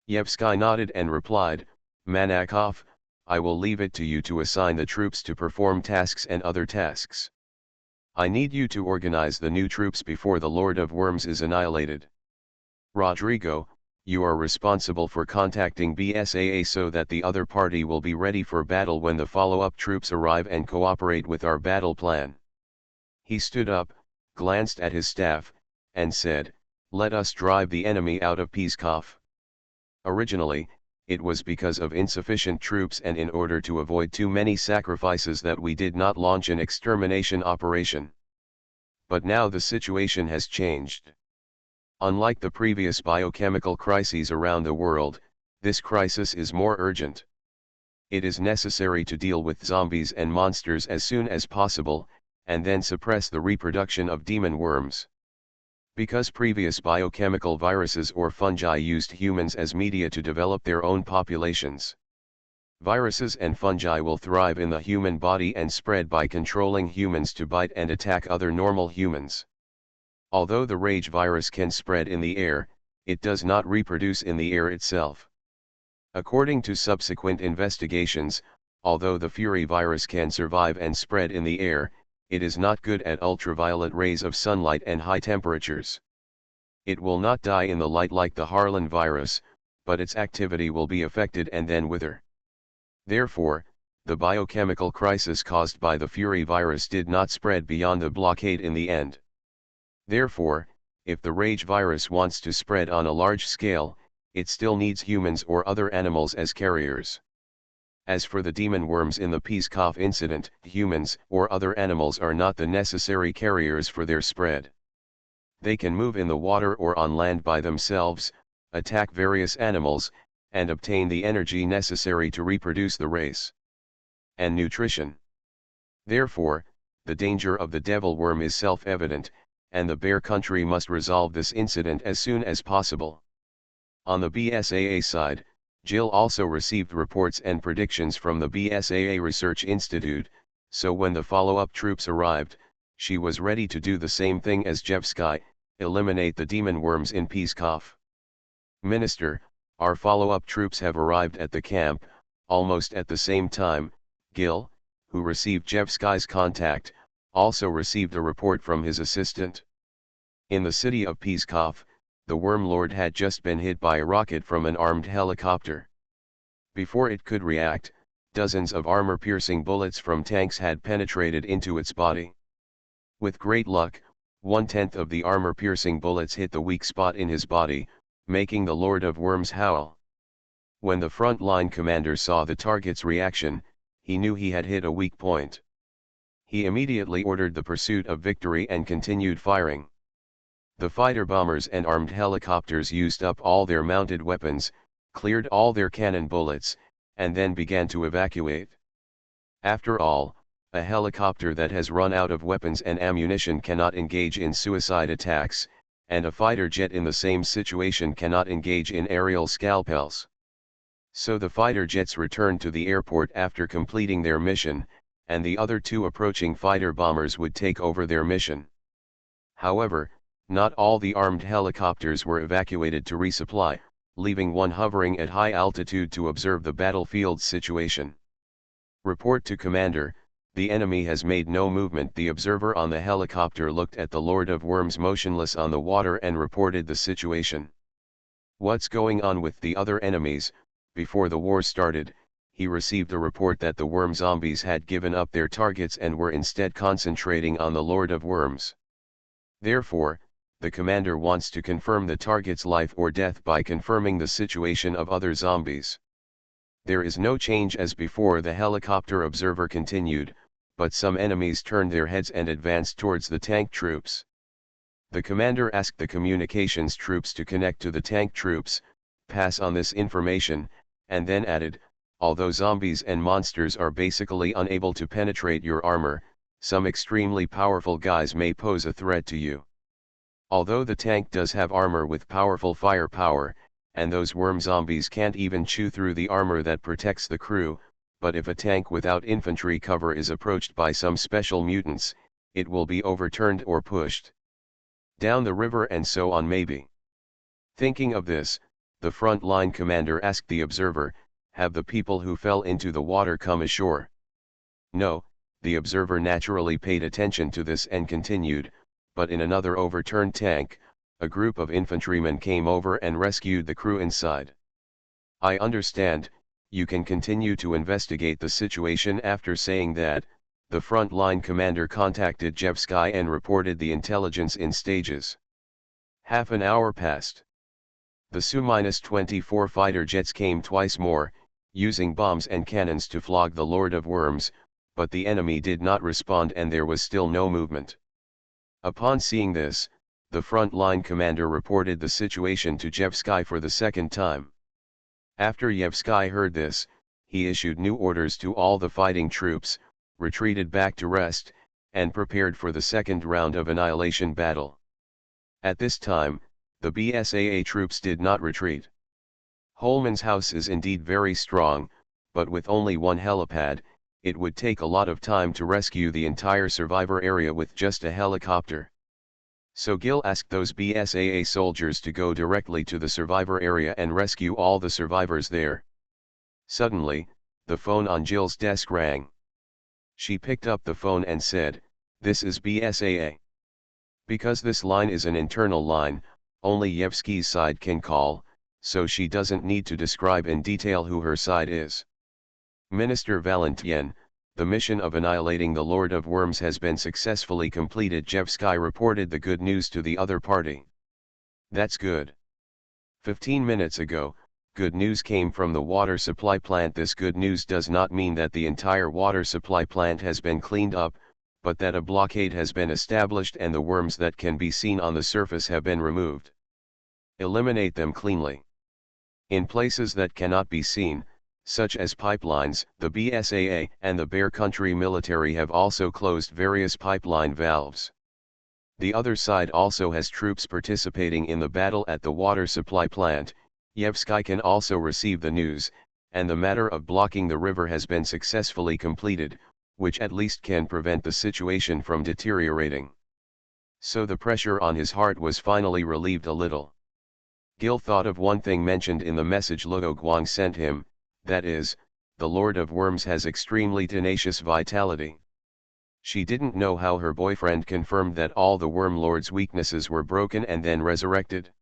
Yevsky nodded and replied, Manakov, I will leave it to you to assign the troops to perform tasks and other tasks. I need you to organize the new troops before the Lord of Worms is annihilated. Rodrigo, you are responsible for contacting BSAA so that the other party will be ready for battle when the follow-up troops arrive and cooperate with our battle plan. He stood up, glanced at his staff, and said, let us drive the enemy out of Pskov. Originally, it was because of insufficient troops and in order to avoid too many sacrifices that we did not launch an extermination operation. But now the situation has changed. Unlike the previous biochemical crises around the world, this crisis is more urgent. It is necessary to deal with zombies and monsters as soon as possible, and then suppress the reproduction of demon worms. Because previous biochemical viruses or fungi used humans as media to develop their own populations. Viruses and fungi will thrive in the human body and spread by controlling humans to bite and attack other normal humans. Although the rage virus can spread in the air, it does not reproduce in the air itself. According to subsequent investigations, although the fury virus can survive and spread in the air, it is not good at ultraviolet rays of sunlight and high temperatures. It will not die in the light like the Harlan virus, but its activity will be affected and then wither. Therefore, the biochemical crisis caused by the fury virus did not spread beyond the blockade in the end. Therefore, if the rage virus wants to spread on a large scale, it still needs humans or other animals as carriers. As for the demon worms in the Pskov incident, humans or other animals are not the necessary carriers for their spread. They can move in the water or on land by themselves, attack various animals, and obtain the energy necessary to reproduce the race and nutrition. Therefore, the danger of the devil worm is self-evident, and the Bear Country must resolve this incident as soon as possible. On the BSAA side, Jill also received reports and predictions from the BSAA Research Institute, so when the follow-up troops arrived, she was ready to do the same thing as Jevsky, eliminate the demon worms in Pskov. Minister, our follow-up troops have arrived at the camp, almost at the same time. Gil, who received Jevsky's contact, also received a report from his assistant. In the city of Pskov, the Worm Lord had just been hit by a rocket from an armed helicopter. Before it could react, dozens of armor-piercing bullets from tanks had penetrated into its body. With great luck, 1/10 of the armor-piercing bullets hit the weak spot in his body, making the Lord of Worms howl. When the front-line commander saw the target's reaction, he knew he had hit a weak point. He immediately ordered the pursuit of victory and continued firing. The fighter bombers and armed helicopters used up all their mounted weapons, cleared all their cannon bullets, and then began to evacuate. After all, a helicopter that has run out of weapons and ammunition cannot engage in suicide attacks, and a fighter jet in the same situation cannot engage in aerial scalpels. So the fighter jets returned to the airport after completing their mission, and the other two approaching fighter bombers would take over their mission. However, not all the armed helicopters were evacuated to resupply, leaving one hovering at high altitude to observe the battlefield situation. Report to Commander, the enemy has made no movement. The observer on the helicopter looked at the Lord of Worms motionless on the water and reported the situation. What's going on with the other enemies? Before the war started, he received a report that the worm zombies had given up their targets and were instead concentrating on the Lord of Worms. Therefore, the commander wants to confirm the target's life or death by confirming the situation of other zombies. There is no change as before, the helicopter observer continued, but some enemies turned their heads and advanced towards the tank troops. The commander asked the communications troops to connect to the tank troops, pass on this information, and then added, although zombies and monsters are basically unable to penetrate your armor, some extremely powerful guys may pose a threat to you. Although the tank does have armor with powerful firepower, and those worm zombies can't even chew through the armor that protects the crew, but if a tank without infantry cover is approached by some special mutants, it will be overturned or pushed down the river and so on maybe. Thinking of this, the front line commander asked the observer, have the people who fell into the water come ashore? No, the observer naturally paid attention to this and continued, but in another overturned tank, a group of infantrymen came over and rescued the crew inside. I understand, you can continue to investigate the situation. After saying that, the front line commander contacted Jevsky and reported the intelligence in stages. Half an hour passed. The Su-24 fighter jets came twice more, using bombs and cannons to flog the Lord of Worms, but the enemy did not respond and there was still no movement. Upon seeing this, the front line commander reported the situation to Jevsky for the second time. After Jevsky heard this, he issued new orders to all the fighting troops, retreated back to rest, and prepared for the second round of annihilation battle. At this time, the BSAA troops did not retreat. Holman's house is indeed very strong, but with only one helipad, it would take a lot of time to rescue the entire survivor area with just a helicopter. So Gil asked those BSAA soldiers to go directly to the survivor area and rescue all the survivors there. Suddenly, the phone on Jill's desk rang. She picked up the phone and said, "This is BSAA." Because this line is an internal line, only Yevsky's side can call, so she doesn't need to describe in detail who her side is. Minister Valentien, the mission of annihilating the Lord of Worms has been successfully completed. Jevsky reported the good news to the other party. That's good. 15 minutes ago, good news came from the water supply plant. This good news does not mean that the entire water supply plant has been cleaned up, but that a blockade has been established and the worms that can be seen on the surface have been removed. Eliminate them cleanly. In places that cannot be seen, such as pipelines, the BSAA and the Bear Country military have also closed various pipeline valves. The other side also has troops participating in the battle at the water supply plant. Yevsky can also receive the news, and the matter of blocking the river has been successfully completed, which at least can prevent the situation from deteriorating. So the pressure on his heart was finally relieved a little. Gil thought of one thing mentioned in the message Luo Guang sent him, that is, the Lord of Worms has extremely tenacious vitality. She didn't know how her boyfriend confirmed that all the Worm Lord's weaknesses were broken and then resurrected.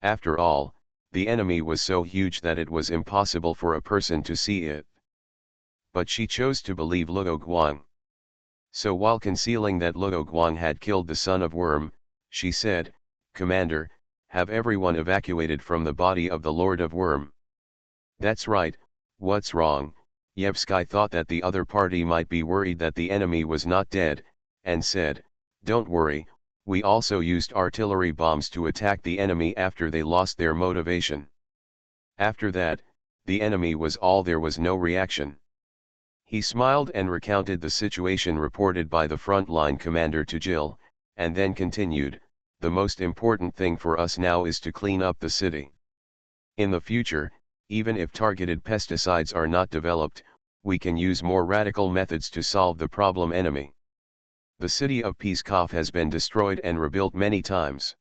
After all, the enemy was so huge that it was impossible for a person to see it. But she chose to believe Luo Guang. So while concealing that Luo Guang had killed the son of Worm, she said, "Commander, have everyone evacuated from the body of the Lord of Worm." "That's right, what's wrong?" Yevsky thought that the other party might be worried that the enemy was not dead, and said, "Don't worry, we also used artillery bombs to attack the enemy after they lost their motivation. After that, the enemy was all there was no reaction." He smiled and recounted the situation reported by the frontline commander to Jill, and then continued, "The most important thing for us now is to clean up the city. In the future, even if targeted pesticides are not developed, we can use more radical methods to solve the problem enemy. The city of Pskov has been destroyed and rebuilt many times.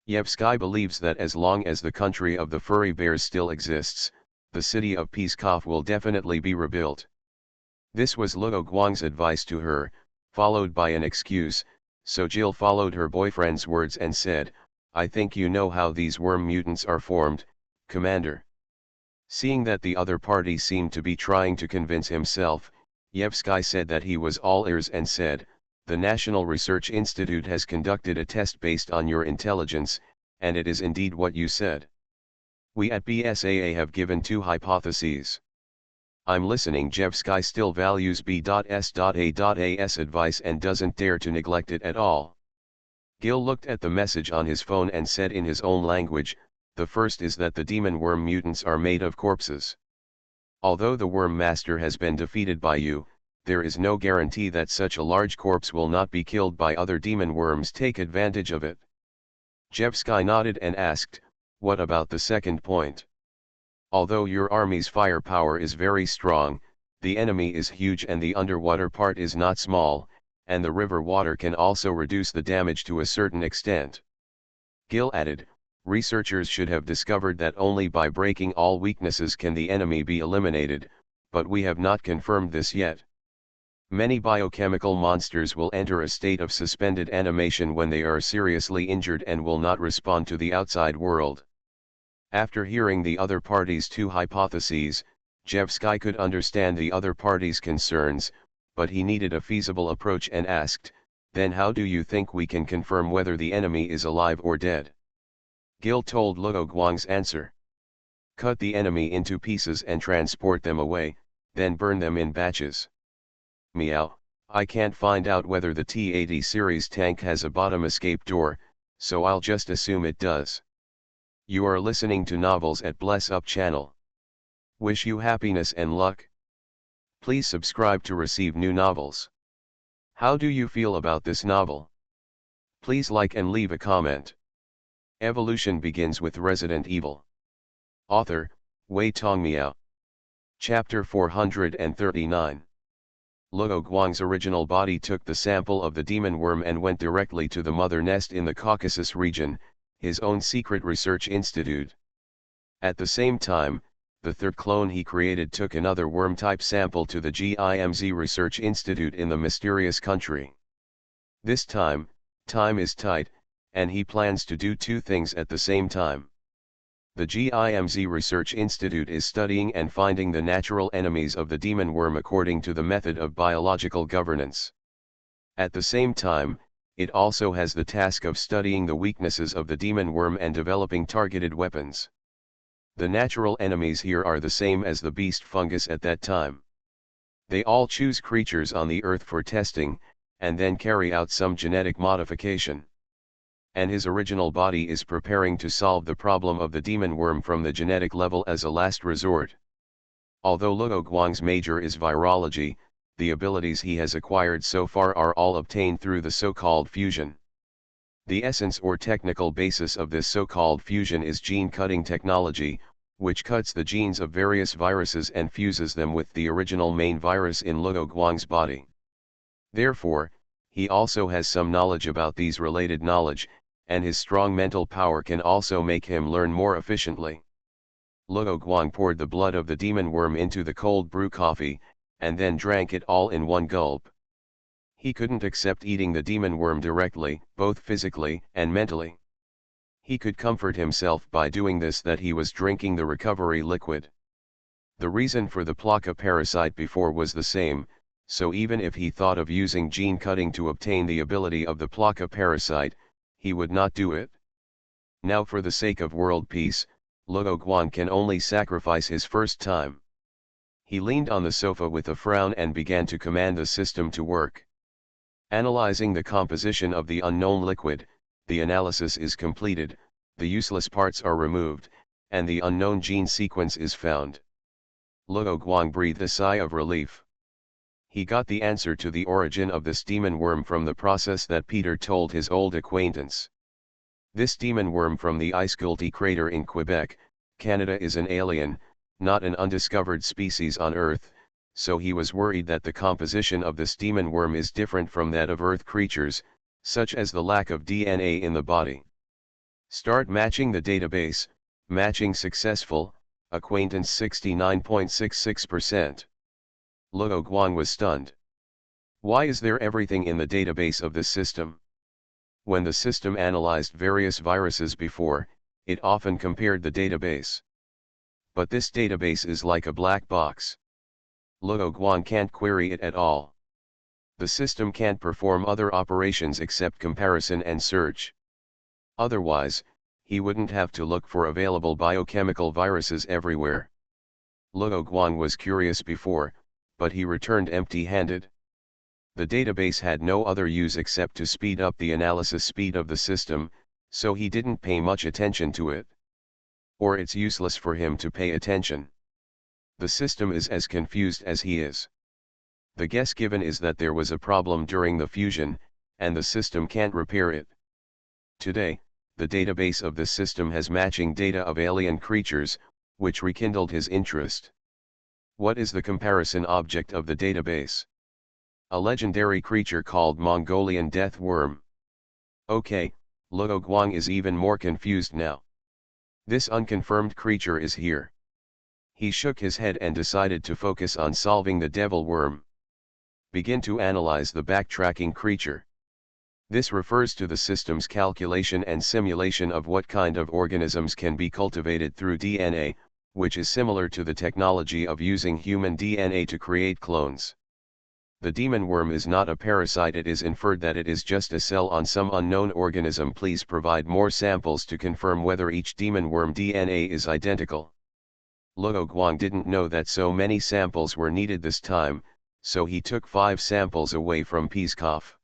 Yevsky believes that as long as the country of the furry bears still exists, the city of Pskov will definitely be rebuilt." This was Luo Guang's advice to her, followed by an excuse, so Jill followed her boyfriend's words and said, "I think you know how these worm mutants are formed, Commander." Seeing that the other party seemed to be trying to convince himself, Yevsky said that he was all ears and said, "The National Research Institute has conducted a test based on your intelligence, and it is indeed what you said. We at BSAA have given two hypotheses. I'm listening. Jevsky still values B.S.A.'s advice and doesn't dare to neglect it at all. Gil looked at the message on his phone and said in his own language, the first is that the demon worm mutants are made of corpses. Although the worm master has been defeated by you, there is no guarantee that such a large corpse will not be killed by other demon worms. Take advantage of it. Jevsky nodded and asked, what about the second point? Although your army's firepower is very strong, the enemy is huge and the underwater part is not small, and the river water can also reduce the damage to a certain extent. Gil added, researchers should have discovered that only by breaking all weaknesses can the enemy be eliminated, but we have not confirmed this yet. Many biochemical monsters will enter a state of suspended animation when they are seriously injured and will not respond to the outside world. After hearing the other party's two hypotheses, Jevsky could understand the other party's concerns, but he needed a feasible approach and asked, then how do you think we can confirm whether the enemy is alive or dead? Gil told Luo Guang's answer. Cut the enemy into pieces and transport them away, then burn them in batches. Meow, I can't find out whether the T-80 series tank has a bottom escape door, so I'll just assume it does. You are listening to Novels at Bless Up channel. Wish you happiness and luck. Please subscribe to receive new novels. How do you feel about this novel? Please like and leave a comment. Evolution begins with Resident Evil. Author, Wei Tongmiao. Chapter 439. Luo Guang's original body took the sample of the demon worm and went directly to the mother nest in the Caucasus region, his own secret research institute. At the same time, the third clone he created took another worm-type sample to the GIMZ Research Institute in the mysterious country. This time is tight, and he plans to do two things at the same time. The GIMZ Research Institute is studying and finding the natural enemies of the demon worm according to the method of biological governance. At the same time, it also has the task of studying the weaknesses of the demon worm and developing targeted weapons. The natural enemies here are the same as the beast fungus at that time. They all choose creatures on the earth for testing, and then carry out some genetic modification. And his original body is preparing to solve the problem of the demon worm from the genetic level as a last resort. Although Luo Guang's major is virology, the abilities he has acquired so far are all obtained through the so-called fusion. The essence or technical basis of this so-called fusion is gene-cutting technology, which cuts the genes of various viruses and fuses them with the original main virus in Luo Guang's body. Therefore, he also has some knowledge about these related knowledge, and his strong mental power can also make him learn more efficiently. Luo Guang poured the blood of the demon worm into the cold brew coffee, and then drank it all in one gulp. He couldn't accept eating the demon worm directly, both physically and mentally. He could comfort himself by doing this that he was drinking the recovery liquid. The reason for the Plaka parasite before was the same, so even if he thought of using gene cutting to obtain the ability of the Plaka parasite, he would not do it. Now for the sake of world peace, Luo Guang can only sacrifice his first time. He leaned on the sofa with a frown and began to command the system to work. Analyzing the composition of the unknown liquid, the analysis is completed, the useless parts are removed, and the unknown gene sequence is found. Luo Guang breathed a sigh of relief. He got the answer to the origin of this demon worm from the process that Peter told his old acquaintance. This demon worm from the Iceculty crater in Quebec, Canada is an alien, not an undiscovered species on Earth, so he was worried that the composition of this demon worm is different from that of Earth creatures, such as the lack of DNA in the body. Start matching the database, matching successful, acquaintance 69.66%. Luo Guang was stunned. Why is there everything in the database of this system? When the system analyzed various viruses before, it often compared the database. But this database is like a black box. Luo Guang can't query it at all. The system can't perform other operations except comparison and search. Otherwise, he wouldn't have to look for available biochemical viruses everywhere. Luo Guang was curious before, but he returned empty-handed. The database had no other use except to speed up the analysis speed of the system, so he didn't pay much attention to it. Or it's useless for him to pay attention. The system is as confused as he is. The guess given is that there was a problem during the fusion, and the system can't repair it. Today, the database of this system has matching data of alien creatures, which rekindled his interest. What is the comparison object of the database? A legendary creature called Mongolian death worm. Okay, Luo Guang is even more confused now. This unconfirmed creature is here. He shook his head and decided to focus on solving the devil worm. Begin to analyze the backtracking creature. This refers to the system's calculation and simulation of what kind of organisms can be cultivated through DNA, which is similar to the technology of using human DNA to create clones. The demon worm is not a parasite. It is inferred that it is just a cell on some unknown organism. Please provide more samples to confirm whether each demon worm DNA is identical. Luo Guang didn't know that so many samples were needed this time, so he took 5 samples away from Peskov.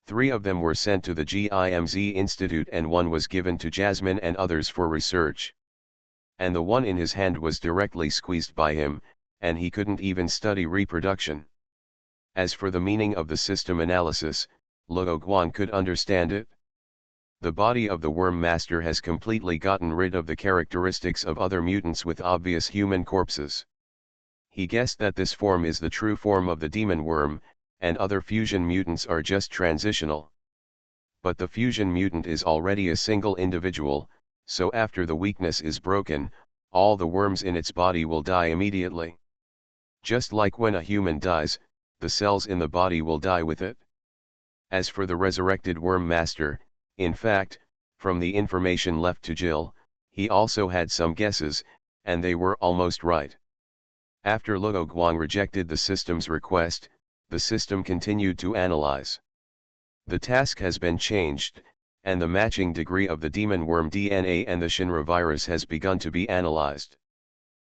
3 of them were sent to the GIMZ Institute and 1 was given to Jasmine and others for research. And the one in his hand was directly squeezed by him, and he couldn't even study reproduction. As for the meaning of the system analysis, Luo Guang could understand it. The body of the worm master has completely gotten rid of the characteristics of other mutants with obvious human corpses. He guessed that this form is the true form of the demon worm, and other fusion mutants are just transitional. But the fusion mutant is already a single individual, so after the weakness is broken, all the worms in its body will die immediately. Just like when a human dies, the cells in the body will die with it. As for the resurrected worm master, in fact, from the information left to Jill, he also had some guesses, and they were almost right. After Luo Guang rejected the system's request, the system continued to analyze. The task has been changed, and the matching degree of the demon worm DNA and the Shinra virus has begun to be analyzed.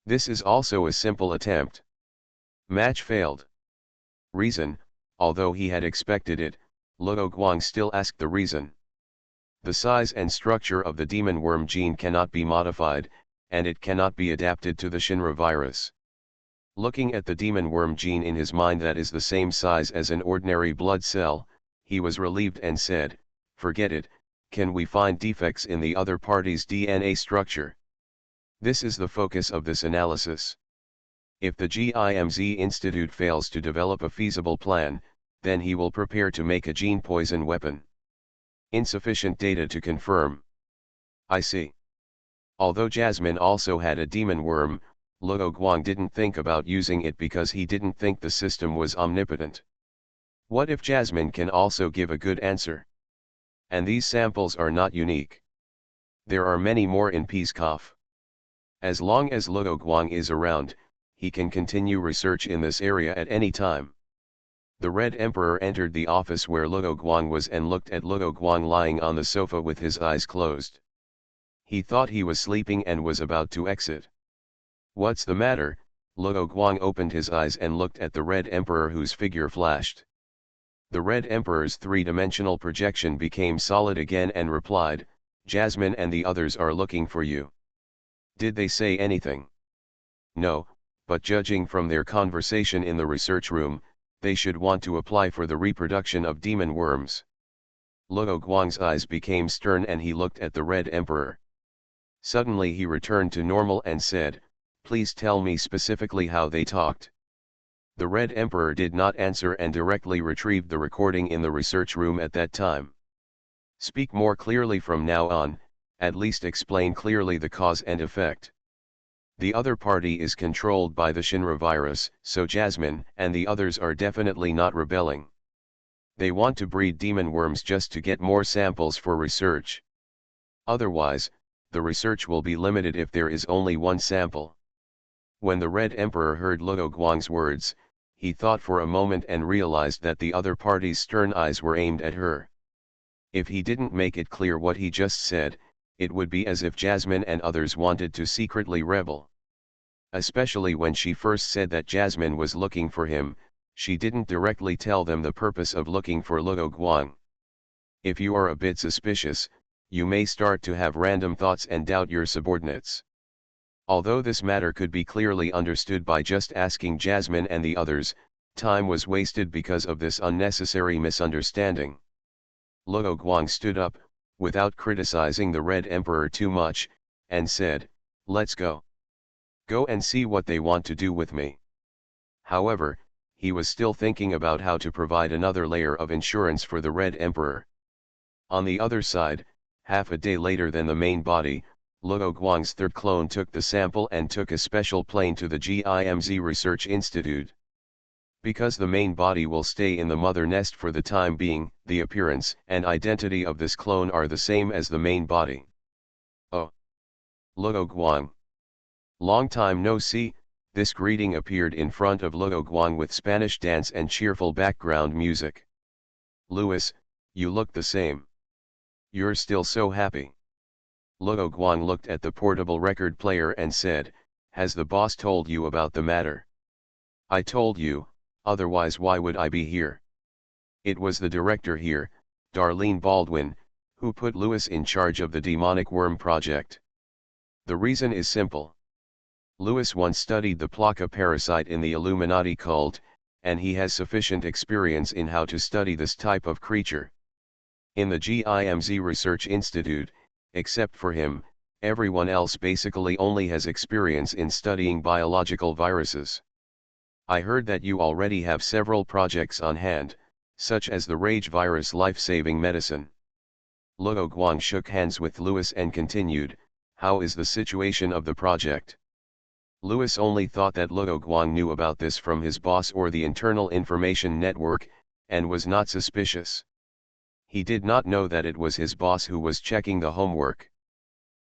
This is also a simple attempt. Match failed. Reason: although he had expected it, Luo Guang still asked the reason. The size and structure of the demon worm gene cannot be modified, and it cannot be adapted to the Shinra virus. Looking at the demon worm gene in his mind that is the same size as an ordinary blood cell, he was relieved and said, "Forget it, can we find defects in the other party's DNA structure?" This is the focus of this analysis. If the GIMZ Institute fails to develop a feasible plan, then he will prepare to make a gene poison weapon. Insufficient data to confirm. I see. Although Jasmine also had a demon worm, Luo Guang didn't think about using it because he didn't think the system was omnipotent. What if Jasmine can also give a good answer? And these samples are not unique. There are many more in Peskov. As long as Luo Guang is around, he can continue research in this area at any time. The Red Emperor entered the office where Luo Guang was and looked at Luo Guang lying on the sofa with his eyes closed. He thought he was sleeping and was about to exit. "What's the matter?" Luo Guang opened his eyes and looked at the Red Emperor, whose figure flashed. The Red Emperor's 3-dimensional projection became solid again and replied, "Jasmine and the others are looking for you." "Did they say anything?" "No, but judging from their conversation in the research room, they should want to apply for the reproduction of demon worms." Luo Guang's eyes became stern and he looked at the Red Emperor. Suddenly he returned to normal and said, "Please tell me specifically how they talked." The Red Emperor did not answer and directly retrieved the recording in the research room at that time. "Speak more clearly from now on, at least explain clearly the cause and effect. The other party is controlled by the Shinra virus, so Jasmine and the others are definitely not rebelling. They want to breed demon worms just to get more samples for research. Otherwise, the research will be limited if there is only one sample." When the Red Emperor heard Luo Guang's words, he thought for a moment and realized that the other party's stern eyes were aimed at her. If he didn't make it clear what he just said, it would be as if Jasmine and others wanted to secretly rebel. Especially when she first said that Jasmine was looking for him, she didn't directly tell them the purpose of looking for Luo Guang. If you are a bit suspicious, you may start to have random thoughts and doubt your subordinates. Although this matter could be clearly understood by just asking Jasmine and the others, time was wasted because of this unnecessary misunderstanding. Luo Guang stood up, without criticizing the Red Emperor too much, and said, "Let's go. Go and see what they want to do with me." However, he was still thinking about how to provide another layer of insurance for the Red Emperor. On the other side, half a day later than the main body, Luo Guang's third clone took the sample and took a special plane to the GIMZ Research Institute. Because the main body will stay in the mother nest for the time being, the appearance and identity of this clone are the same as the main body. Oh! Luo Guang. Long time no see. This greeting appeared in front of Luo Guang with Spanish dance and cheerful background music. "Louis, you look the same. You're still so happy." Luo Guang looked at the portable record player and said, "Has the boss told you about the matter?" "I told you, otherwise why would I be here?" "It was the director here, Darlene Baldwin, who put Louis in charge of the demonic worm project. The reason is simple. Louis once studied the Plaka parasite in the Illuminati cult, and he has sufficient experience in how to study this type of creature. In the GIMZ Research Institute, except for him, everyone else basically only has experience in studying biological viruses. I heard that you already have several projects on hand, such as the Rage virus life-saving medicine." Luo Guang shook hands with Louis and continued, "How is the situation of the project?" Louis only thought that Luo Guang knew about this from his boss or the internal information network, and was not suspicious. He did not know that it was his boss who was checking the homework.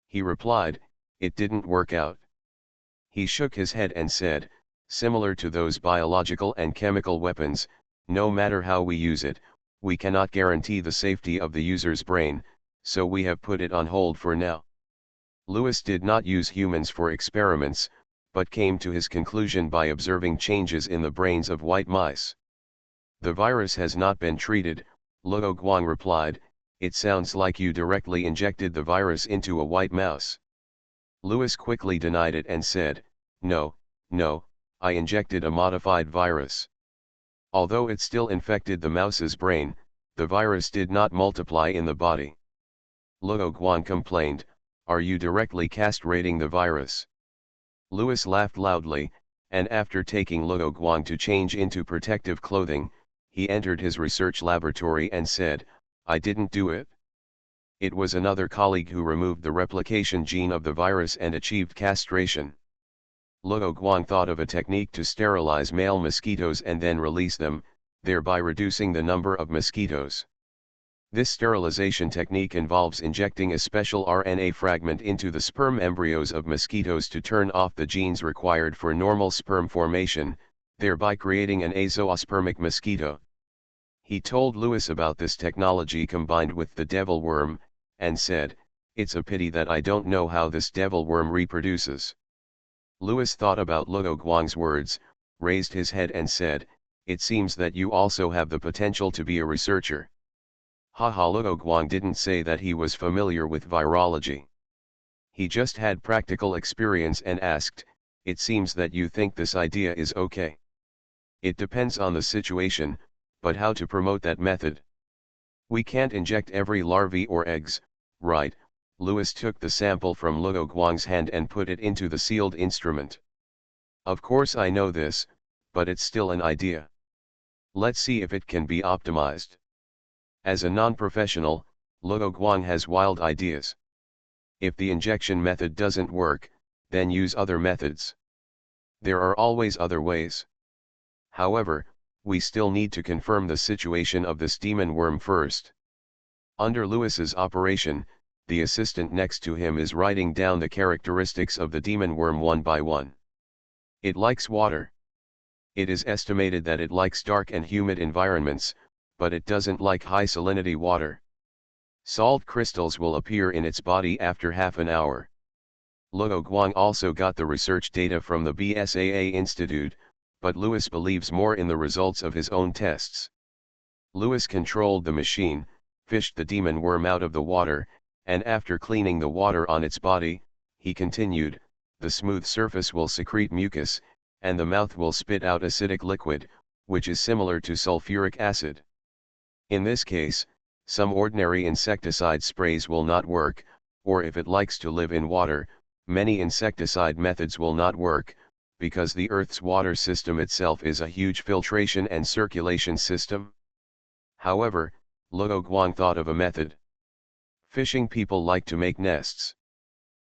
He replied, "It didn't work out." He shook his head and said, "Similar to those biological and chemical weapons, no matter how we use it, we cannot guarantee the safety of the user's brain, so we have put it on hold for now." Louis did not use humans for experiments, but came to his conclusion by observing changes in the brains of white mice. "The virus has not been treated," Luo Guang replied. "It sounds like you directly injected the virus into a white mouse." Louis quickly denied it and said, No, I injected a modified virus. Although it still infected the mouse's brain, the virus did not multiply in the body." Luo Guang complained, "Are you directly castrating the virus?" Louis laughed loudly, and after taking Luo Guang to change into protective clothing, he entered his research laboratory and said, "I didn't do it. It was another colleague who removed the replication gene of the virus and achieved castration." Luo Guang thought of a technique to sterilize male mosquitoes and then release them, thereby reducing the number of mosquitoes. This sterilization technique involves injecting a special RNA fragment into the sperm embryos of mosquitoes to turn off the genes required for normal sperm formation, thereby creating an azoospermic mosquito. He told Louis about this technology combined with the devil worm, and said, "It's a pity that I don't know how this devil worm reproduces." Louis thought about Luo Guang's words, raised his head and said, "It seems that you also have the potential to be a researcher." Haha, Luo Guang didn't say that he was familiar with virology. He just had practical experience and asked, "It seems that you think this idea is okay." "It depends on the situation, but how to promote that method? We can't inject every larvae or eggs, right?" Louis took the sample from Luo Guang's hand and put it into the sealed instrument. "Of course I know this, but it's still an idea. Let's see if it can be optimized." As a non-professional, Luo Guang has wild ideas. If the injection method doesn't work, then use other methods. There are always other ways. However, we still need to confirm the situation of this demon worm first. Under Louis's operation, the assistant next to him is writing down the characteristics of the demon worm one by one. It likes water. It is estimated that it likes dark and humid environments, but it doesn't like high salinity water. Salt crystals will appear in its body after half an hour. Luo Guang also got the research data from the BSAA Institute, but Lewis believes more in the results of his own tests. Lewis controlled the machine, fished the demon worm out of the water, and after cleaning the water on its body, he continued, the smooth surface will secrete mucus, and the mouth will spit out acidic liquid, which is similar to sulfuric acid. In this case, some ordinary insecticide sprays will not work, or if it likes to live in water, many insecticide methods will not work, because the Earth's water system itself is a huge filtration and circulation system. However, Luo Guang thought of a method. Fishing people like to make nests.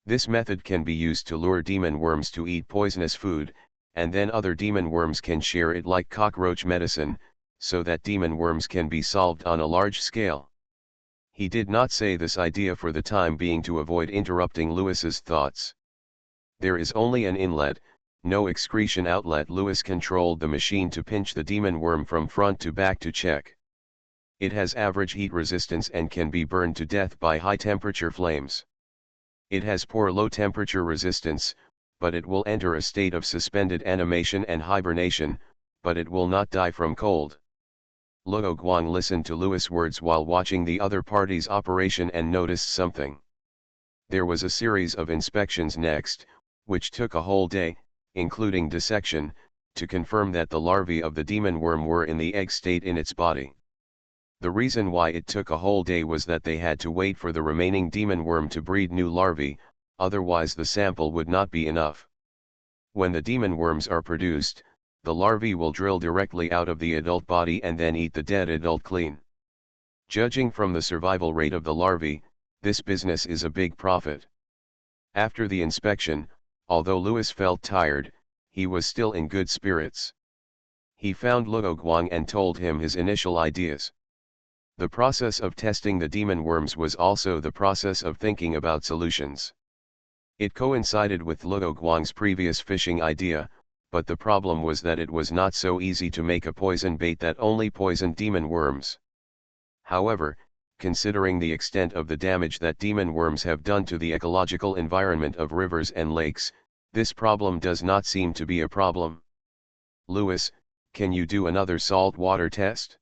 This method can be used to lure demon worms to eat poisonous food, and then other demon worms can share it like cockroach medicine, so that demon worms can be solved on a large scale. He did not say this idea for the time being to avoid interrupting Lewis's thoughts. There is only an inlet, no excretion outlet. Lewis controlled the machine to pinch the demon worm from front to back to check. It has average heat resistance and can be burned to death by high temperature flames. It has poor low temperature resistance, but it will enter a state of suspended animation and hibernation, but it will not die from cold. Luo Guang listened to Lewis' words while watching the other party's operation and noticed something. There was a series of inspections next, which took a whole day, including dissection, to confirm that the larvae of the demon worm were in the egg state in its body. The reason why it took a whole day was that they had to wait for the remaining demon worm to breed new larvae, otherwise the sample would not be enough. When the demon worms are produced, the larvae will drill directly out of the adult body and then eat the dead adult clean. Judging from the survival rate of the larvae, this business is a big profit. After the inspection, although Lewis felt tired, he was still in good spirits. He found Luo Guang and told him his initial ideas. The process of testing the demon worms was also the process of thinking about solutions. It coincided with Luo Guang's previous fishing idea, but the problem was that it was not so easy to make a poison bait that only poisoned demon worms. However, considering the extent of the damage that demon worms have done to the ecological environment of rivers and lakes, this problem does not seem to be a problem. Lewis, can you do another salt water test?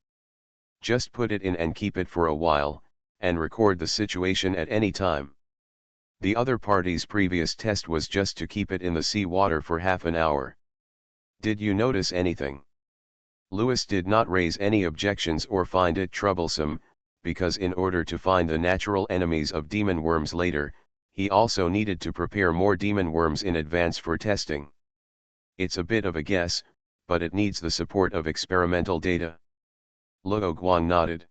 Just put it in and keep it for a while, and record the situation at any time. The other party's previous test was just to keep it in the sea water for half an hour. Did you notice anything? Lewis did not raise any objections or find it troublesome, because in order to find the natural enemies of demon worms later, he also needed to prepare more demon worms in advance for testing. It's a bit of a guess, but it needs the support of experimental data. Luo Guang nodded.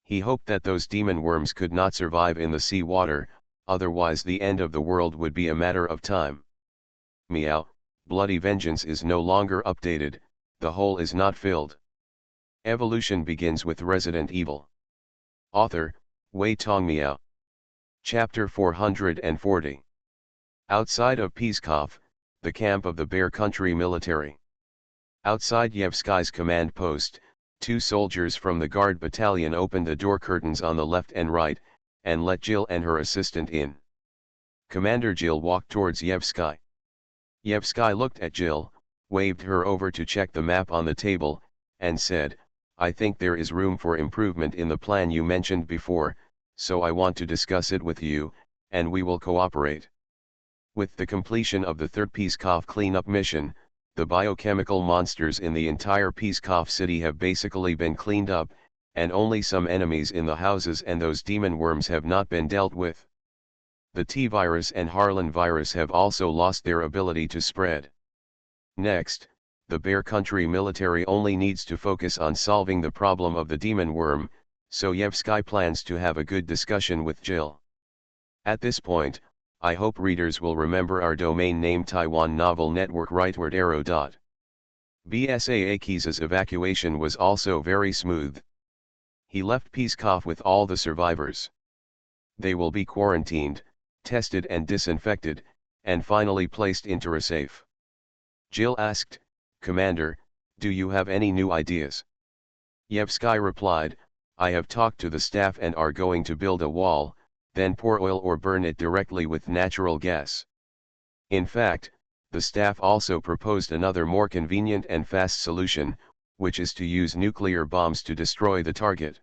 He hoped that those demon worms could not survive in the sea water, otherwise the end of the world would be a matter of time. Meow. Bloody Vengeance is no longer updated, the hole is not filled. Evolution begins with Resident Evil. Author, Wei Tongmiao. Chapter 440. Outside of Pskov, the camp of the Bear Country military. Outside Yevsky's command post, two soldiers from the guard battalion opened the door curtains on the left and right, and let Jill and her assistant in. Commander Jill walked towards Yevsky. Yevsky looked at Jill, waved her over to check the map on the table, and said, I think there is room for improvement in the plan you mentioned before, so I want to discuss it with you, and we will cooperate. With the completion of the third Pskov cleanup mission, the biochemical monsters in the entire Pskov city have basically been cleaned up, and only some enemies in the houses and those demon worms have not been dealt with. The T-virus and Harlan virus have also lost their ability to spread. Next, the Bear Country military only needs to focus on solving the problem of the demon worm, so Yevsky plans to have a good discussion with Jill. At this point, I hope readers will remember our domain name Taiwan Novel Network rightward arrow. BasedonaMovie's evacuation was also very smooth. He left Pskov with all the survivors. They will be quarantined, tested and disinfected, and finally placed into a safe. Jill asked, Commander, do you have any new ideas? Yevsky replied, I have talked to the staff and are going to build a wall, then pour oil or burn it directly with natural gas. In fact, the staff also proposed another more convenient and fast solution, which is to use nuclear bombs to destroy the target.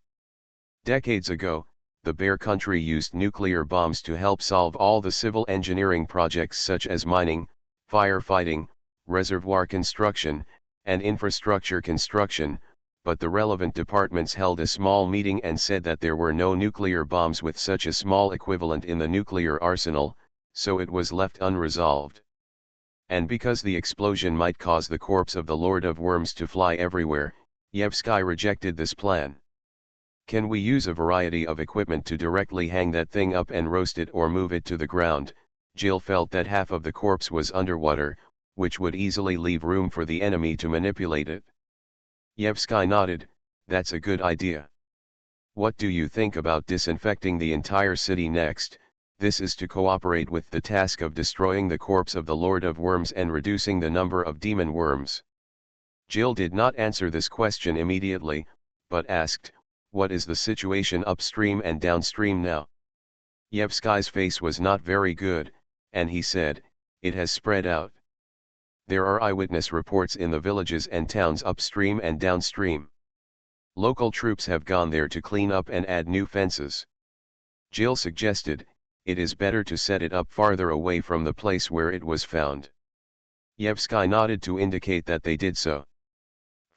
Decades ago, the Bear Country used nuclear bombs to help solve all the civil engineering projects such as mining, firefighting, reservoir construction, and infrastructure construction, but the relevant departments held a small meeting and said that there were no nuclear bombs with such a small equivalent in the nuclear arsenal, so it was left unresolved. And because the explosion might cause the corpse of the Lord of Worms to fly everywhere, Yevsky rejected this plan. Can we use a variety of equipment to directly hang that thing up and roast it or move it to the ground? Jill felt that half of the corpse was underwater, which would easily leave room for the enemy to manipulate it. Yevsky nodded, that's a good idea. What do you think about disinfecting the entire city next? This is to cooperate with the task of destroying the corpse of the Lord of Worms and reducing the number of demon worms. Jill did not answer this question immediately, but asked, what is the situation upstream and downstream now? Yevsky's face was not very good, and he said, it has spread out. There are eyewitness reports in the villages and towns upstream and downstream. Local troops have gone there to clean up and add new fences. Jill suggested, it is better to set it up farther away from the place where it was found. Yevsky nodded to indicate that they did so.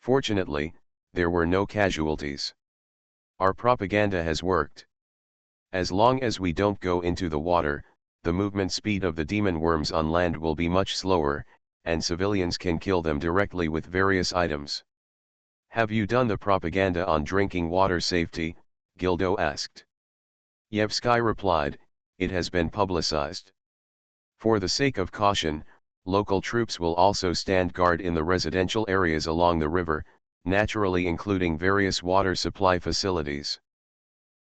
Fortunately, there were no casualties. Our propaganda has worked. As long as we don't go into the water, the movement speed of the demon worms on land will be much slower, and civilians can kill them directly with various items. Have you done the propaganda on drinking water safety? Gildo asked. Yevsky replied, it has been publicized. For the sake of caution, local troops will also stand guard in the residential areas along the river, naturally including various water supply facilities.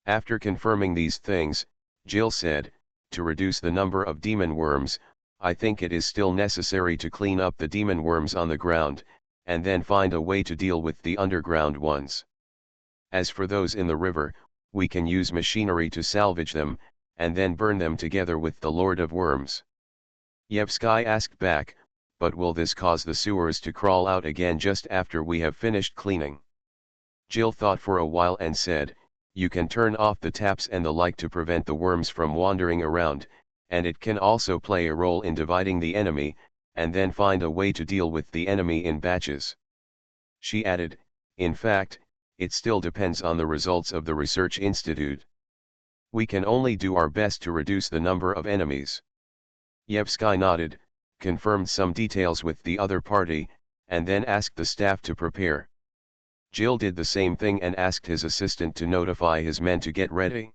After confirming these things, Jill said, to reduce the number of demon worms, I think it is still necessary to clean up the demon worms on the ground, and then find a way to deal with the underground ones. As for those in the river, we can use machinery to salvage them, and then burn them together with the Lord of Worms. Yevsky asked back, but will this cause the sewers to crawl out again just after we have finished cleaning? Jill thought for a while and said, you can turn off the taps and the like to prevent the worms from wandering around, and it can also play a role in dividing the enemy, and then find a way to deal with the enemy in batches. She added, in fact, it still depends on the results of the research institute. We can only do our best to reduce the number of enemies. Yevsky nodded, confirmed some details with the other party, and then asked the staff to prepare. Jill did the same thing and asked his assistant to notify his men to get ready.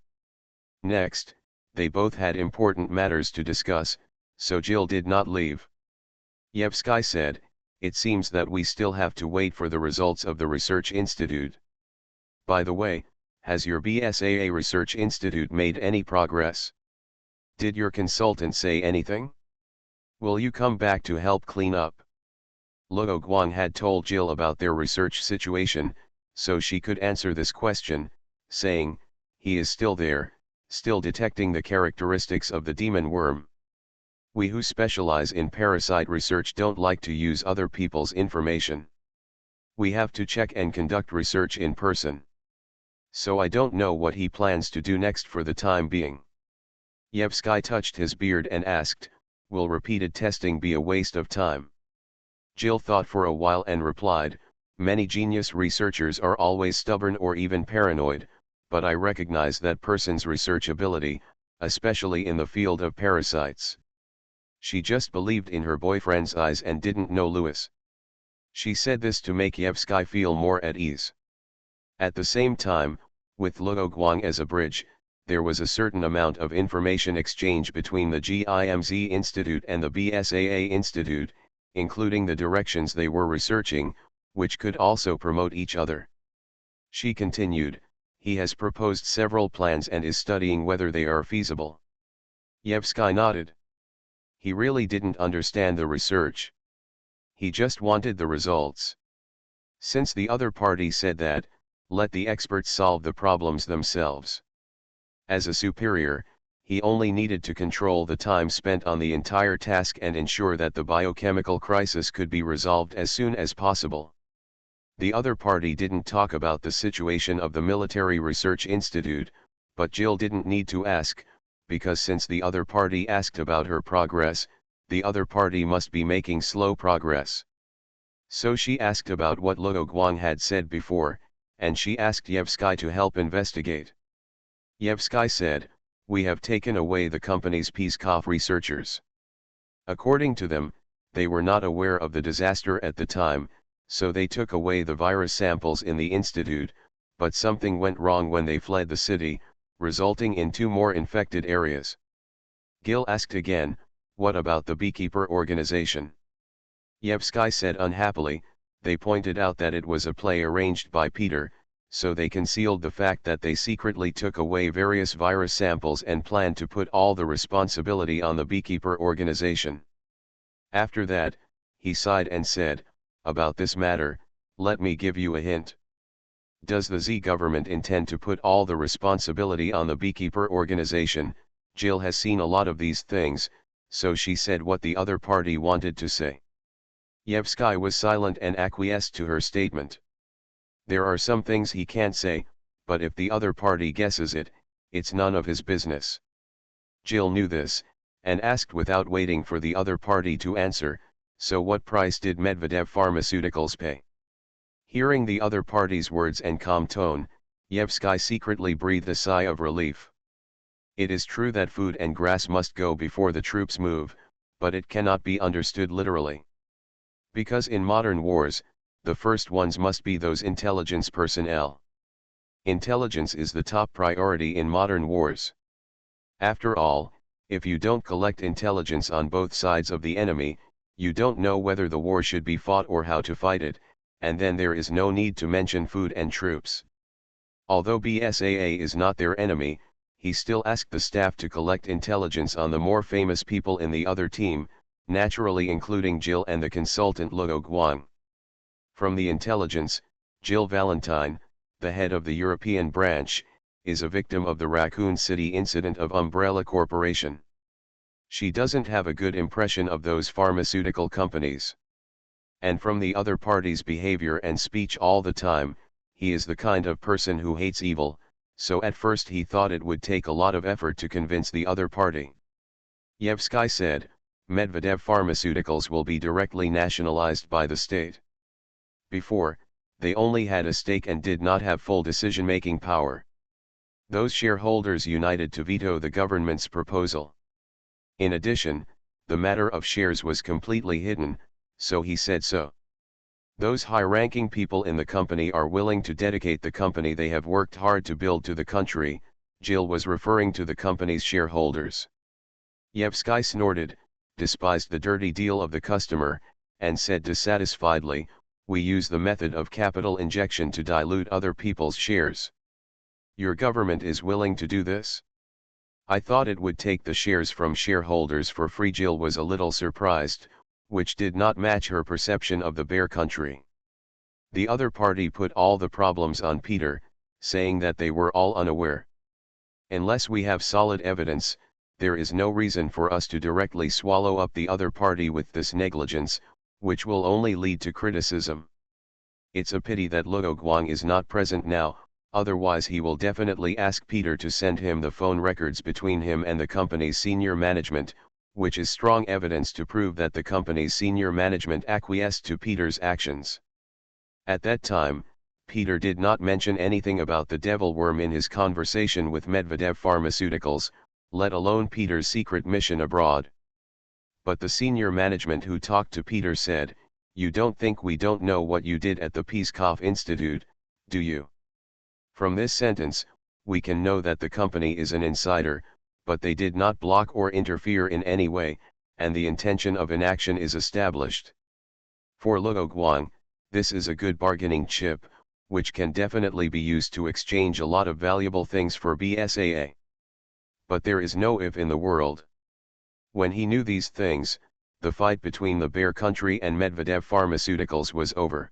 Next, they both had important matters to discuss, so Jill did not leave. Yevsky said, it seems that we still have to wait for the results of the research institute. By the way, has your BSAA research institute made any progress? Did your consultant say anything? Will you come back to help clean up? Luo Guang had told Jill about their research situation, so she could answer this question, saying, he is still there, still detecting the characteristics of the demon worm. We who specialize in parasite research don't like to use other people's information. We have to check and conduct research in person. So I don't know what he plans to do next for the time being. Yevsky touched his beard and asked, will repeated testing be a waste of time? Jill thought for a while and replied, many genius researchers are always stubborn or even paranoid, but I recognize that person's research ability, especially in the field of parasites. She just believed in her boyfriend's eyes and didn't know Louis. She said this to make Yevsky feel more at ease. At the same time, with Luo Guang as a bridge, there was a certain amount of information exchange between the GIMZ Institute and the BSAA Institute, including the directions they were researching, which could also promote each other. She continued, he has proposed several plans and is studying whether they are feasible. Yevsky nodded. He really didn't understand the research. He just wanted the results. Since the other party said that, let the experts solve the problems themselves. As a superior, he only needed to control the time spent on the entire task and ensure that the biochemical crisis could be resolved as soon as possible. The other party didn't talk about the situation of the Military Research Institute, but Jill didn't need to ask, because since the other party asked about her progress, the other party must be making slow progress. So she asked about what Luo Guang had said before, and she asked Yevsky to help investigate. Yevsky said, "We have taken away the company's Peskov researchers. According to them, they were not aware of the disaster at the time, so they took away the virus samples in the institute, but something went wrong when they fled the city, resulting in 2 more infected areas." Gil asked again, "What about the beekeeper organization?" Yevsky said unhappily, "They pointed out that it was a play arranged by Peter, so they concealed the fact that they secretly took away various virus samples and planned to put all the responsibility on the beekeeper organization." After that, he sighed and said, "About this matter, let me give you a hint. Does the Z government intend to put all the responsibility on the beekeeper organization?" Jill has seen a lot of these things, so she said what the other party wanted to say. Yevsky was silent and acquiesced to her statement. There are some things he can't say, but if the other party guesses it, it's none of his business. Jill knew this, and asked without waiting for the other party to answer, "So what price did Medvedev Pharmaceuticals pay?" Hearing the other party's words and calm tone, Yevsky secretly breathed a sigh of relief. It is true that food and grass must go before the troops move, but it cannot be understood literally. Because in modern wars, the first ones must be those intelligence personnel. Intelligence is the top priority in modern wars. After all, if you don't collect intelligence on both sides of the enemy, you don't know whether the war should be fought or how to fight it, and then there is no need to mention food and troops. Although BSAA is not their enemy, he still asked the staff to collect intelligence on the more famous people in the other team, naturally including Jill and the consultant Luo Guang. From the intelligence, Jill Valentine, the head of the European branch, is a victim of the Raccoon City incident of Umbrella Corporation. She doesn't have a good impression of those pharmaceutical companies. And from the other party's behavior and speech all the time, he is the kind of person who hates evil, so at first he thought it would take a lot of effort to convince the other party. Yevsky said, "Medvedev Pharmaceuticals will be directly nationalized by the state. Before, they only had a stake and did not have full decision-making power. Those shareholders united to veto the government's proposal. In addition, the matter of shares was completely hidden, so he said so. Those high-ranking people in the company are willing to dedicate the company they have worked hard to build to the country." Jill was referring to the company's shareholders. Yevsky snorted, despised the dirty deal of the customer, and said dissatisfiedly, "We use the method of capital injection to dilute other people's shares. Your government is willing to do this? I thought it would take the shares from shareholders for free." Jill was a little surprised, which did not match her perception of the bear country. The other party put all the problems on Peter, saying that they were all unaware. "Unless we have solid evidence, there is no reason for us to directly swallow up the other party with this negligence, which will only lead to criticism. It's a pity that Luo Guang is not present now, otherwise he will definitely ask Peter to send him the phone records between him and the company's senior management, which is strong evidence to prove that the company's senior management acquiesced to Peter's actions." At that time, Peter did not mention anything about the devil worm in his conversation with Medvedev Pharmaceuticals, let alone Peter's secret mission abroad. But the senior management who talked to Peter said, "You don't think we don't know what you did at the Peskov Institute, do you?" From this sentence, we can know that the company is an insider, but they did not block or interfere in any way, and the intention of inaction is established. For Luo Guang, this is a good bargaining chip, which can definitely be used to exchange a lot of valuable things for BSAA. But there is no if in the world. When he knew these things, the fight between the Bear Country and Medvedev Pharmaceuticals was over.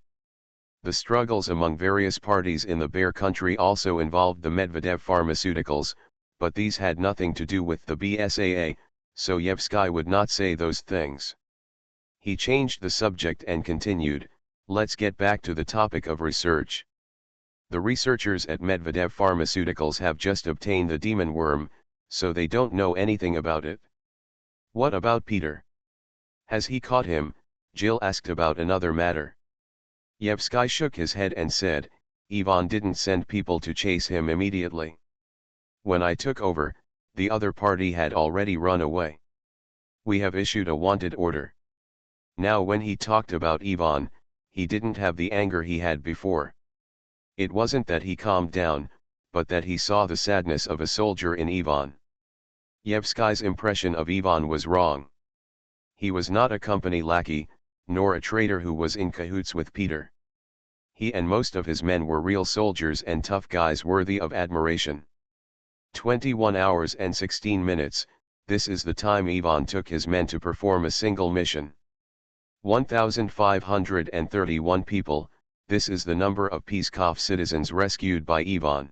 The struggles among various parties in the Bear Country also involved the Medvedev Pharmaceuticals, but these had nothing to do with the BSAA, so Yevsky would not say those things. He changed the subject and continued, let's get back to the topic of research. The researchers at Medvedev Pharmaceuticals have just obtained the demon worm, so they don't know anything about it. What about Peter? Has he caught him? Jill asked about another matter. Yevsky shook his head and said, Ivan didn't send people to chase him immediately. When I took over, the other party had already run away. We have issued a wanted order. Now when he talked about Ivan, he didn't have the anger he had before. It wasn't that he calmed down, but that he saw the sadness of a soldier in Ivan. Yevsky's impression of Ivan was wrong. He was not a company lackey, nor a traitor who was in cahoots with Peter. He and most of his men were real soldiers and tough guys worthy of admiration. 21 hours and 16 minutes, this is the time Ivan took his men to perform a single mission. 1,531 people, this is the number of Pskov citizens rescued by Ivan.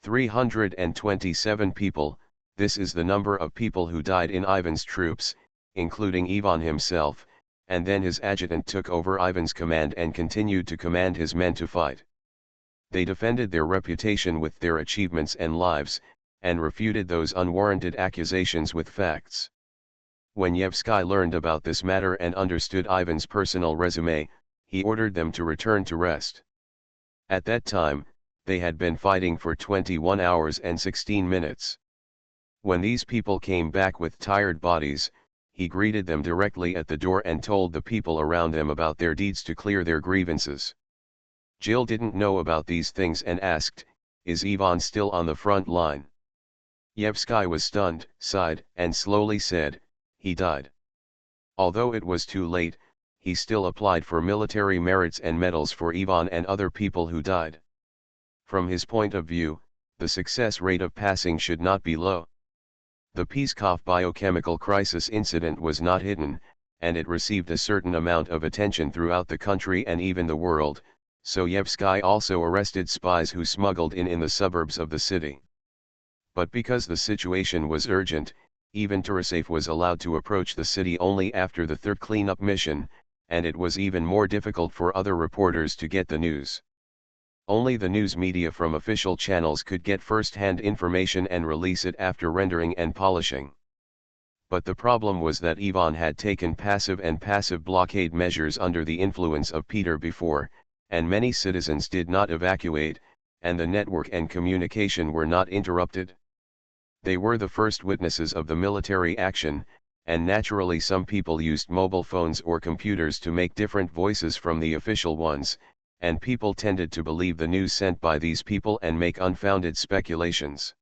327 people, this is the number of people who died in Ivan's troops, including Ivan himself, and then his adjutant took over Ivan's command and continued to command his men to fight. They defended their reputation with their achievements and lives, and refuted those unwarranted accusations with facts. When Yevsky learned about this matter and understood Ivan's personal resume, he ordered them to return to rest. At that time, they had been fighting for 21 hours and 16 minutes. When these people came back with tired bodies, he greeted them directly at the door and told the people around them about their deeds to clear their grievances. Jill didn't know about these things and asked, is Ivan still on the front line? Yevsky was stunned, sighed, and slowly said, he died. Although it was too late, he still applied for military merits and medals for Ivan and other people who died. From his point of view, the success rate of passing should not be low. The Pskov biochemical crisis incident was not hidden, and it received a certain amount of attention throughout the country and even the world, so Yevsky also arrested spies who smuggled in the suburbs of the city. But because the situation was urgent, even Tarasov was allowed to approach the city only after the third cleanup mission, and it was even more difficult for other reporters to get the news. Only the news media from official channels could get first-hand information and release it after rendering and polishing. But the problem was that Ivan had taken passive and passive blockade measures under the influence of Peter before, and many citizens did not evacuate, and the network and communication were not interrupted. They were the first witnesses of the military action, and naturally some people used mobile phones or computers to make different voices from the official ones, and people tended to believe the news sent by these people and make unfounded speculations.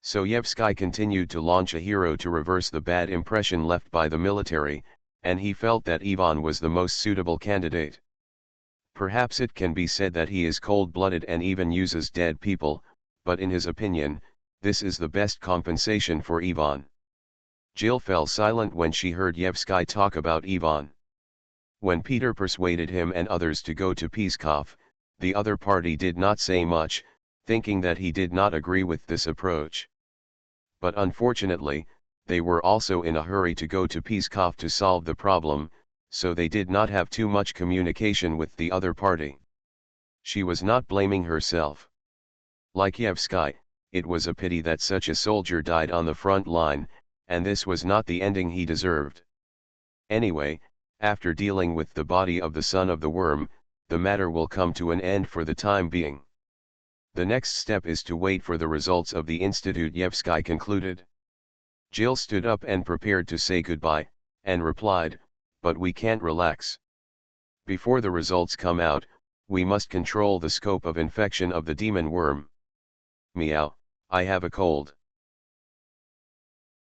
So Yevsky continued to launch a hero to reverse the bad impression left by the military, and he felt that Ivan was the most suitable candidate. Perhaps it can be said that he is cold-blooded and even uses dead people, but in his opinion, this is the best compensation for Ivan. Jill fell silent when she heard Yevsky talk about Ivan. When Peter persuaded him and others to go to Pskov, the other party did not say much, thinking that he did not agree with this approach. But unfortunately, they were also in a hurry to go to Pskov to solve the problem, so they did not have too much communication with the other party. She was not blaming herself. Like Yevsky, it was a pity that such a soldier died on the front line, and this was not the ending he deserved. Anyway, after dealing with the body of the son of the worm, the matter will come to an end for the time being. The next step is to wait for the results of the institute, Yevsky concluded. Jill stood up and prepared to say goodbye, and replied, but we can't relax. Before the results come out, we must control the scope of infection of the demon worm. Meow, I have a cold.